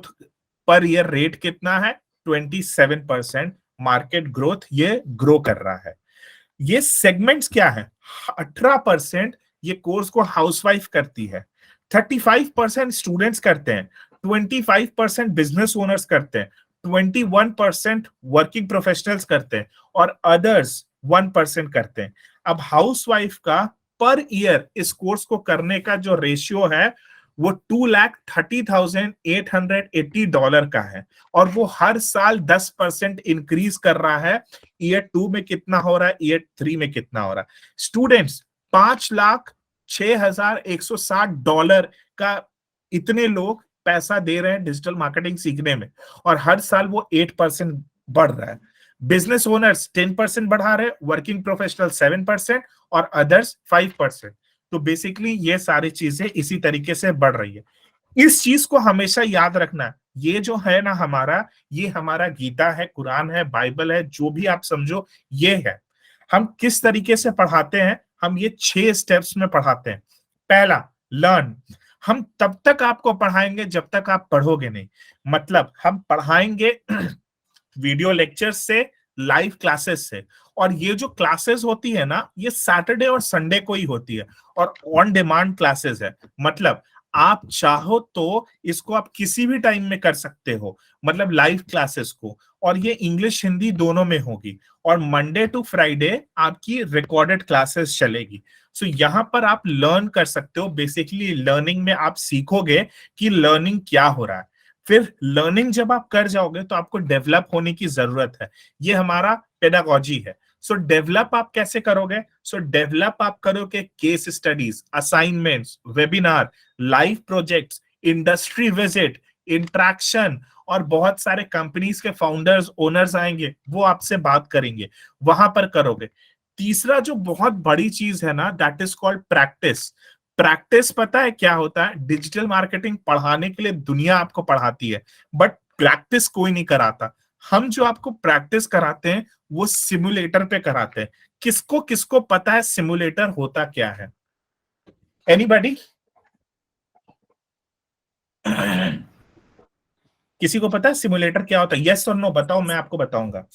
S1: per year rate कितना है? 27% मार्केट ग्रोथ ये ग्रो कर रहा है। ये सेगमेंट्स क्या है? 18% ये कोर्स को हाउसवाइफ करती है, 35% स्टूडेंट्स करते हैं, 25% बिजनेस ओनर्स करते हैं, 21% वर्किंग प्रोफेशनल्स करते हैं, और अदर्स 1% करते हैं। अब हाउसवाइफ का पर ईयर इस कोर्स को करने का जो रेशियो है वो $2,30,880 का है, और वो हर साल 10% इंक्रीज कर रहा है। ईयर 2 में कितना हो रहा है, ईयर 3 में कितना हो रहा है? स्टूडेंट्स $5,06,160 का इतने लोग पैसा दे रहे हैं डिजिटल मार्केटिंग सीखने में, और हर साल वो 8% बढ़ रहा है। बिजनेस ओनर्स 10% बढ़ा रहे, वर्किंग प्रोफेशनल 7% और अदर्स 5%। तो बेसिकली ये सारी चीजें इसी तरीके से बढ़ रही है। इस चीज को हमेशा याद रखना, ये जो है ना हमारा, ये हमारा गीता है, कुरान है, बाइबल है, जो भी आप समझो ये है। हम किस तरीके से पढ़ाते हैं? हम ये 6 स्टेप्स में पढ़ाते हैं। पहला, लर्न। हम तब तक आपको पढ़ाएंगे जब तक आप पढ़ोगे नहीं। मतलब हम पढ़ाएंगे वीडियो लेक्चर्स से, लाइव क्लासेस से, और ये जो क्लासेस होती है ना, ये सैटरडे और संडे को ही होती है, और ऑन डिमांड क्लासेस है। मतलब आप चाहो तो इसको आप किसी भी टाइम में कर सकते हो, मतलब लाइव क्लासेस को, और ये इंग्लिश हिंदी दोनों में होगी, और मंडे टू फ्राइडे आपकी रिकॉर्डेड क्लासेस चलेगी। सो यहाँ पर आप लर्न कर सकते हो। बेसिकली लर्निंग में आप सीखोगे कि लर्निंग क्या हो रहा है। फिर लर्निंग जब आप कर जाओगे तो आपको डेवलप होने की जरूरत है। ये हमारा पेडागोजी है। सो डेवलप आप कैसे करोगे? सो डेवलप आप करोगे case studies, assignments, webinar, live projects, industry visit, interaction, और बहुत सारे कंपनीज के फाउंडर्स, ओनर्स आएंगे, वो आपसे बात करेंगे, वहां पर करोगे। तीसरा जो बहुत बड़ी चीज है ना, that is called practice. Practice पता है क्या होता है? डिजिटल मार्केटिंग पढ़ाने के लिए दुनिया आपको पढ़ाती है, बट प्रैक्टिस कोई नहीं कराता। हम जो आपको प्रैक्टिस कराते हैं वो सिमुलेटर पे कराते हैं। किसको किसको पता है सिमुलेटर होता क्या है? एनीबॉडी? किसी को पता है सिमुलेटर क्या होता है? यस और नो बताओ, मैं आपको बताऊंगा।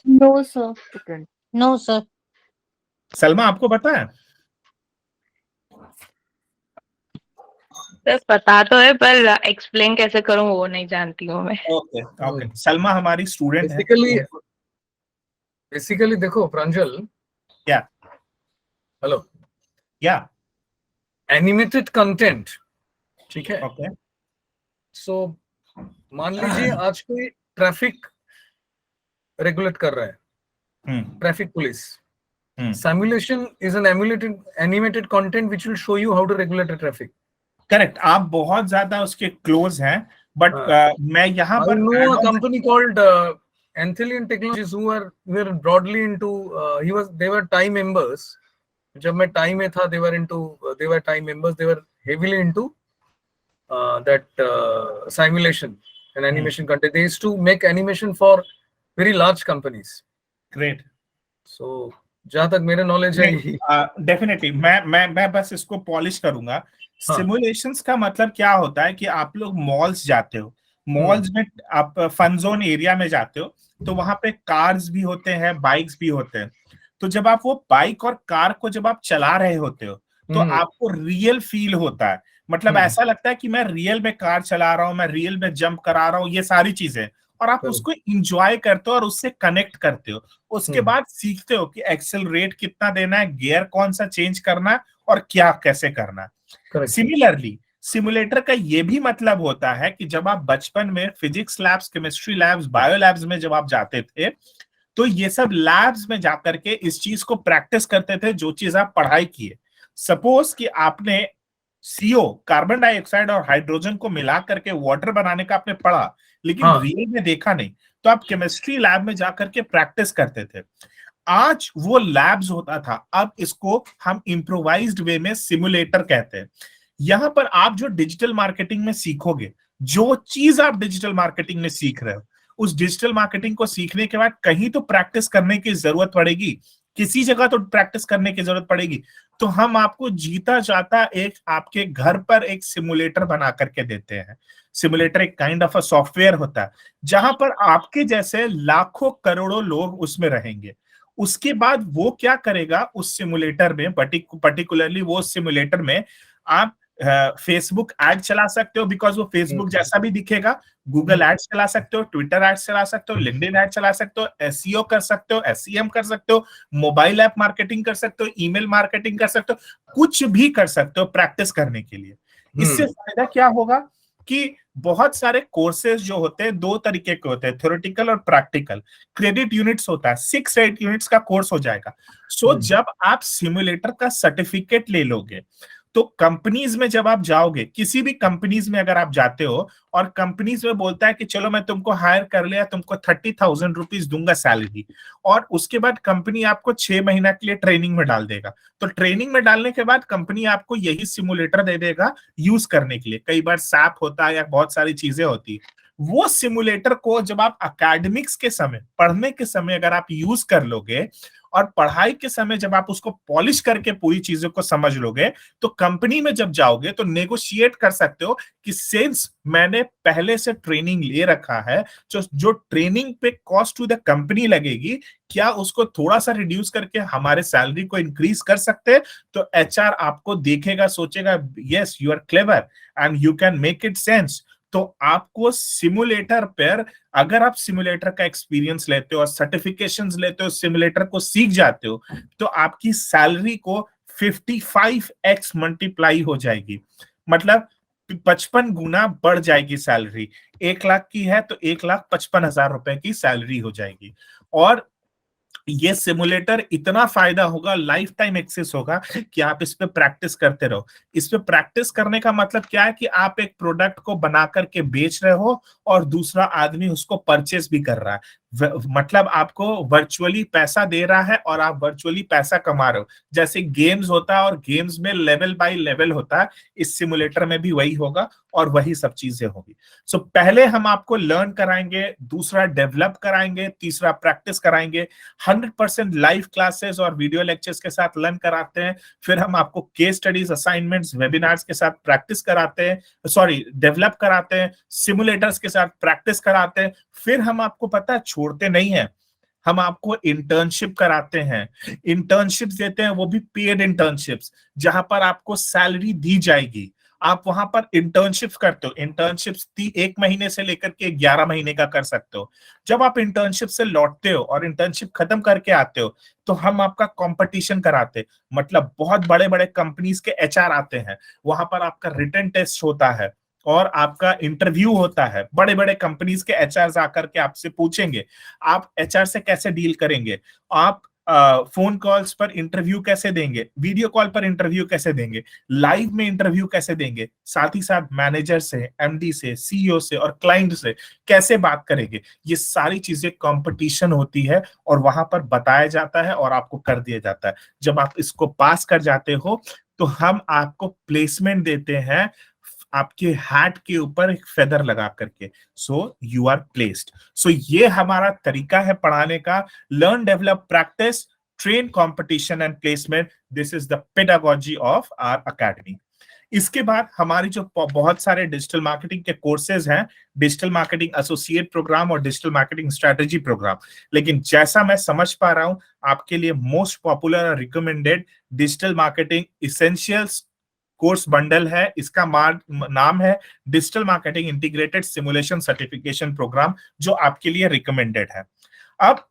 S2: No sir.
S6: No sir.
S1: Salma आपको पता है?
S7: सर पता तो है, पर एक्सप्लेन कैसे करूं वो नहीं जानती हूँ मैं।
S1: ओके ओके, सलमा हमारी स्टूडेंट है।
S5: बेसिकली देखो प्रांजल,
S1: क्या?
S5: हेलो,
S1: क्या?
S5: एनिमेटेड कंटेंट, ठीक है?
S1: ओके।
S5: सो मान लीजिए आज कोई ट्रैफिक रेगुलेट कर रहा है, traffic police. Simulation is an animated content which will show you how to regulate the traffic.
S1: Correct, आप बहुत ज्यादा उसके क्लोज हैं, बट मैं यहाँ पर
S5: know a company called Anthelian Technologies who were broadly into they were time members. जब मैं टाइम में था, they were time members. They were heavily into that simulation and animation content. They used to make animation for very large companies.
S1: Great.
S5: So जहां तक मेरे knowledge है यही।
S1: Definitely मैं बस इसको पॉलिश करूंगा। सिमुलेशंस का मतलब क्या होता है कि आप लोग मॉल्स जाते हो, मॉल्स में आप फन जोन एरिया में जाते हो, तो वहां पे कार्स भी होते हैं, बाइक्स भी होते हैं। तो जब आप वो बाइक और कार को जब आप चला रहे होते हो तो आपको रियल फील होता है, मतलब ऐसा लगता है कि मैं रियल में कार चला रहा हूँ, मैं रियल में जंप करा रहा हूँ, ये सारी चीजें, और आप उसको इंजॉय करते हो और उससे कनेक्ट करते हो। उसके बाद सीखते हो कि एक्सेलरेट कितना देना है, गियर कौन सा चेंज करना है और क्या कैसे करना है। सिमिलरली सिमुलेटर का ये भी मतलब होता है कि जब आप बचपन में physics labs, chemistry labs, bio labs में जब आप जाते थे तो ये सब लैब्स में जाकर के इस चीज को प्रैक्टिस करते थे जो चीज आप पढ़ाई किए। सपोज कि आपने CO कार्बन डाइऑक्साइड और हाइड्रोजन को मिला करके वाटर बनाने का आपने पढ़ा, लेकिन रियल में देखा नहीं, तो आप केमिस्ट्री लैब में जाकर के प्रैक्टिस करते थे। आज वो लैब्स होता था, अब इसको हम इम्प्रोवाइज्ड वे में सिमुलेटर कहते हैं। यहां पर आप जो डिजिटल मार्केटिंग में सीखोगे, जो चीज आप डिजिटल मार्केटिंग में सीख रहे हो, उस डिजिटल मार्केटिंग को सीखने के बाद कहीं तो प्रैक्टिस करने की जरूरत पड़ेगी, किसी जगह तो प्रैक्टिस करने की जरूरत पड़ेगी। तो हम आपको जीता जाता एक आपके घर पर एक सिमुलेटर बना करके देते हैं। सिमुलेटर एक काइंड ऑफ अ सॉफ्टवेयर होता है जहां पर आपके जैसे लाखों करोड़ों लोग उसमें रहेंगे। उसके बाद वो क्या करेगा उस सिमुलेटर में, पर्टिकुलरली वो सिमुलेटर में आप फेसबुक एड चला सकते हो, बिकॉज वो फेसबुक जैसा भी दिखेगा। गूगल एड्स चला सकते हो, ट्विटर एड्स चला सकते हो, लिंक्डइन एड चला सकते हो, SEO कर सकते हो, SEM कर सकते हो, मोबाइल ऐप मार्केटिंग कर सकते हो, ईमेल मार्केटिंग कर सकते हो, कुछ भी कर सकते हो प्रैक्टिस करने के लिए। इससे फायदा क्या होगा कि बहुत सारे कोर्सेज जो होते हैं दो तरीके के होते हैं, थ्योरेटिकल और प्रैक्टिकल। क्रेडिट यूनिट्स होता है, 6-8 यूनिट्स का कोर्स हो जाएगा। सो जब आप सिमुलेटर का सर्टिफिकेट ले लोगे तो कंपनीज में जब आप जाओगे, किसी भी कंपनीज में अगर आप जाते हो और कंपनीज में बोलता है कि चलो मैं तुमको हायर कर लिया, तुमको 30,000 रुपीज दूंगा सैलरी, और उसके बाद कंपनी आपको 6 महीना के लिए ट्रेनिंग में डाल देगा। तो ट्रेनिंग में डालने के बाद कंपनी आपको यही सिमुलेटर दे देगा यूज करने के लिए। कई बार SAP होता है या बहुत सारी चीजें होती है। वो सिमुलेटर को जब आप एकेडमिक्स के समय, पढ़ने के समय अगर आप यूज कर लोगे और पढ़ाई के समय जब आप उसको पॉलिश करके पूरी चीजों को समझ लोगे, तो कंपनी में जब जाओगे तो नेगोशिएट कर सकते हो कि सिंस मैंने पहले से ट्रेनिंग ले रखा है, जो ट्रेनिंग पे कॉस्ट टू द कंपनी लगेगी, क्या उसको थोड़ा सा रिड्यूस करके हमारे सैलरी को इंक्रीज कर सकते हैं। तो HR आपको देखेगा, सोचेगा yes you are clever and you can make it sense. तो आपको सिमुलेटर पर, अगर आप सिमुलेटर का एक्सपीरियंस लेते हो और सर्टिफिकेशंस लेते हो, सिमुलेटर को सीख जाते हो, तो आपकी सैलरी को 55x मल्टीप्लाई हो जाएगी, मतलब 55 गुना बढ़ जाएगी सैलरी। 1 लाख की है तो 1,55,000 रुपए की सैलरी हो जाएगी। और ये सिमुलेटर इतना फायदा होगा, लाइफ टाइम एक्सेस होगा कि आप इस पे प्रैक्टिस करते रहो। इस पे प्रैक्टिस करने का मतलब क्या है कि आप एक प्रोडक्ट को बना करके बेच रहे हो और दूसरा आदमी उसको परचेस भी कर रहा है, मतलब आपको वर्चुअली पैसा दे रहा है और आप वर्चुअली पैसा कमा रहे हो। जैसे गेम्स होता है और गेम्स में लेवल बाय लेवल होता है, इस सिमुलेटर में भी वही होगा और वही सब चीजें होगी। सो पहले हम आपको लर्न कराएंगे, दूसरा डेवलप कराएंगे, तीसरा प्रैक्टिस कराएंगे। 100% लाइव क्लासेस और वीडियो लेक्चर्स के साथ लर्न कराते हैं। फिर हम आपको केस स्टडीज, असाइनमेंट्स, वेबिनार्स के साथ प्रैक्टिस कराते हैं, डेवलप कराते हैं, सिमुलेटर्स के साथ प्रैक्टिस कराते हैं। फिर हम आपको पता है छोड़ते नहीं है, हम आपको इंटर्नशिप कराते हैं, इंटर्नशिप्स देते हैं, वो भी पेड इंटर्नशिप्स, जहां पर आपको सैलरी दी जाएगी। आप वहां पर इंटर्नशिप करते हो, इंटर्नशिप्स 1 महीने से लेकर के 11 महीने का कर सकते हो। जब आप इंटर्नशिप से लौटते हो और इंटर्नशिप खत्म करके आते हो तो हम आपका कंपटीशन कराते, मतलब बहुत बड़े बड़े कंपनीज के HR आते हैं, वहां पर आपका रिटन टेस्ट होता है और आपका इंटरव्यू होता है। बड़े बड़े कंपनीज के HR आकर के आपसे पूछेंगे आप HR से कैसे डील करेंगे, आप फोन कॉल्स पर इंटरव्यू कैसे देंगे, वीडियो कॉल पर इंटरव्यू कैसे देंगे, लाइव में इंटरव्यू कैसे देंगे, साथ ही साथ मैनेजर से, MD से, CEO से और क्लाइंट से कैसे बात करेंगे। ये सारी चीजें कंपटीशन होती है और वहां पर बताया जाता है और आपको कर दिया जाता है। जब आप इसको पास कर जाते हो तो हम आपको प्लेसमेंट देते हैं आपके हैट के ऊपर एक फेदर लगा करके, so you are placed. So ये हमारा तरीका है पढ़ाने का, learn develop practice train competition and placement, this is the pedagogy of our academy. इसके बाद हमारी जो बहुत सारे डिजिटल मार्केटिंग के कोर्सेज हैं, डिजिटल मार्केटिंग एसोसिएट प्रोग्राम और डिजिटल मार्केटिंग स्ट्रेटेजी प्रोग्राम, लेकिन जैसा मैं समझ पा रहा हूं आपके लिए मोस्ट पॉपुलर और recommended digital marketing essentials course bundle है। इसका नाम है digital marketing integrated simulation certification program, जो आपके लिए रिकमेंडेड है। अब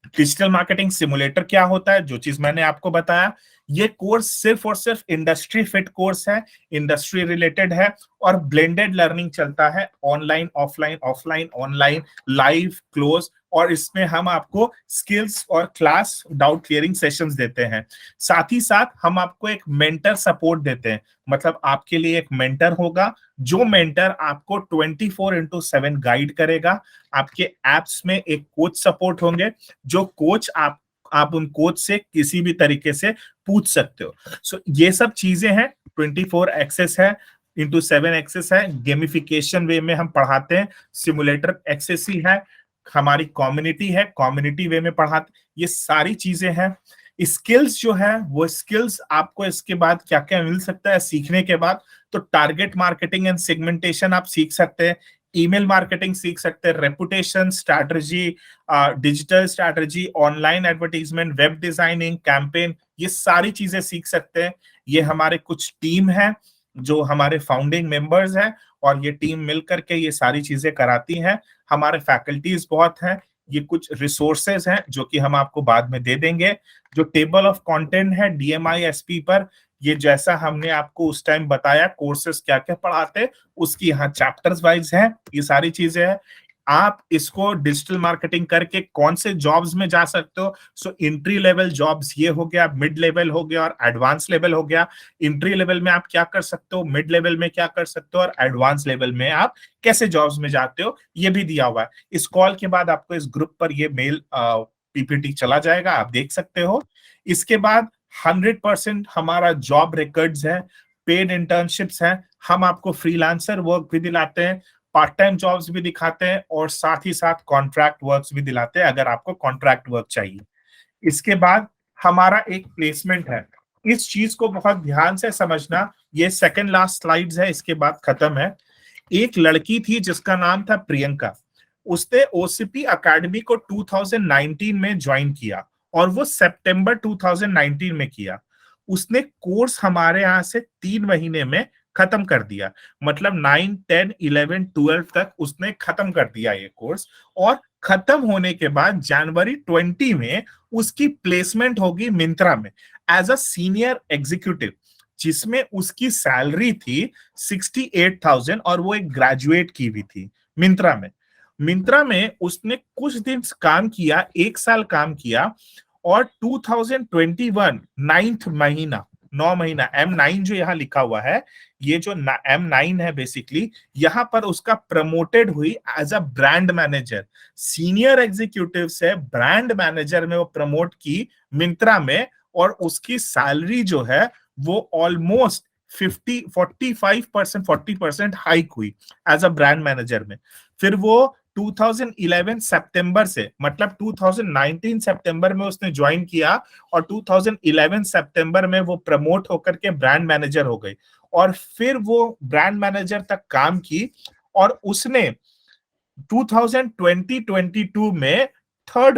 S1: डिजिटल मार्केटिंग सिमुलेटर क्या होता है, जो चीज मैंने आपको बताया, ये कोर्स सिर्फ और सिर्फ इंडस्ट्री फिट कोर्स है, इंडस्ट्री रिलेटेड है और ब्लेंडेड लर्निंग चलता है, online offline, offline online, live close, और इसमें हम आपको स्किल्स और क्लास डाउट क्लियरिंग सेशंस देते हैं। साथ ही साथ हम आपको एक मेंटर सपोर्ट देते हैं, मतलब आपके लिए एक मेंटर होगा, जो मेंटर आपको 24/7 गाइड करेगा। आपके एप्स में एक कोच सपोर्ट होंगे, जो कोच आप उन कोच से किसी भी तरीके से पूछ सकते हो। सो ये सब चीजें हैं, 24 एक्सेस है, इंटू 7 एक्सेस है, गेमिफिकेशन वे में हम पढ़ाते हैं, सिमुलेटर एक्सेस ही है, हमारी कम्युनिटी है, कम्युनिटी वे में पढ़ाते, ये सारी चीजें हैं। स्किल्स जो है वो स्किल्स आपको इसके बाद क्या क्या मिल सकता है सीखने के बाद, तो टारगेट मार्केटिंग एंड सेगमेंटेशन आप सीख सकते हैं, ईमेल मार्केटिंग सीख सकते हैं, reputation strategy, digital strategy, online advertisement, web designing, campaign, ये सारी चीजें सीख सकते हैं। ये हमारे कुछ टीम है जो हमारे फाउंडिंग मेंबर्स हैं, और ये टीम मिलकर के ये सारी चीजें कराती हैं। हमारे फैकल्टीज बहुत हैं, ये कुछ रिसोर्सेज हैं जो कि हम आपको बाद में दे देंगे। जो टेबल ऑफ कंटेंट है DMISP पर, ये जैसा हमने आपको उस टाइम बताया कोर्सेज क्या क्या पढ़ाते, उसकी यहाँ चैप्टर्स वाइज है, ये सारी चीजें हैं। आप इसको डिजिटल मार्केटिंग करके कौन से जॉब्स में जा सकते हो, सो एंट्री लेवल जॉब्स ये हो गया, मिड लेवल हो गया और एडवांस लेवल हो गया। एंट्री लेवल में आप क्या कर सकते हो, मिड लेवल में क्या कर सकते हो, और एडवांस लेवल में आप कैसे जॉब्स में जाते हो, ये भी दिया हुआ है। इस कॉल के बाद आपको इस ग्रुप पर ये मेल PPT चला जाएगा, आप देख सकते हो। इसके बाद 100% हमारा जॉब रिकॉर्ड्स है, पेड इंटर्नशिप्स हैं, हम आपको फ्रीलांसर वर्क भी दिलाते हैं, पार्ट टाइम जॉब्स भी दिखाते हैं, और साथ ही साथ कॉन्ट्रैक्ट वर्क्स भी दिलाते हैं अगर आपको कॉन्ट्रैक्ट वर्क चाहिए। इसके बाद हमारा एक प्लेसमेंट है, इस चीज को बहुत ध्यान से समझना, ये सेकंड लास्ट स्लाइड्स है, इसके बाद खत्म है। एक लड़की थी जिसका नाम था प्रियंका, उसने OCP अकेडमी को 2019 में ज्वाइन किया और वो सितंबर 2019 में किया। उसने कोर्स हमारे यहाँ से 3 महीने में खत्म कर दिया, मतलब 9, 10, 11, 12 तक उसने खत्म कर दिया ये कोर्स, और खत्म होने के बाद जनवरी 20 में उसकी प्लेसमेंट होगी मिंत्रा में एज अ सीनियर एग्जीक्यूटिव, जिसमें उसकी सैलरी थी 68,000 और वो एक ग्रेजुएट की भी थी मिंत्रा में। मिंत्रा में उसने कुछ दिन काम किया, 1 साल काम किया, और 2021 9th महीना, 9 महीना, M9 जो यहाँ लिखा हुआ है, ये जो M9 है बेसिकली, यहाँ पर उसका प्रमोटेड हुई as a brand manager, senior executive से ब्रांड मैनेजर में वो प्रमोट की मिंत्रा में, और उसकी सैलरी जो है वो ऑलमोस्ट 40% हाइक हुई एज अ ब्रांड मैनेजर में। फिर वो 2011 सितंबर से, मतलब 2019 सितंबर में उसने ज्वाइन किया, और 2011 सितंबर में वो प्रमोट होकर के ब्रांड मैनेजर हो गई, और फिर वो ब्रांड मैनेजर तक काम की, और उसने 2022 में 3rd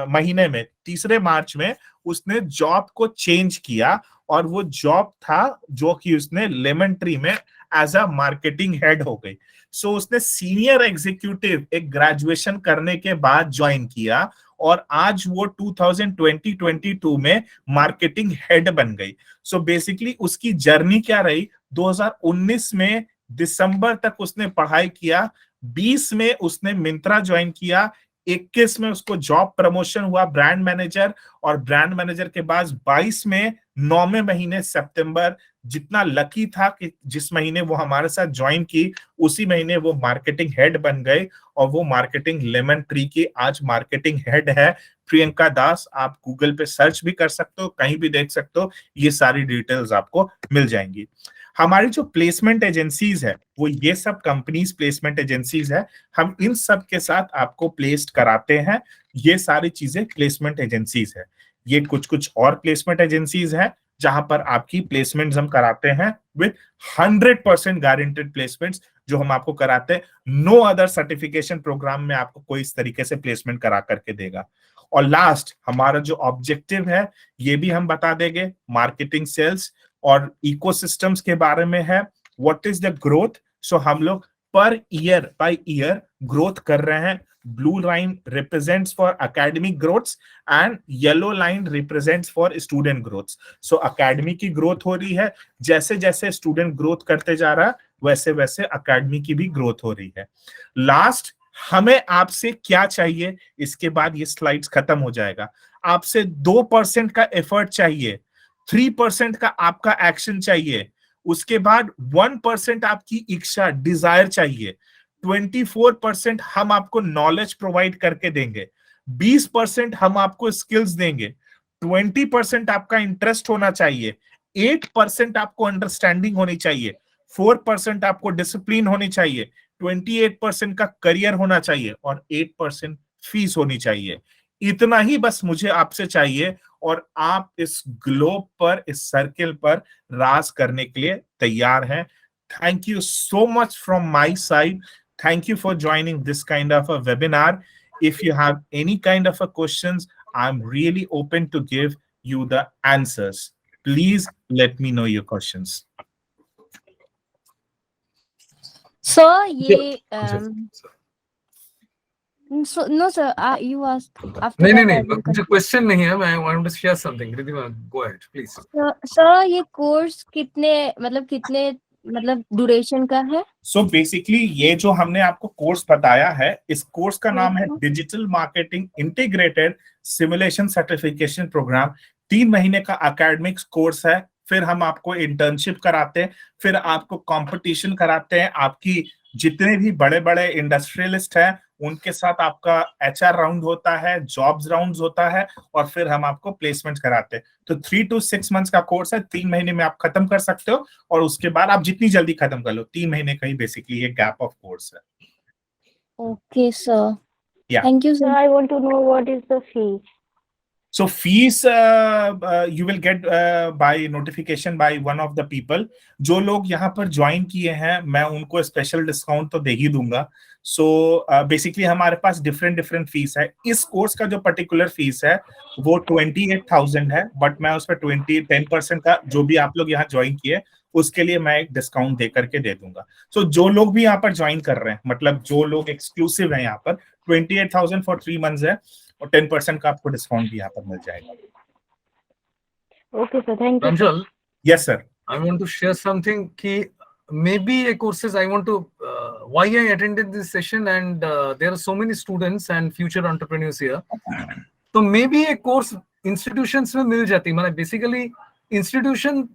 S1: महीने में, 3 मार्च में उसने जॉब को चेंज किया, और वो जॉब था जो कि उसने लेमन ट्री में एज अ मार्केटिंग हेड हो गई। सो उसने सीनियर एग्जीक्यूटिव एक ग्रेजुएशन करने के बाद ज्वाइन किया, और आज वो 2022 में मार्केटिंग हेड बन गई। सो बेसिकली उसकी जर्नी क्या रही, 2019 में दिसंबर तक उसने पढ़ाई किया, 20 में उसने मिंत्रा ज्वाइन किया, 21 में उसको जॉब प्रमोशन हुआ ब्रांड मैनेजर, और ब्रांड मैनेजर के बाद 22 में 9वें महीने सितंबर, जितना लकी था कि जिस महीने वो हमारे साथ ज्वाइन की उसी महीने वो मार्केटिंग हेड बन गए, और वो मार्केटिंग लेमन ट्री की आज मार्केटिंग हेड है प्रियंका दास। आप गूगल पे सर्च भी कर सकते हो, कहीं भी देख सकते हो, ये सारी डिटेल्स आपको मिल जाएंगी। हमारी जो प्लेसमेंट एजेंसीज है वो ये सब कंपनीज प्लेसमेंट एजेंसीज है, हम इन सब के साथ आपको प्लेस्ड कराते हैं। ये सारी चीजें प्लेसमेंट एजेंसीज है। ये कुछ कुछ और प्लेसमेंट एजेंसीज है जहां पर आपकी प्लेसमेंट्स हम कराते हैं विद 100% गारंटेड प्लेसमेंट्स जो हम आपको कराते हैं। नो अदर सर्टिफिकेशन प्रोग्राम में आपको कोई इस तरीके से प्लेसमेंट करा करके देगा। और लास्ट हमारा जो ऑब्जेक्टिव है ये भी हम बता देंगे, मार्केटिंग, सेल्स और इकोसिस्टम्स के बारे में है। What is the growth? So हम लोग per year by year growth कर रहे हैं। Blue line represents for academic growths and yellow line represents for student growths. So academy की ग्रोथ हो रही है, जैसे जैसे स्टूडेंट ग्रोथ करते जा रहा है वैसे वैसे एकेडमी की भी ग्रोथ हो रही है। लास्ट, हमें आपसे क्या चाहिए? इसके बाद ये स्लाइड्स खत्म हो जाएगा। आपसे 2% का एफर्ट चाहिए, 3% का आपका एक्शन चाहिए, उसके बाद 1% आपकी इच्छा, डिजायर चाहिए, 24% हम आपको नॉलेज प्रोवाइड करके देंगे, 20% हम आपको स्किल्स देंगे, 20% आपका इंटरेस्ट होना चाहिए, 8% आपको अंडरस्टैंडिंग होनी चाहिए, 4% आपको डिसिप्लिन होनी चाहिए, 28% का करियर होना चाहिए और 8% फीस होनी चाहिए। इतना ही बस मुझे आपसे चाहिए और आप इस ग्लोब पर, इस सर्किल पर राज करने के लिए तैयार हैं। Thank you so much from my side. Thank you for joining this kind of a webinar. If you have any kind of a questions, I'm really open to give you the answers. Please let me know your questions.
S2: Sir, no sir, you asked after that.
S5: नहीं, मुझे question नहीं है, मैं want to share something. Riddhima, go ahead please.
S2: Sir, ये course कितने duration का है?
S1: So basically ये जो हमने आपको कोर्स बताया है, इस कोर्स का नाम है digital marketing integrated simulation certification program. 3 महीने का एकेडमिक्स कोर्स है। फिर हम आपको इंटर्नशिप कराते हैं, फिर आपको कंपटीशन कराते हैं। आपकी जितने भी बड़े बड़े इंडस्ट्रियलिस्ट हैं उनके साथ आपका HR राउंड होता है, जॉब्स राउंड्स होता है और फिर हम आपको प्लेसमेंट कराते हैं। तो 3 to 6 मंथ्स का कोर्स है। 3 महीने में आप खत्म कर सकते हो और उसके बाद आप जितनी जल्दी खत्म कर लो। 3 महीने का ही बेसिकली ये गैप ऑफ कोर्स है।
S2: Okay, sir.
S1: Yeah.
S2: Thank you, sir. I want to know what is the fee.
S1: So fees you will get by notification by one of the people. जो लोग यहाँ पर ज्वाइन किए हैं मैं उनको स्पेशल डिस्काउंट तो दे ही दूंगा। सो बेसिकली हमारे पास डिफरेंट फीस है। इस कोर्स का जो पर्टिकुलर फीस है वो 28,000 है, बट मैं उस पर 10% का जो भी आप लोग यहाँ ज्वाइन किए उसके लिए मैं एक डिस्काउंट दे करके दे दूंगा। सो जो लोग भी यहाँ पर ज्वाइन कर रहे हैं, मतलब जो लोग एक्सक्लूसिव हैं यहाँ पर, 28,000 फॉर 3 मंथ्स है और 10% का आपको डिस्काउंट भी यहाँ पर मिल जाएगा।
S2: Okay, sir. Thank you.
S5: Pranjal,
S1: Yes, sir.
S5: I want to share something ki maybe a courses I want to why I attended this session and there are so many students and future entrepreneurs here. So maybe a course institutions में मिल जाती, मतलब basically institution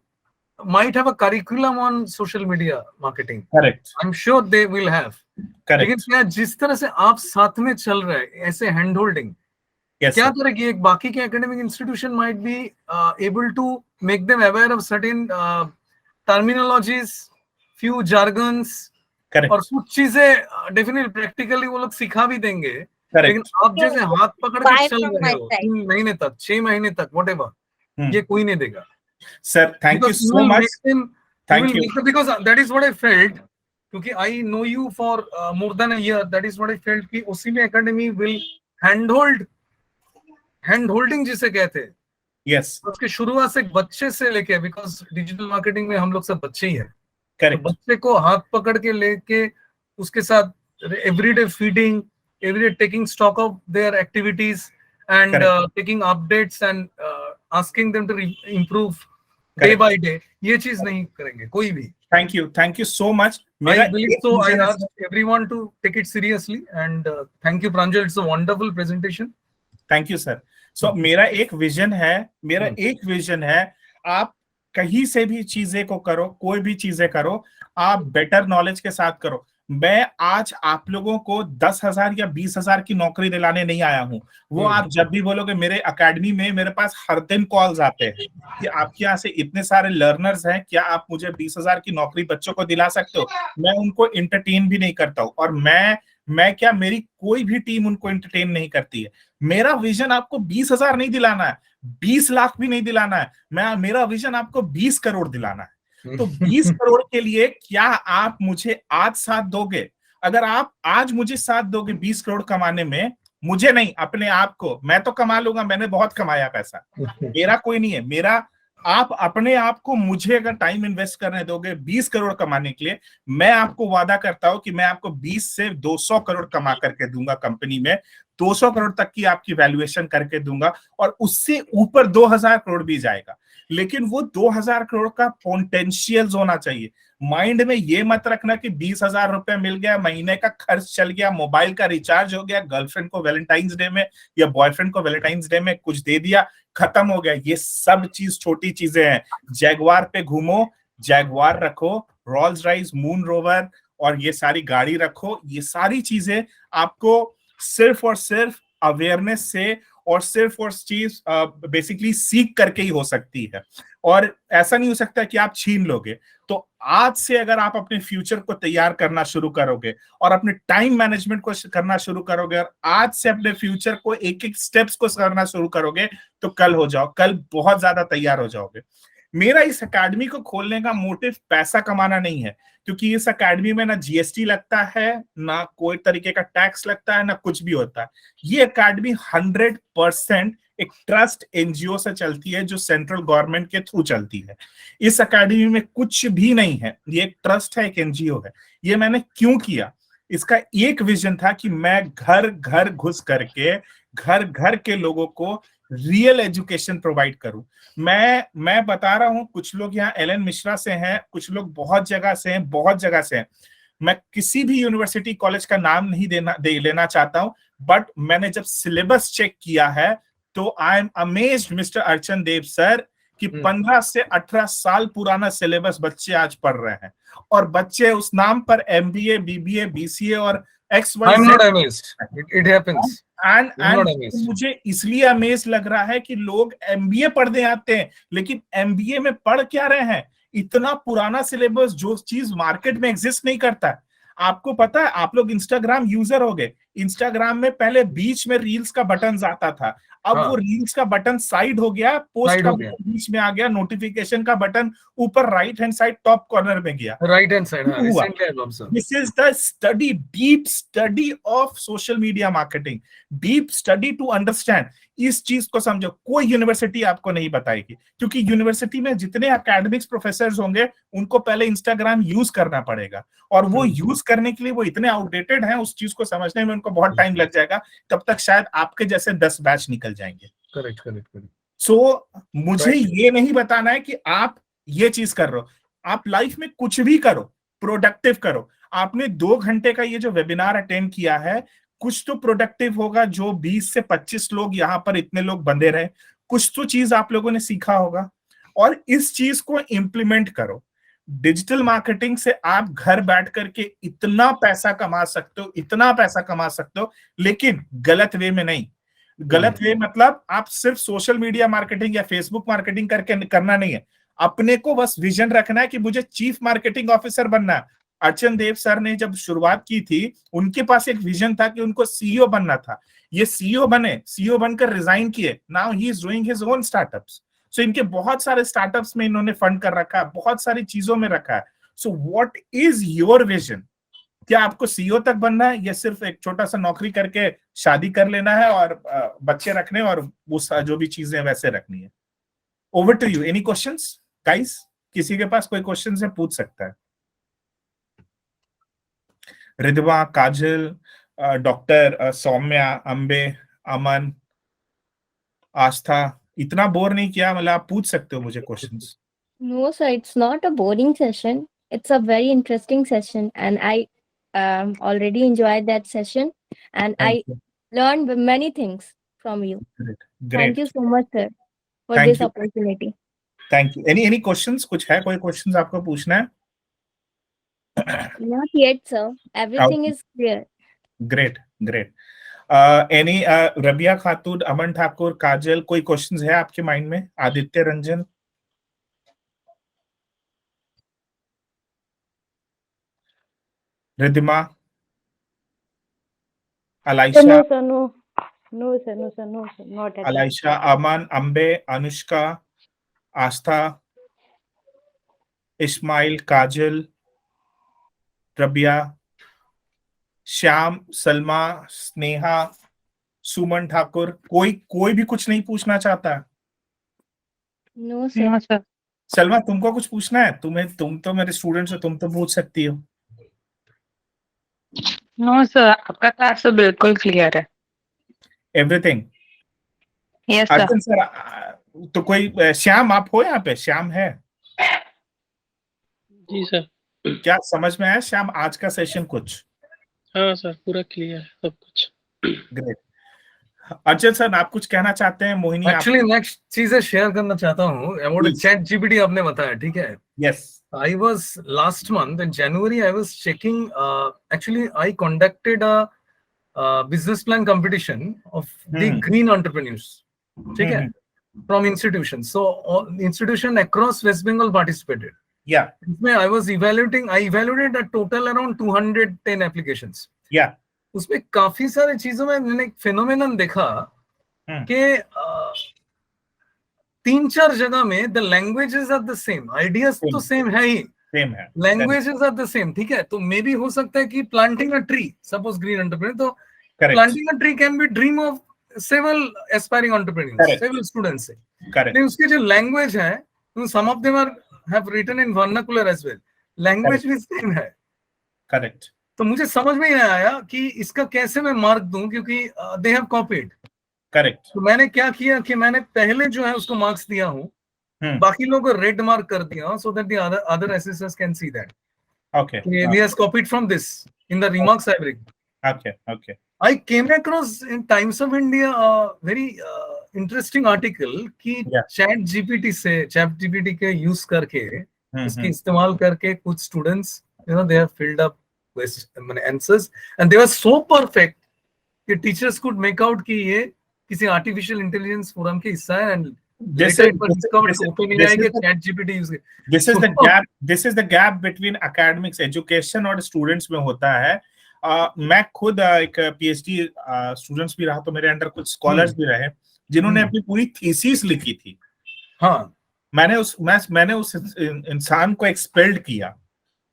S5: might have a curriculum on social media marketing.
S1: Correct.
S5: I'm sure they will have.
S1: Correct.
S5: लेकिन क्या जिस तरह से आप साथ में चल रहे हैं ऐसे हैंड होल्डिंग,
S1: Yes,
S5: क्या
S1: sir.
S5: तरह की एक बाकी के academic institution might be able to make them aware of certain terminologies, few jargons,
S1: Correct.
S5: और कुछ चीजें डेफिनेटली प्रैक्टिकली वो लोग सिखा भी देंगे।
S1: Correct.
S5: लेकिन आप जैसे हाथ पकड़ के
S6: Buy
S5: चल
S6: from
S5: रहे
S6: my
S5: हो
S6: side.
S5: 3 महीने तक, 6 महीने तक, व्हाटएवर, ये कोई नहीं देगा।
S1: Sir, thank you so much. Thank you.
S5: Because that is what I felt, क्योंकि I know you for more than a year. That is what I felt कि उसी में academy will hand holding जिसे कहते हैं,
S1: Yes.
S5: उसके शुरुआत से बच्चे से लेके, बिकॉज डिजिटल मार्केटिंग में हम लोग सब बच्चे ही हैं, तो
S1: Correct.
S5: बच्चे को हाथ पकड़ के लेके उसके साथ everyday feeding, everyday taking stock of their activities and taking updates and asking them to improve day by day, ये चीज नहीं करेंगे कोई भी।
S1: Thank you so much.
S5: I believe so. I ask everyone to take it seriously and thank you, Pranjal. It's a wonderful presentation.
S1: Thank you, sir. So मेरा एक vision है, आप कहीं से भी चीजें को करो, कोई भी चीजें करो, आप बेटर नॉलेज के साथ करो। मैं आज आप लोगों को 10,000 या 20,000 की नौकरी दिलाने नहीं आया हूँ। वो आप जब भी बोलोगे, मेरे अकेडमी में मेरे पास हर दिन कॉल्स आते हैं कि आपके यहाँ से इतने सारे लर्नर्स हैं, क्या आप मुझे 20,000 की नौकरी बच्चों को दिला सकते हो? मैं उनको एंटरटेन भी नहीं करता हूँ, और मैं क्या, मेरी कोई भी टीम उनको एंटरटेन नहीं करती है। मेरा विजन आपको 20,000 नहीं दिलाना है, 20 लाख भी नहीं दिलाना है, मेरा विजन आपको 20 करोड़ दिलाना है। तो 20 करोड़ के लिए क्या आप मुझे आज साथ दोगे? अगर आप आज मुझे साथ दोगे 20 करोड़ कमाने में, मुझे नहीं, अपने आप को, मैं तो कमा लूंगा, मैंने बहुत कमाया पैसा, मेरा कोई नहीं है, मेरा आप अपने आप को, मुझे अगर टाइम इन्वेस्ट करने दोगे 20 करोड़ कमाने के लिए, मैं आपको वादा करता हूं कि मैं आपको 20 से 200 करोड़ कमा करके दूंगा कंपनी में, 200 करोड़ तक की आपकी वैल्यूएशन करके दूंगा, और उससे ऊपर 2,000 करोड़ भी जाएगा। लेकिन वो 2,000 करोड़ का पोटेंशियल होना चाहिए। माइंड में ये मत रखना कि 20,000 रुपए मिल गया, महीने का खर्च चल गया, मोबाइल का रिचार्ज हो गया, गर्लफ्रेंड को वैलेंटाइंस डे में या बॉयफ्रेंड को वैलेंटाइंस डे में कुछ दे दिया, खत्म हो गया। ये सब चीज छोटी चीजें हैं। जैगवार पे घूमो, जैगवार रखो, रोल्स रॉयस, मून रोवर और ये सारी गाड़ी रखो। ये सारी चीजें आपको सिर्फ और सिर्फ अवेयरनेस से और सिर्फ और चीज बेसिकली सीख करके ही हो सकती है, और ऐसा नहीं हो सकता कि आप छीन लोगे। तो आज से अगर आप अपने फ्यूचर को तैयार करना शुरू करोगे और अपने टाइम मैनेजमेंट को करना शुरू करोगे, और आज से अपने फ्यूचर को एक एक स्टेप्स को करना शुरू करोगे, तो कल बहुत ज्यादा तैयार हो जाओगे। मेरा इस अकेडमी को खोलने का मोटिव पैसा कमाना नहीं है, क्योंकि इस अकेडमी में ना जीएसटी लगता है, ना कोई तरीके का टैक्स लगता है, ना कुछ भी होता है। ये अकेडमी 100% एक ट्रस्ट एनजीओ से चलती है, जो सेंट्रल गवर्नमेंट के थ्रू चलती है। इस अकेडमी में कुछ भी नहीं है, ये एक ट्रस्ट है, एक एनजीओ है। ये मैंने क्यों किया? इसका एक विजन था कि मैं घर घर घुस करके घर घर के लोगों को रियल एजुकेशन प्रोवाइड करूं। मैं बता रहा हूं, कुछ लोग यहाँ एलन मिश्रा से हैं, कुछ लोग बहुत जगह से हैं, बहुत जगह से हैं। मैं किसी भी यूनिवर्सिटी कॉलेज का नाम नहीं लेना चाहता हूं, बट मैंने जब सिलेबस चेक किया है तो आई एम अमेज्ड मिस्टर अर्चन देव सर कि 15 से 18 साल पुराना सिलेबस बच्चे आज पढ़ रहे हैं, और बच्चे उस नाम पर एमबीए, बीबीए, बीसीए और
S5: I'm not amazed. It happens.
S1: मुझे इसलिए अमेज लग रहा है कि लोग एमबीए पढ़ने आते हैं, लेकिन एमबीए में पढ़ क्या रहे हैं? इतना पुराना सिलेबस, जो चीज मार्केट में एग्जिस्ट नहीं करता। आपको पता है, आप लोग इंस्टाग्राम यूजर हो गए, इंस्टाग्राम में पहले बीच में रील्स का बटन आता था, अब वो रील्स का बटन साइड हो गया, पोस्ट का बटन बीच में आ गया, नोटिफिकेशन का बटन ऊपर right hand side top corner में गया,
S5: right hand side. Recently I observe
S1: this is the study, deep study of social media marketing, deep study to understand. इस चीज को समझो, कोई यूनिवर्सिटी आपको नहीं बताएगी, क्योंकि यूनिवर्सिटी में जितने एकेडमिक्स प्रोफेसर होंगे उनको पहले इंस्टाग्राम यूज करना पड़ेगा, और वो यूज करने के लिए वो इतने आउटडेटेड हैं, उस चीज को समझने में उनको बहुत टाइम लग जाएगा। तब तक शायद आपके जैसे 10 बैच निकल जाएंगे।
S5: करेक्ट।
S1: सो मुझे ये नहीं बताना है कि आप ये चीज कर रहे हो, आप लाइफ में कुछ भी करो, प्रोडक्टिव करो। आपने 2 घंटे का ये जो वेबिनार अटेंड किया है, कुछ तो प्रोडक्टिव होगा, जो 20 से 25 लोग यहाँ पर इतने लोग बंधे रहे, कुछ तो चीज आप लोगों ने सीखा होगा, और इस चीज को इम्प्लीमेंट करो। डिजिटल मार्केटिंग से आप घर बैठ करके इतना पैसा कमा सकते हो, इतना पैसा कमा सकते हो, लेकिन गलत वे में नहीं। गलत वे मतलब आप सिर्फ सोशल मीडिया मार्केटिंग या फेसबुक मार्केटिंग करके करना नहीं है। अपने को बस विजन रखना है कि मुझे चीफ मार्केटिंग ऑफिसर बनना है। अर्चन देव सर ने जब शुरुआत की थी, उनके पास एक विजन था कि उनको सीईओ बनना था। ये सीईओ बने, सीईओ बनकर रिजाइन किए, now he is doing his own startups. So इनके बहुत सारे स्टार्टअप्स में इन्होंने फंड कर रखा है, बहुत सारी चीजों में रखा है। So what is your vision? क्या आपको सीईओ तक बनना है, या सिर्फ एक छोटा सा नौकरी करके शादी कर लेना है और बच्चे रखने और वो जो भी चीजें वैसे रखनी है? Over to you. Any questions guys? किसी के पास कोई क्वेश्चन है, पूछ सकता है। रिद्वा, काजल, डॉक्टर सौम्या, अंबे, अमन, आस्था, इतना बोर नहीं किया? मतलब आप पूछ सकते हो मुझे questions.
S2: No, sir, it's not a boring session. It's a very interesting session, and I already enjoyed that session, and
S1: Thank
S2: I
S1: you.
S2: learned many things from you.
S1: Great.
S2: Thank you so much, sir, for
S1: Thank
S2: this
S1: you.
S2: opportunity.
S1: Thank you. Any questions? कुछ है, कोई questions आपको पूछना है?
S2: Not yet, sir. Everything is clear.
S1: Great, great. Any Rabia खातून, अमन ठाकुर, काजल, कोई questions है आपके mind में? Aditya Ranjan, Riddhima, अलाइशा,
S4: No, sir, no. No, sir, no, sir, no, sir, not at all.
S1: अलाइशा, अमन, अंबे, अनुष्का, आस्था, इस्माइल, काजल, रबिया, श्याम, सलमा, स्नेहा, सुमन ठाकुर, कोई भी कुछ नहीं पूछना चाहता?
S2: No, sir.
S7: No, sir.
S1: Salma, तुमको कुछ पूछना है? तुम तो मेरे स्टूडेंट्स हो, तुम तो पूछ सकती हो।
S7: No, sir. आपका क्लास तो बिल्कुल क्लियर है।
S1: Everything?
S7: Yes, sir.
S1: Arjun sir, तो कोई श्याम, आप हो यहाँ पे? श्याम है?
S9: जी सर।
S1: क्या समझ में आया श्याम आज का सेशन कुछ?
S9: हाँ सर, पूरा क्लियर है सब कुछ।
S1: ग्रेट। अर्जुन सर, आप कुछ कहना चाहते हैं? मोहिनी,
S5: एक्चुअली नेक्स्ट चीजें शेयर करना चाहता हूँ अबाउट
S1: Please.
S5: चैट जीपीटी आपने बताया, ठीक है।
S1: Yes,
S5: I was last month in January. I was checking. Actually, I conducted a business plan competition of the green entrepreneurs. ठीक है, from institutions. So institution across West Bengal participated.
S1: या
S5: इसमें I evaluated a total around 210 applications.
S1: या
S5: उसमें काफी सारी चीजों में मैंने एक फेनोमेनन देखा कि 3-4 जगह में the languages are the same, ideas तो सेम है ही,
S1: सेम है,
S5: लैंग्वेजेस आर द सेम, ठीक है। तो मे बी हो सकता है कि planting a tree, suppose green entrepreneur, तो planting a tree can be dream of several aspiring entrepreneurs, several students से। लेकिन उसके जो लैंग्वेज है, some of them are have written in vernacular as well, language भी सेम है।
S1: Correct.
S5: तो मुझे समझ में ही नहीं आया कि इसका कैसे मैं मार्क दूं, क्योंकि दे हैव कॉपीड।
S1: करेक्ट।
S5: तो मैंने क्या किया कि मैंने पहले जो है उसको मार्क्स दिया हूं, बाकी लोगों को रेड मार्क कर दिया, so that the other assessors can see that
S1: okay,
S5: he has copied from this in the remarks I bring.
S1: Okay.
S5: I came across in Times of India a very interesting article कि chat GPT के use करके, इसके इस्तेमाल करके कुछ students, they have filled up with answers and they were so perfect कि teachers could make out कि ये किसी आर्टिफिशियल इंटेलिजेंस फोरम के हिस्सा है। And
S1: This is the gap between academics, education और students में होता है। मैं खुद एक PhD स्टूडेंट्स भी रहा, तो मेरे अंडर कुछ स्कॉलर्स भी रहे जिन्होंने अपनी पूरी थीसिस लिखी थी।
S5: हाँ,
S1: मैंने उस इंसान को एक्सपेल्ड किया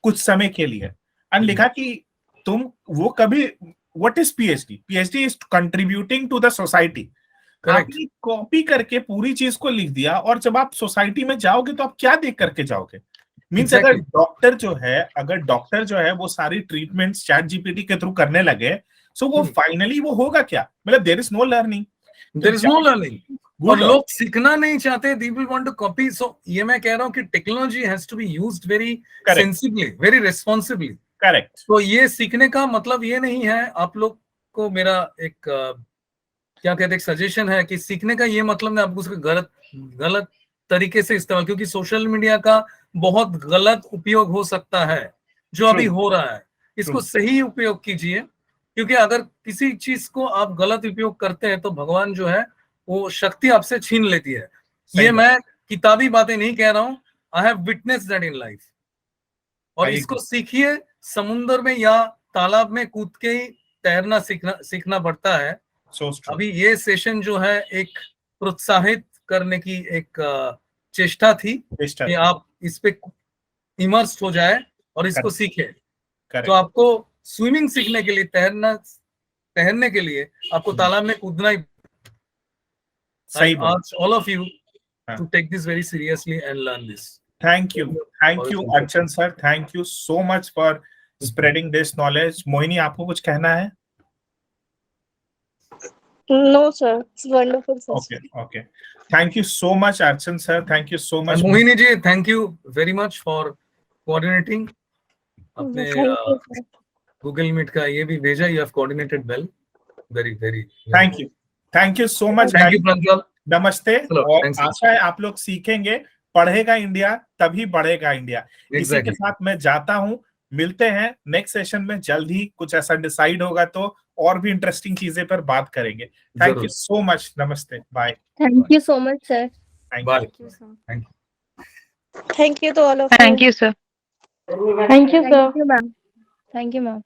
S1: कुछ समय के लिए और लिखा कि तुम वो कभी, what is PhD? PhD is contributing to the society. आपने कॉपी करके पूरी चीज को लिख दिया, और जब आप सोसाइटी में जाओगे तो आप क्या देख करके जाओगे? मीन्स अगर डॉक्टर जो है वो सारी ट्रीटमेंट्स चैट जीपीटी के थ्रू करने लगे, सो वो फाइनली वो होगा क्या? मतलब देयर इज नो लर्निंग।
S5: और लोग सीखना नहीं चाहते, they will want to copy. So ये मैं कह रहा हूँ कि technology has to be used very sensibly, very responsibly.
S1: Correct.
S5: तो ये सीखने का मतलब ये नहीं है, आप लोग को मेरा एक क्या कहते हैं सजेशन है कि सीखने का ये मतलब नहीं आपको उसका गलत तरीके से इस्तेमाल, क्योंकि सोशल मीडिया का बहुत गलत उपयोग हो सकता है जो अभी हो रहा है। इसको सही उपयोग कीजिए, क्योंकि अगर किसी चीज को आप गलत उपयोग करते हैं तो भगवान जो है वो शक्ति आपसे छीन लेती है। ये मैं किताबी बातें नहीं कह रहा हूं, I have witness that in life. और इसको सीखिए, समुद्र में या तालाब में कूद के ही तैरना सीखना पड़ता है। अभी ये सेशन जो है एक प्रोत्साहित करने की एक चेष्टा थी कि आप इस पे इमर्स हो जाए और इसको सीखे। तो आपको स्विमिंग सीखने के लिए, तैरने के लिए आपको तालाब में कूदना ही। I urge all of you to take this very seriously and learn this.
S1: Thank you, Archana sir. Thank you so much for spreading this knowledge. Mohini, आपको कुछ कहना है?
S2: No, sir. It's wonderful, sir.
S1: Okay. Thank you so much, Archana sir. Thank you so much.
S5: Mohini ji, thank you very much for coordinating. अपने Google Meet का ये भी भेजा, you have coordinated well. Very.
S1: Thank you so much.
S5: Thank you, Pranjal.
S1: नमस्ते। और आशा है आप लोग सीखेंगे। पढ़ेगा इंडिया तभी बढ़ेगा इंडिया। इसी के साथ मैं जाता हूँ। मिलते हैं नेक्स्ट सेशन में जल्द ही, कुछ ऐसा डिसाइड होगा तो और भी इंटरेस्टिंग चीजें पर बात करेंगे। थैंक यू सो मच, नमस्ते, bye.
S2: Thank you so much sir.
S5: Bye.
S4: Thank you to all of you.
S7: Thank you, sir.
S2: Thank you sir. Thank you ma'am.